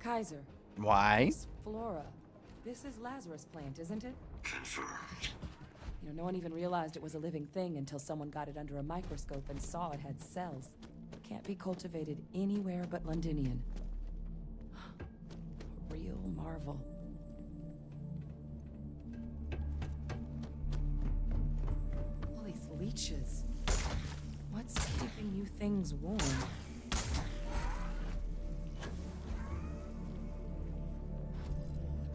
Kaiser. Why? This flora. This is Lazarus plant, isn't it? Confirmed. You know, no one even realized it was a living thing until someone got it under a microscope and saw it had cells. Can't be cultivated anywhere but Londinian. A real marvel. All these leeches. What's keeping you things warm?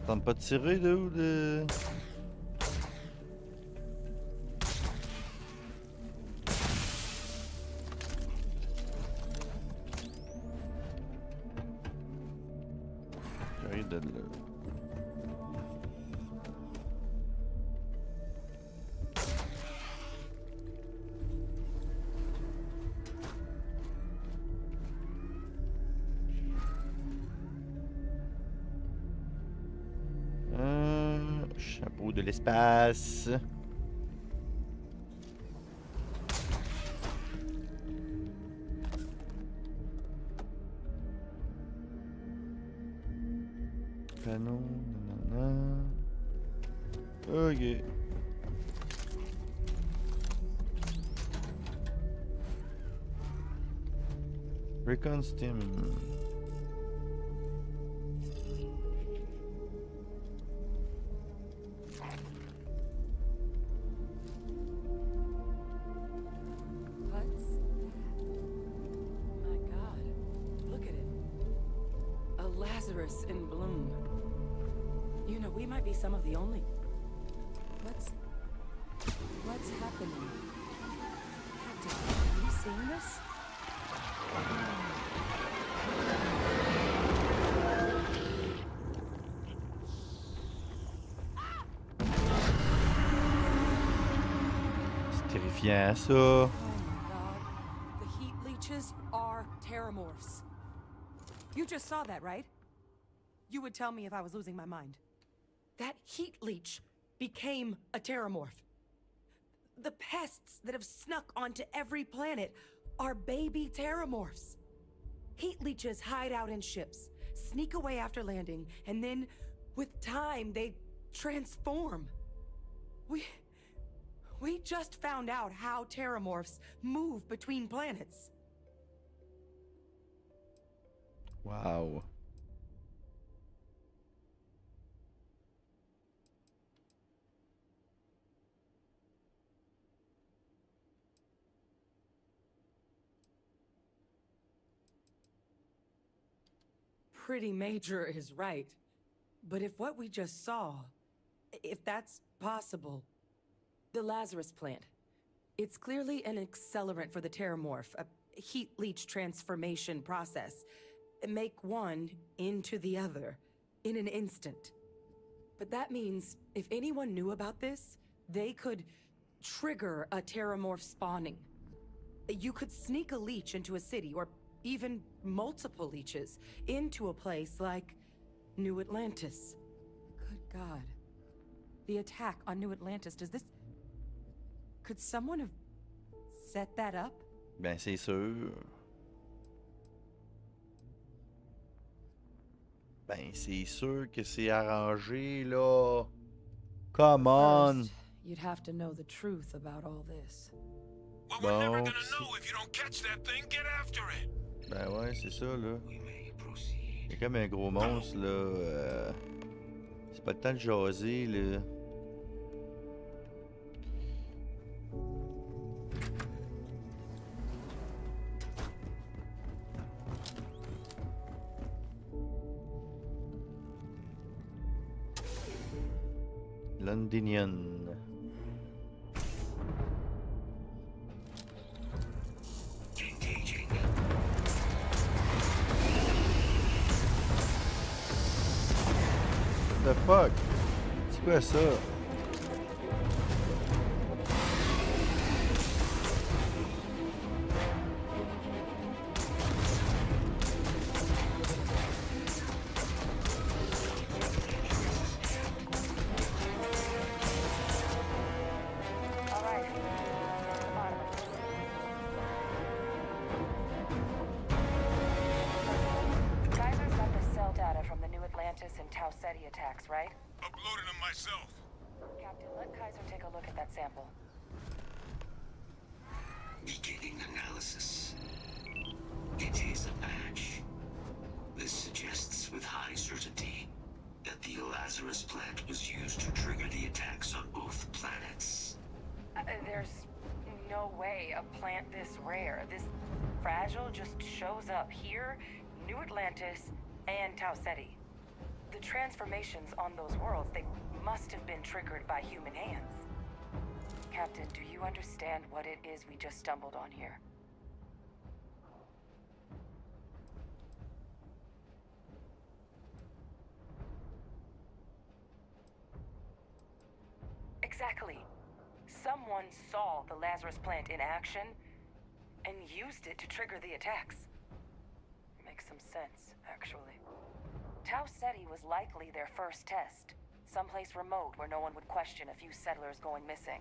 Tente pas de tirer, dude. J'arrive de là. Chapeau de l'espace. Panneau, nanana. Ok. Recon Stim. In bloom. You know, we might be some of the only... What's happening? Captain, have you seen this? C'est terrifiant, ça. Oh my god. The heat leeches are terramorphs. You just saw that, right? You would tell me if I was losing my mind. That heat leech became a terramorph. The pests that have snuck onto every planet are baby terramorphs. Heat leeches hide out in ships, sneak away after landing, and then, with time, they transform. We just found out how terramorphs move between planets. Wow. Pretty major is right. But if what we just saw, if that's possible, the Lazarus plant, it's clearly an accelerant for the terramorph, a heat leech transformation process. Make one into the other in an instant. But that means if anyone knew about this, they could trigger a terramorph spawning. You could sneak a leech into a city, or even multiple leeches, into a place like New Atlantis. Good God. The attack on New Atlantis, does this... Could someone have set that up? Ben, c'est sûr. Ben, c'est sûr que c'est arrangé, là. Come on. First, you'd have to know the truth about all this. Well, we're never gonna know if you don't catch that thing. Get after it. Ben ouais, c'est ça, là. Il y a comme un gros monstre, là. C'est pas le temps de jaser, là. Londinian. What the fuck? C'est quoi ça? Kaiser's got the cell data from the New Atlantis and Tau Ceti attacks, right? Uploaded them myself. Captain, let Kaiser take a look at that sample. Beginning analysis. It is a match. This suggests with high certainty that the Lazarus plant was used to trigger the attacks on both planets. There's no way a plant this rare, this fragile, just shows up here, New Atlantis, and Tau Ceti. The transformations on those worlds, they must have been triggered by human hands. Captain, do you understand what it is we just stumbled on here? Exactly. Someone saw the Lazarus plant in action and used it to trigger the attacks. Makes some sense, actually. Tau Ceti was likely their first test. Someplace remote where no one would question a few settlers going missing.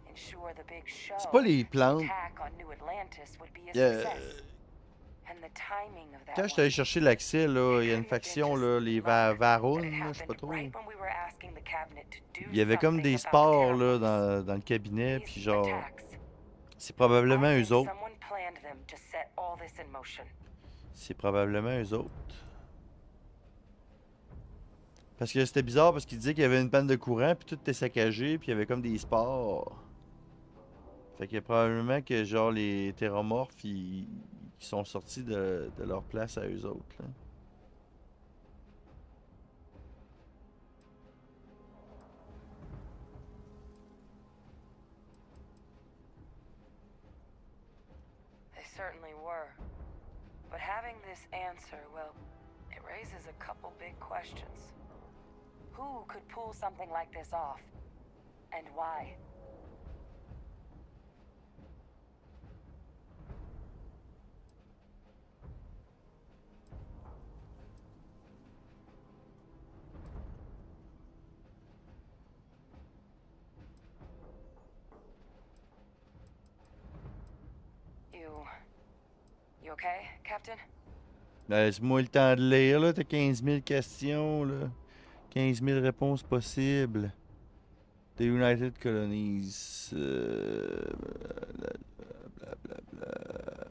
Ensure the big show, C'est pas les plantes. attack on New Atlantis would be a success. And the timing of that Quand j'étais allé chercher l'accès, là, il y a une faction, là, les Varun, je sais pas trop. right when we were asking the cabinet to do Il y avait comme des sports, là, dans le cabinet, puis genre... C'est probablement eux autres. someone planned them to set all this in motion. C'est probablement eux autres. Parce que c'était bizarre, parce qu'il disait qu'il y avait une panne de courant, puis tout était saccagé, puis il y avait comme des sports. Fait que probablement que genre les terramorphes, ils sont sortis de leur place à eux autres, là. They certainly were. But having this answer, well, it raises a couple big questions. Who could pull something like this off? And why? You okay, Captain? Laisse-moi le temps de lire, là. T'as 15 000 questions, là. 15 000 réponses possibles. The United Colonies. Blablabla.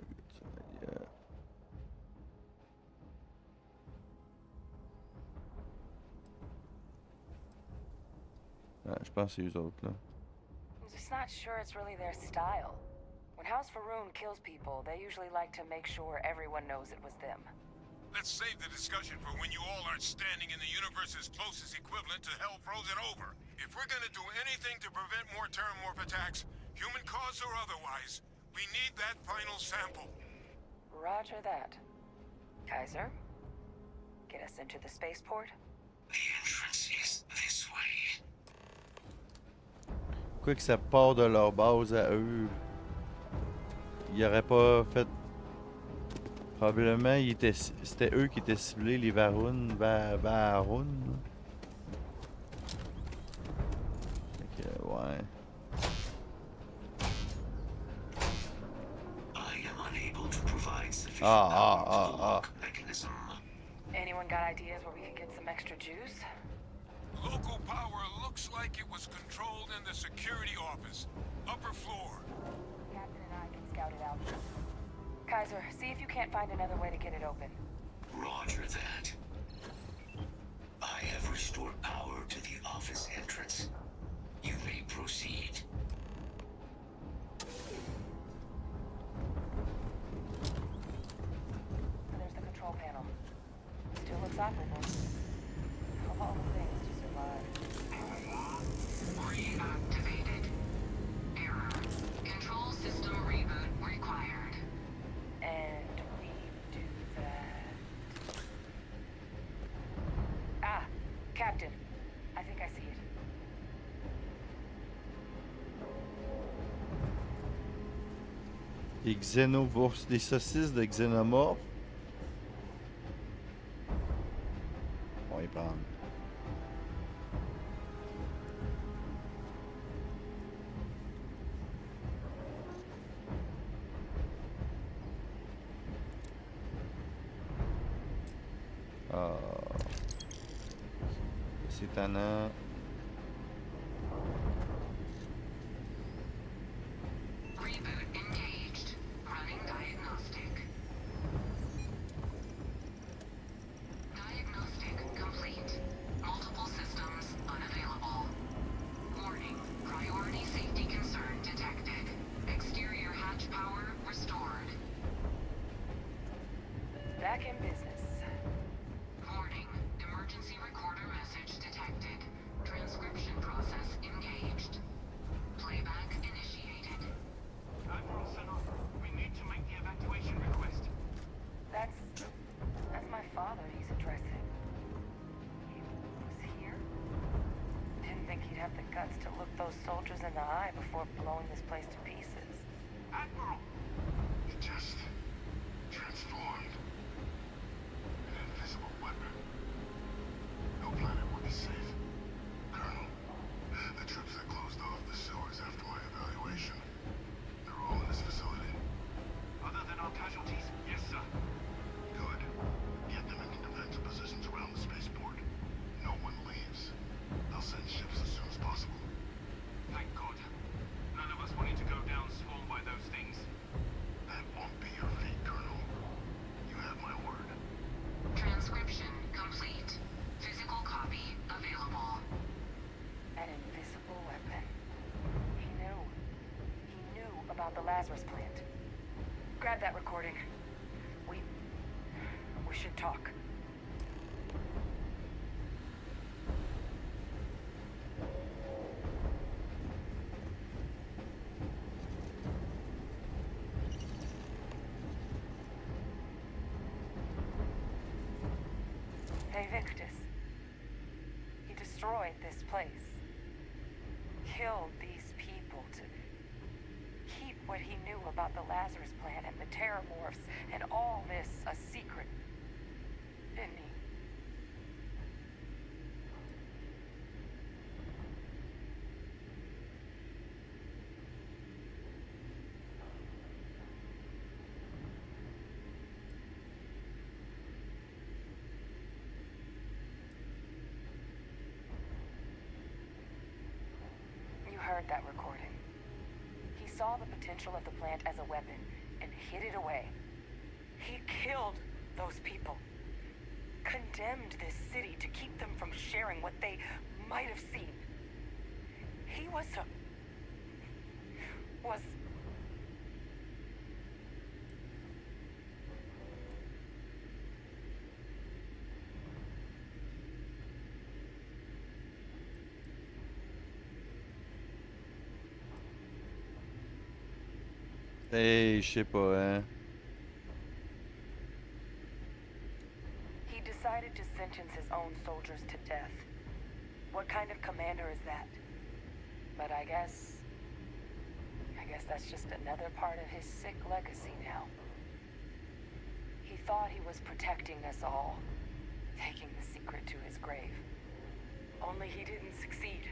Ah, je pense que c'est eux autres, là. I'm just not sure it's really their style. When House Faroon kills people, they usually like to make sure everyone knows it was them. Let's save the discussion for when you all aren't standing in the universe's closest equivalent to hell frozen over. If we're gonna do anything to prevent more Terramorph attacks, human cause or otherwise, we need that final sample. Roger that. Kaiser, get us into the spaceport? The entrance is this way. Quoi que ça part de leur base à eux. Ils auraient pas fait. Probablement, c'était eux qui étaient ciblés, les Varun. Varun. Fait que, ouais. Anyone got ideas where we could get some extra juice? Local power looks like it was controlled in the security office. Upper floor. Captain and I can scout it out. Kaiser, see if you can't find another way to get it open. Roger that. I have restored power to the office entrance. You may proceed. There's the control panel. Still looks operable. Of all the things to survive. Des xénovores, des saucisses de xénomorphes. On va y prendre. Ah. C'est étonnant. Reboot engaged. Running diagnostic. Diagnostic complete. Multiple systems unavailable. Warning. Priority safety concern detected. Exterior hatch power restored. Back in business. Warning. Emergency recorder message detected. Transcription process engaged. Playback initiated. Admiral Sonata, we need to make the evacuation request. That's my father he's addressing. He was here? Didn't think he'd have the guts to look those soldiers in the eye before blowing this place to pieces. Admiral! It just transformed. An invisible weapon. No planet would be safe. Colonel, the troops that closed off the sewers after my evaluation, they're all in this facility. Other than our casualties, yes, sir. Good. Get them into defensive positions around the spaceport. No one leaves. They'll send ships as soon as possible. Thank God. None of us wanted to go down swarmed by those things. That won't be your fate, Colonel. You have my word. Transcription complete. Physical copy available. An invisible weapon. He knew. He knew about the Lazarus plant. Grab that recording. We should talk. Hey, Victus. He destroyed this place. Killed these people to keep what he knew about the Lazarus plant and the Terramorphs and all this a secret. Didn't he? You heard that recording. He saw the potential of the plant as a weapon and hid it away. He killed those people. Condemned this city to keep them from sharing what they might have seen. He was Hey, je sais pas, hein. He decided to sentence his own soldiers to death. What kind of commander is that? But I guess that's just another part of his sick legacy now. He thought he was protecting us all, taking the secret to his grave. Only he didn't succeed.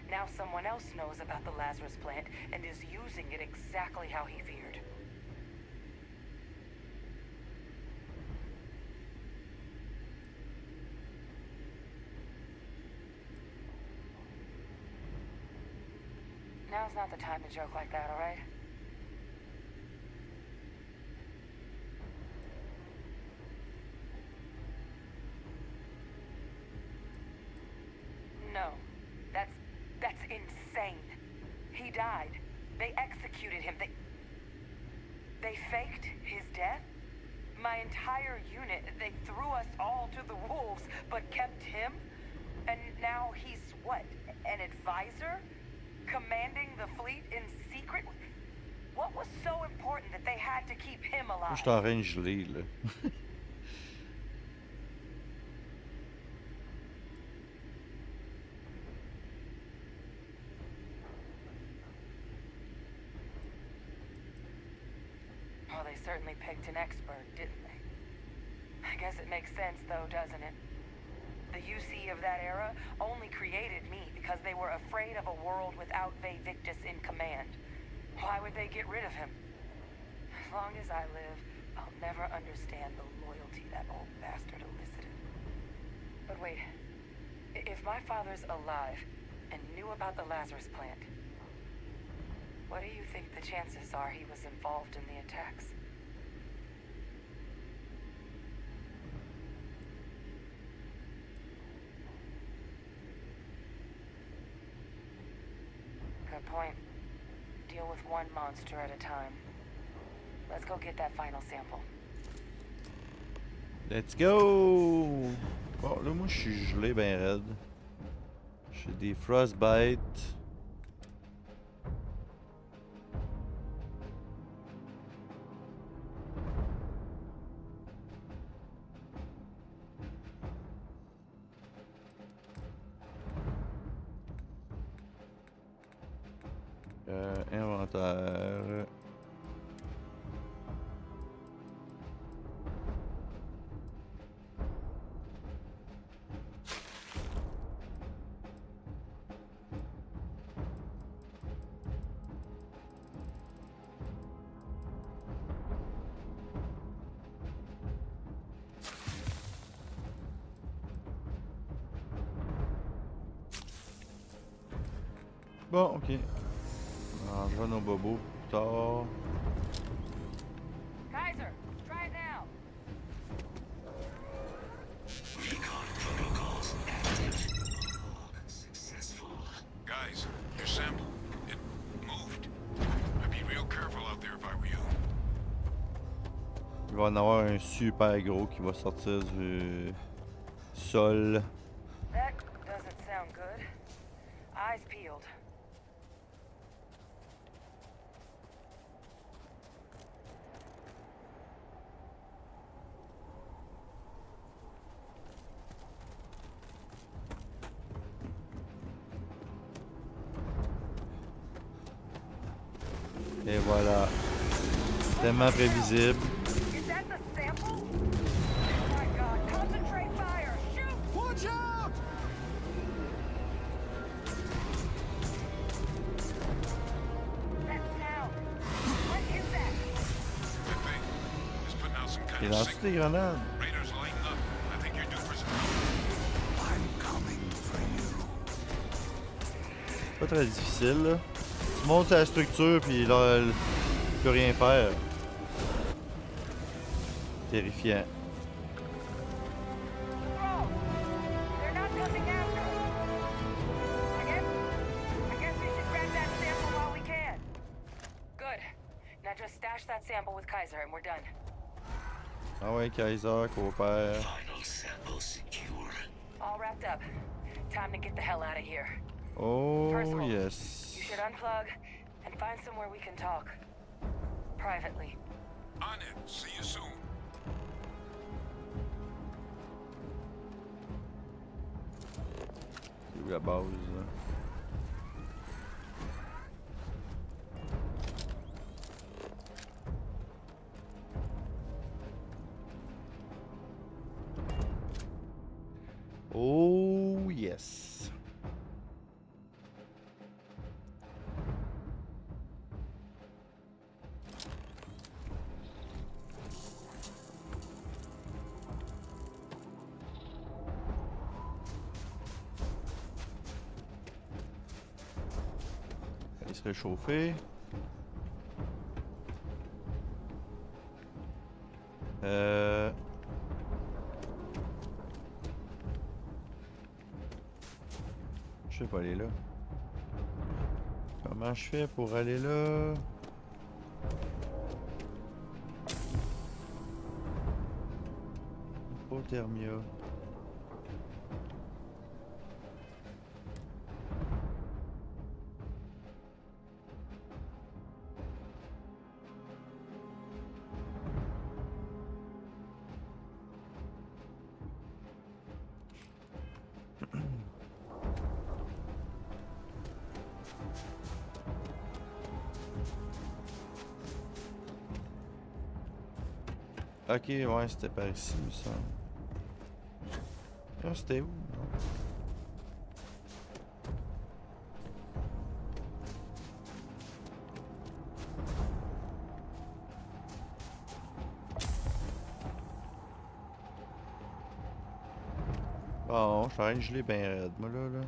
Now someone else knows about the Lazarus plant and is using it exactly how he feared. Now's not the time to joke like that, all right? No. That's insane. He died. They executed him. They faked his death? My entire unit, they threw us all to the wolves, but kept him? And now he's what? An advisor? Commanding the fleet in secret? What was so important that they had to keep him alive? Je suis en train de geler, là. they certainly picked an expert, didn't they? I guess it makes sense, though, doesn't it? The UC of that era only created me because they were afraid of a world without Victus in command. Why would they get rid of him? As long as I live, I'll never understand the loyalty that old bastard elicited. But wait, if my father's alive and knew about the Lazarus plant, what do you think the chances are he was involved in the attacks? Good point. Deal with one monster at a time. Let's go get that final sample. Let's go! Bon, là, moi, je suis gelé ben raide. J'ai des frostbite. Inventaire. Bon, ok. On rangera nos bobos plus tard. Kaiser, try it now. Recon protocols active. Successful. Guys, your sample, it moved. I'd be real careful out there if I were you. Il va en avoir un super gros qui va sortir du sol. That doesn't sound good. Eyes peeled. Et voilà. Tellement prévisible. Is that the sample? Oh my god, concentrate fire! Shoot! Watch out! That sound. What is that? That thing is putting out some kind Il of lance signal. des grenades. Raiders lighten up. I think you're due for some. I'm coming for you. Pas très difficile, là. Tu montes la structure, puis là, tu peux rien faire. Terrifiant. Bro, they're not coming after us. I guess we should grab that sample while we can. Good. Now just stash that sample with Kaiser and we're done. Ah ouais, Kaiser, coopère. Final sample secure. All wrapped up. Time to get the hell out of here. Oh, Percival, yes. You should unplug and find somewhere we can talk. Privately. On it. See you soon. C'est où la base, là? Oh, yes. Il se réchauffer. Je sais pas aller là. Comment je fais pour aller là? Hypothermia. Ok, ouais, c'était par ici, il me semble. Ah, c'était où? Non. Bon, je suis en train de geler ben raide, moi là.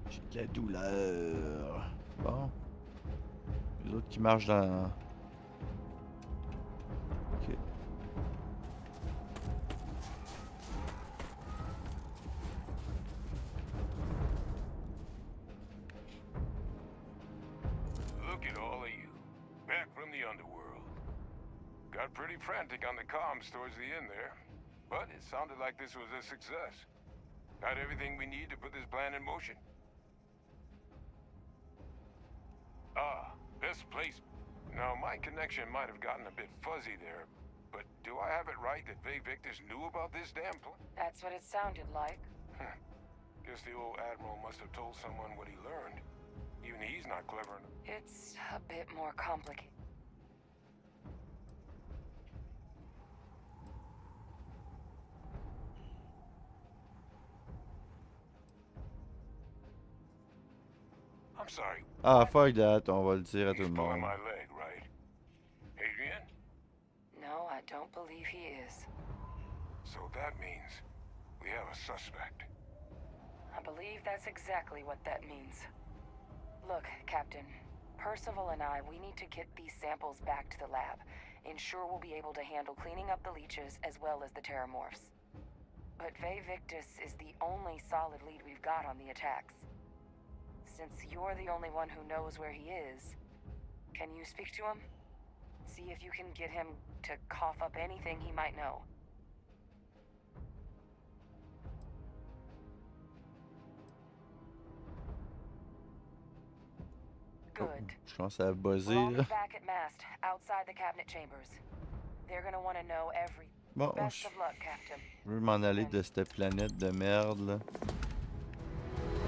J'ai de la douleur. Bon. Les autres qui marchent dans... Ok. Look at all of you. Back from the underworld. Got pretty frantic on the comms towards the end there. But it sounded like this was a success. Got everything we need to put this plan in motion. Ah, this place. Now, my connection might have gotten a bit fuzzy there, but do I have it right that Vay Victus knew about this damn plan? That's what it sounded like. Guess the old Admiral must have told someone what he learned. Even he's not clever enough. It's a bit more complicated. I'm sorry. Ah, fuck that, on va le dire à tout le Pulling monde. my leg, right? Adrian? No, I don't believe he is. So that means we have a suspect. I believe that's exactly what that means. Look, Captain. Percival and I, we need to get these samples back to the lab. Ensure we'll be able to handle cleaning up the leeches as well as the terramorphs. But Vay Victus is the only solid lead we've got on the attacks. Since you're the only one who knows where he is, can you speak to him? See if you can get him to cough up anything he might know. Good. Je commence à buzzer We'll all là. be back at mast, outside the cabinet chambers. They're gonna want to know every. Bon, Best je of luck, Captain. veux m'en aller de cette planète de merde là.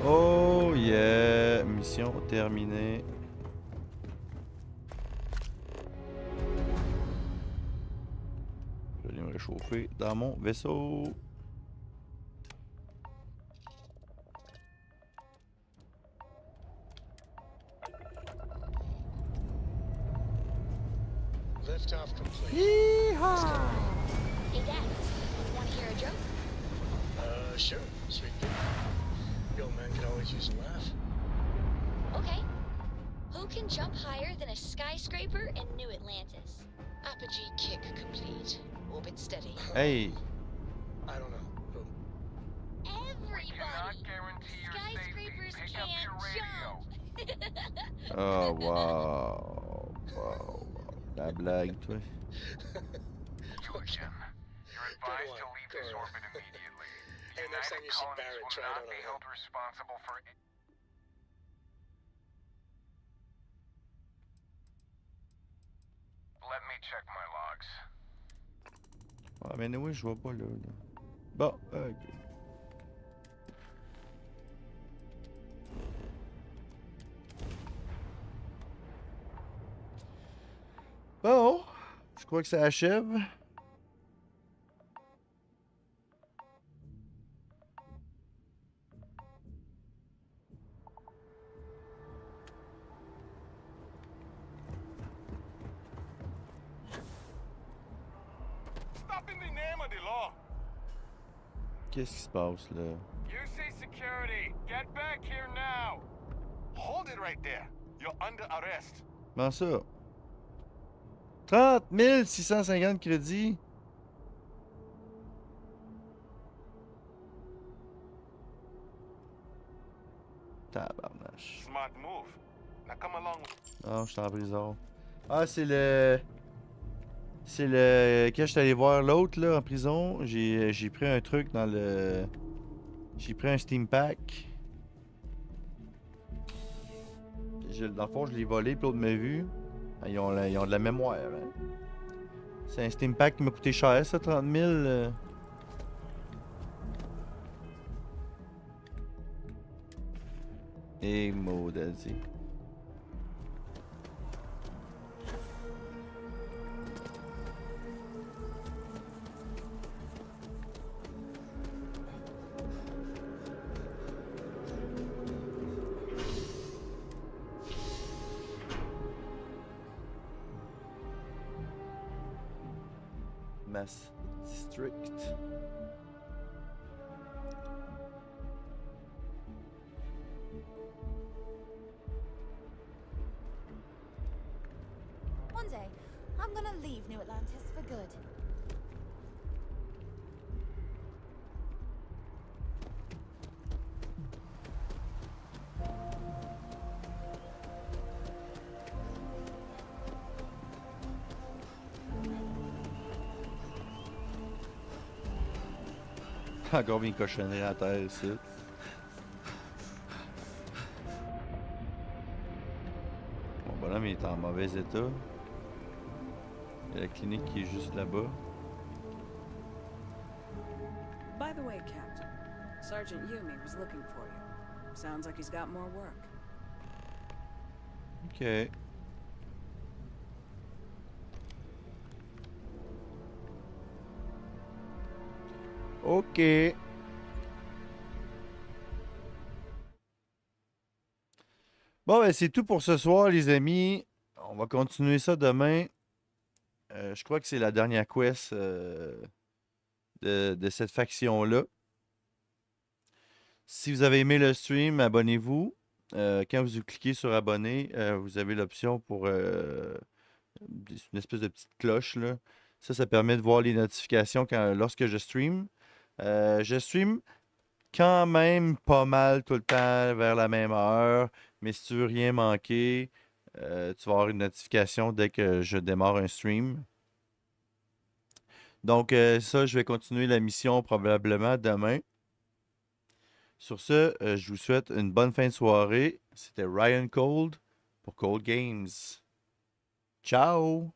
Oh yeah! Mission terminée. Je vais aller me réchauffer dans mon vaisseau. Liftoff complete. Yeehaw! Hey, Dad, want to hear a joke? Sure. Sweet pea. The old man could always use a laugh. Okay. Who can jump higher than a skyscraper in New Atlantis? Apogee kick complete. Orbit steady. Hey! I don't know. Who? Everybody! Skyscrapers can't jump! Oh wow! Wow! La blague, toi. Julian, you're advised to leave this orbit immediately. The Hey, next time United you see colonies Barrett, will try it not on be a held responsible for it. Let me check my logs. Ah, mais oui, je vois pas là. Bon, ok. Bon, je crois que ça achève. Stop in the name of the law. Qu'est-ce qui se passe là? UC security, get back here now. Hold it right there. You're under arrest. Comment ça? 30 650 crédits? Tabarnache. Smart move. Now come along. Non, je suis en prison. Ah, c'est le... C'est le... Quand je suis allé voir l'autre, là, en prison, j'ai pris un truc dans le... J'ai pris un Steam Pack. Dans le fond, je l'ai volé, puis l'autre m'a vu. Ah, ils ont de la mémoire, hein. C'est un Steam Pack qui m'a coûté cher, ça, 30 000. Et maudit. Mass District. One day, I'm gonna leave New Atlantis for good. Encore une cochonnerie à terre ici. Mon bonhomme il est en mauvais état. Il y a la clinique qui est juste là-bas. By the way, Captain, Sergeant Yumi was looking for you. Sounds like he's got more work. Ok. Ok. Bon, ben c'est tout pour ce soir, les amis. On va continuer ça demain. Je crois que c'est la dernière quest de cette faction-là. Si vous avez aimé le stream, abonnez-vous. Quand vous cliquez sur abonner, vous avez l'option pour une espèce de petite cloche, là. Ça permet de voir les notifications lorsque je stream. Je stream quand même pas mal tout le temps vers la même heure, mais si tu veux rien manquer, tu vas avoir une notification dès que je démarre un stream. Donc ça, je vais continuer la mission probablement demain. Sur ce, je vous souhaite une bonne fin de soirée. C'était Ryan Cold pour Cold Games. Ciao!